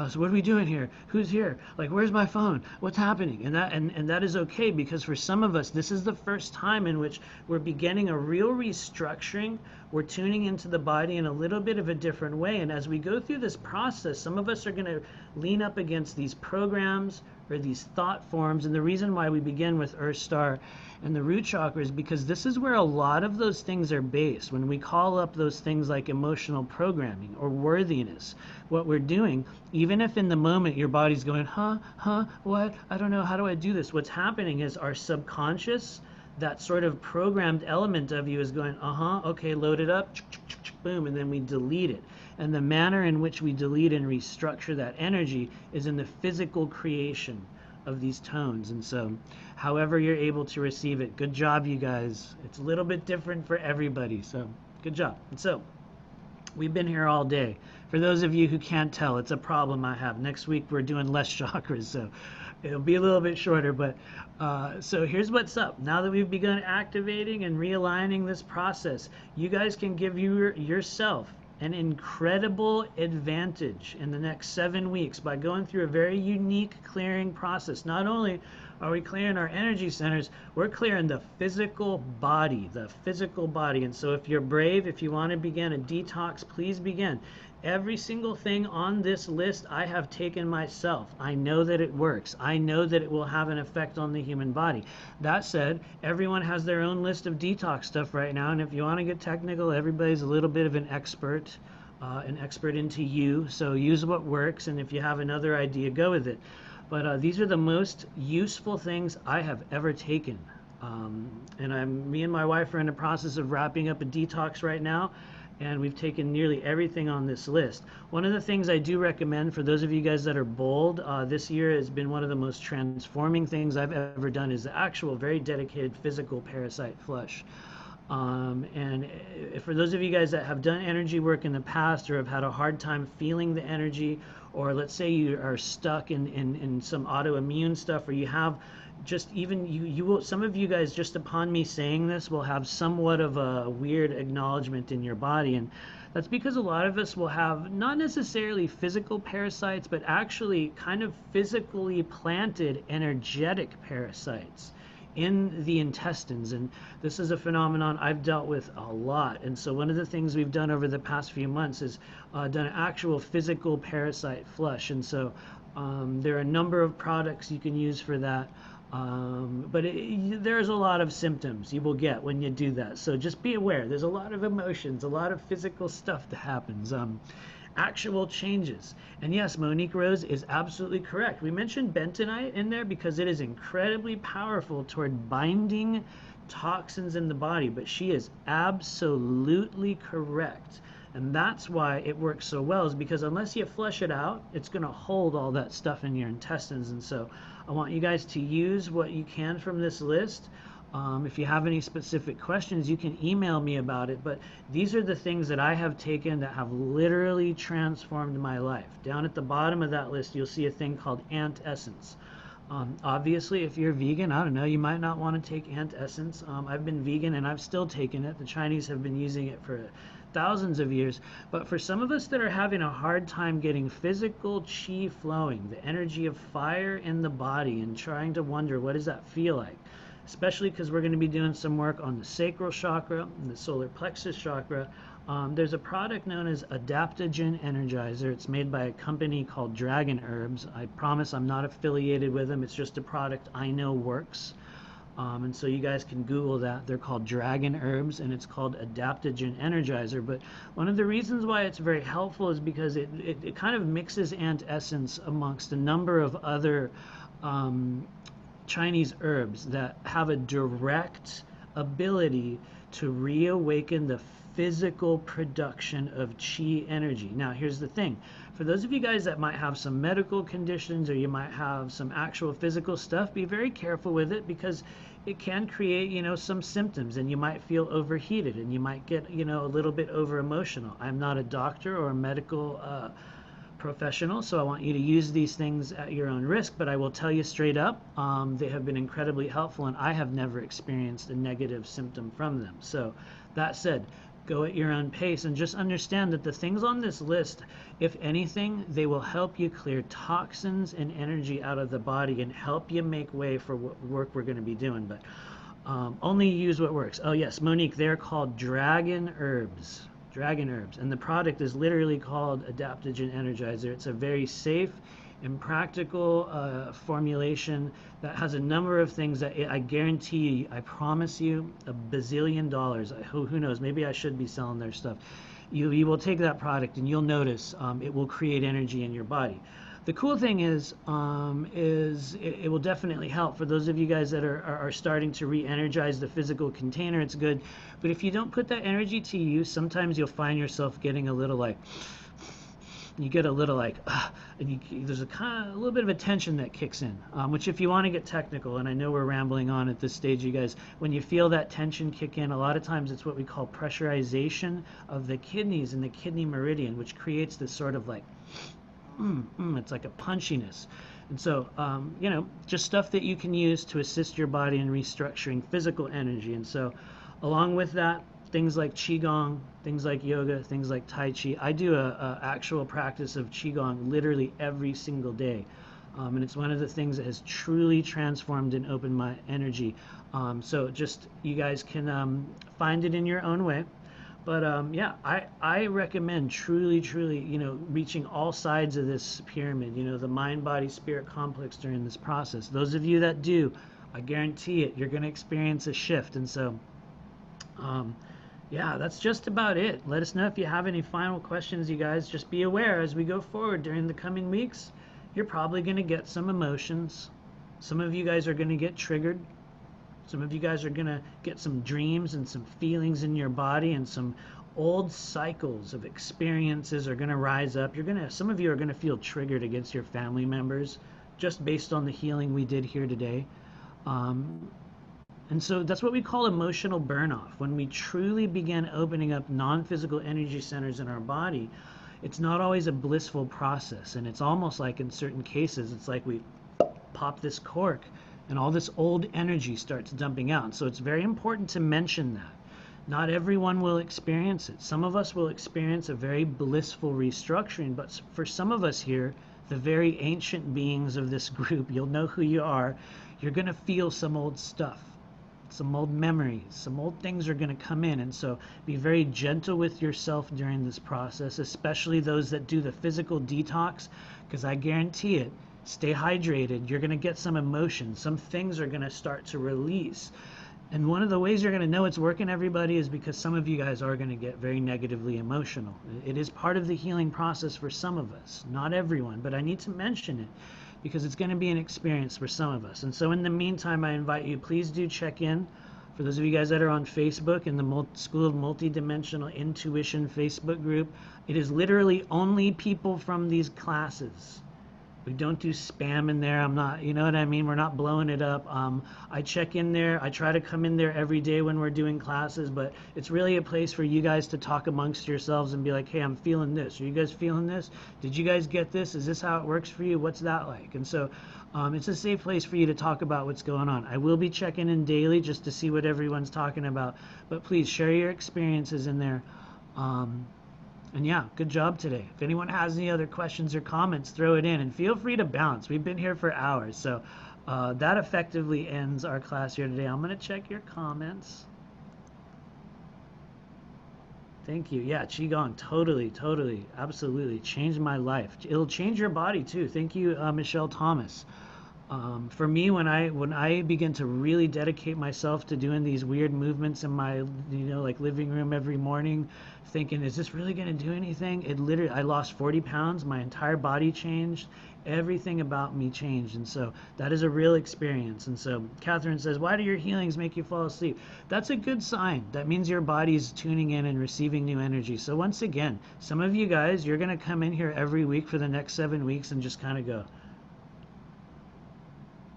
So what are we doing here? Who's here? Like, where's my phone? What's happening? And that is okay, because for some of us, this is the first time in which we're beginning a real restructuring. We're tuning into the body in a little bit of a different way. And as we go through this process, some of us are going to lean up against these programs or these thought forms. And the reason why we begin with Earth Star and the root chakra is because this is where a lot of those things are based. When we call up those things like emotional programming or worthiness, what we're doing, even if in the moment your body's going, what? I don't know, how do I do this? What's happening is our subconscious, that sort of programmed element of you is going, okay, load it up, boom, and then we delete it. And the manner in which we delete and restructure that energy is in the physical creation of these tones. And so however you're able to receive it, good job, you guys. It's a little bit different for everybody, so good job. And so we've been here all day. For those of you who can't tell, it's a problem I have. Next week we're doing less chakras, so it'll be a little bit shorter. But so here's what's up. Now that we've begun activating and realigning this process, you guys can give yourself an incredible advantage in the next 7 weeks by going through a very unique clearing process. Not only are we clearing our energy centers, we're clearing the physical body, And so if you're brave, if you want to begin a detox, please begin. Every single thing on this list I have taken myself. I know that it works. I know that it will have an effect on the human body. That said, everyone has their own list of detox stuff right now, and if you want to get technical, everybody's a little bit of an expert into you. So use what works, and if you have another idea, go with it. But these are the most useful things I have ever taken. And me and my wife are in the process of wrapping up a detox right now, and we've taken nearly everything on this list. One of the things I do recommend for those of you guys that are bold, this year has been one of the most transforming things I've ever done, is the actual very dedicated physical parasite flush. And for those of you guys that have done energy work in the past or have had a hard time feeling the energy, or let's say you are stuck in some autoimmune stuff, or you have just even you will, some of you guys, just upon me saying this, will have somewhat of a weird acknowledgement in your body. And that's because a lot of us will have not necessarily physical parasites, but actually kind of physically planted energetic parasites in the intestines. And this is a phenomenon I've dealt with a lot. And so one of the things we've done over the past few months is done an actual physical parasite flush. And so there are a number of products you can use for that. But there's a lot of symptoms you will get when you do that. So just be aware. There's a lot of emotions, a lot of physical stuff that happens. Actual changes. And yes, Monique Rose is absolutely correct. We mentioned bentonite in there because it is incredibly powerful toward binding toxins in the body, but she is absolutely correct. And that's why it works so well, is because unless you flush it out, it's going to hold all that stuff in your intestines. And so I want you guys to use what you can from this list. If you have any specific questions, you can email me about it. But these are the things that I have taken that have literally transformed my life. Down at the bottom of that list, you'll see a thing called ant essence. Obviously, if you're vegan, I don't know, you might not want to take ant essence. I've been vegan and I've still taken it. The Chinese have been using it for thousands of years. But for some of us that are having a hard time getting physical chi flowing, the energy of fire in the body, and trying to wonder, what does that feel like? Especially because we're going to be doing some work on the sacral chakra and the solar plexus chakra. There's a product known as Adaptogen Energizer. It's made by a company called Dragon Herbs. I promise I'm not affiliated with them. It's just a product I know works. And so you guys can Google that. They're called Dragon Herbs, and it's called Adaptogen Energizer. But one of the reasons why it's very helpful is because it kind of mixes ant essence amongst a number of other Chinese herbs that have a direct ability to reawaken the physical production of chi energy. Now, here's the thing. For those of you guys that might have some medical conditions or you might have some actual physical stuff, be very careful with it because it can create, some symptoms and you might feel overheated and you might get, a little bit over emotional. I'm not a doctor or a medical professional, so I want you to use these things at your own risk, but I will tell you straight up, they have been incredibly helpful and I have never experienced a negative symptom from them. So that said, go at your own pace and just understand that the things on this list, if anything, they will help you clear toxins and energy out of the body and help you make way for what work we're going to be doing. But only use what works. Oh yes, Monique, they're called dragon herbs. Dragon herbs, and the product is literally called Adaptogen Energizer. It's a very safe and practical formulation that has a number of things that I guarantee, I promise you, $1 bazillion. Who knows? Maybe I should be selling their stuff. You will take that product and you'll notice it will create energy in your body. The cool thing is it will definitely help for those of you guys that are starting to re-energize the physical container. It's good, but if you don't put that energy to use, sometimes you'll find yourself getting a little like, you get a little like, and there's a little bit of a tension that kicks in, which if you want to get technical, and I know we're rambling on at this stage, you guys, when you feel that tension kick in, a lot of times it's what we call pressurization of the kidneys and the kidney meridian, which creates this sort of like, it's like a punchiness. And so, just stuff that you can use to assist your body in restructuring physical energy. And so, along with that, things like Qigong, things like yoga, things like Tai Chi. I do a actual practice of Qigong literally every single day. And it's one of the things that has truly transformed and opened my energy. So just, you guys can find it in your own way. But yeah, I recommend truly, reaching all sides of this pyramid, the mind, body, spirit complex during this process. Those of you that do, I guarantee it, you're going to experience a shift. And so, yeah, that's just about it. Let us know if you have any final questions, you guys. Just be aware as we go forward during the coming weeks, you're probably going to get some emotions. Some of you guys are going to get triggered. Some of you guys are going to get some dreams and some feelings in your body, and some old cycles of experiences are going to rise up. Some of you are going to feel triggered against your family members just based on the healing we did here today. And so that's what we call emotional burn-off. When we truly begin opening up non-physical energy centers in our body, it's not always a blissful process. And it's almost like, in certain cases, it's like we pop this cork and all this old energy starts dumping out. So it's very important to mention that. Not everyone will experience it. Some of us will experience a very blissful restructuring, but for some of us here, the very ancient beings of this group, you'll know who you are, you're going to feel some old stuff, some old memories, some old things are going to come in. And so be very gentle with yourself during this process, especially those that do the physical detox, because I guarantee it, stay hydrated, you're going to get some emotion, some things are going to start to release. And one of the ways you're going to know it's working, everybody, is because some of you guys are going to get very negatively emotional. It is part of the healing process for some of us, not everyone, but I need to mention it because it's going to be an experience for some of us. And so in the meantime, I invite you, please do check in. For those of you guys that are on Facebook in the School of Multidimensional Intuition Facebook group, it is literally only people from these classes. We don't do spam in there. I'm not, you know what I mean? We're not blowing it up. I check in there. I try to come in there every day when we're doing classes, but it's really a place for you guys to talk amongst yourselves and be like, hey, I'm feeling this. Are you guys feeling this? Did you guys get this? Is this how it works for you? What's that like? And so it's a safe place for you to talk about what's going on. I will be checking in daily just to see what everyone's talking about, but please share your experiences in there. And yeah, good job today. If anyone has any other questions or comments, throw it in and feel free to bounce. We've been here for hours. So that effectively ends our class here today. I'm going to check your comments. Thank you. Yeah, Qigong, totally, absolutely. Changed my life. It'll change your body too. Thank you, Michelle Thomas. For me, when I begin to really dedicate myself to doing these weird movements in my like living room every morning, thinking, is this really going to do anything? It literally, I lost 40 pounds, my entire body changed, everything about me changed, and so that is a real experience. And so Catherine says, why do your healings make you fall asleep? That's a good sign. That means your body's tuning in and receiving new energy. So once again, some of you guys, you're going to come in here every week for the next 7 weeks and just kind of go.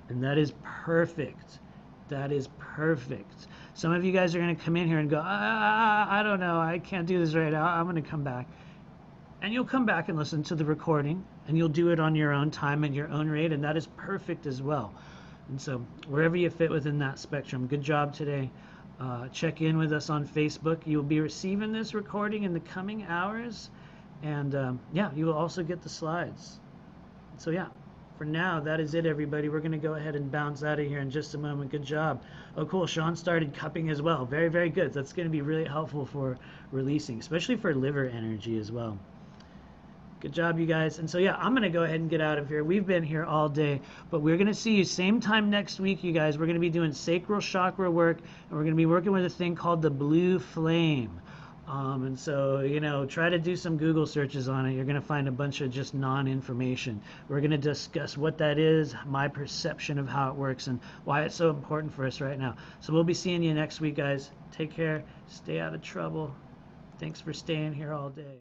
And that is perfect. That is perfect. Some of you guys are going to come in here and go, I don't know, I can't do this right now. I'm going to come back. And you'll come back and listen to the recording, and you'll do it on your own time and your own rate, and that is perfect as well. And so, wherever you fit within that spectrum, good job today. Check in with us on Facebook. You'll be receiving this recording in the coming hours, and yeah, you will also get the slides. So, yeah. For now, that is it, everybody. We're going to go ahead and bounce out of here in just a moment. Good job. Oh, cool. Sean started cupping as well. Very, very good. That's going to be really helpful for releasing, especially for liver energy as well. Good job, you guys. And so, yeah, I'm going to go ahead and get out of here. We've been here all day, but we're going to see you same time next week, you guys. We're going to be doing sacral chakra work, and we're going to be working with a thing called the blue flame. And so, try to do some Google searches on it. You're going to find a bunch of just non-information. We're going to discuss what that is, my perception of how it works, and why it's so important for us right now. So we'll be seeing you next week, guys. Take care. Stay out of trouble. Thanks for staying here all day.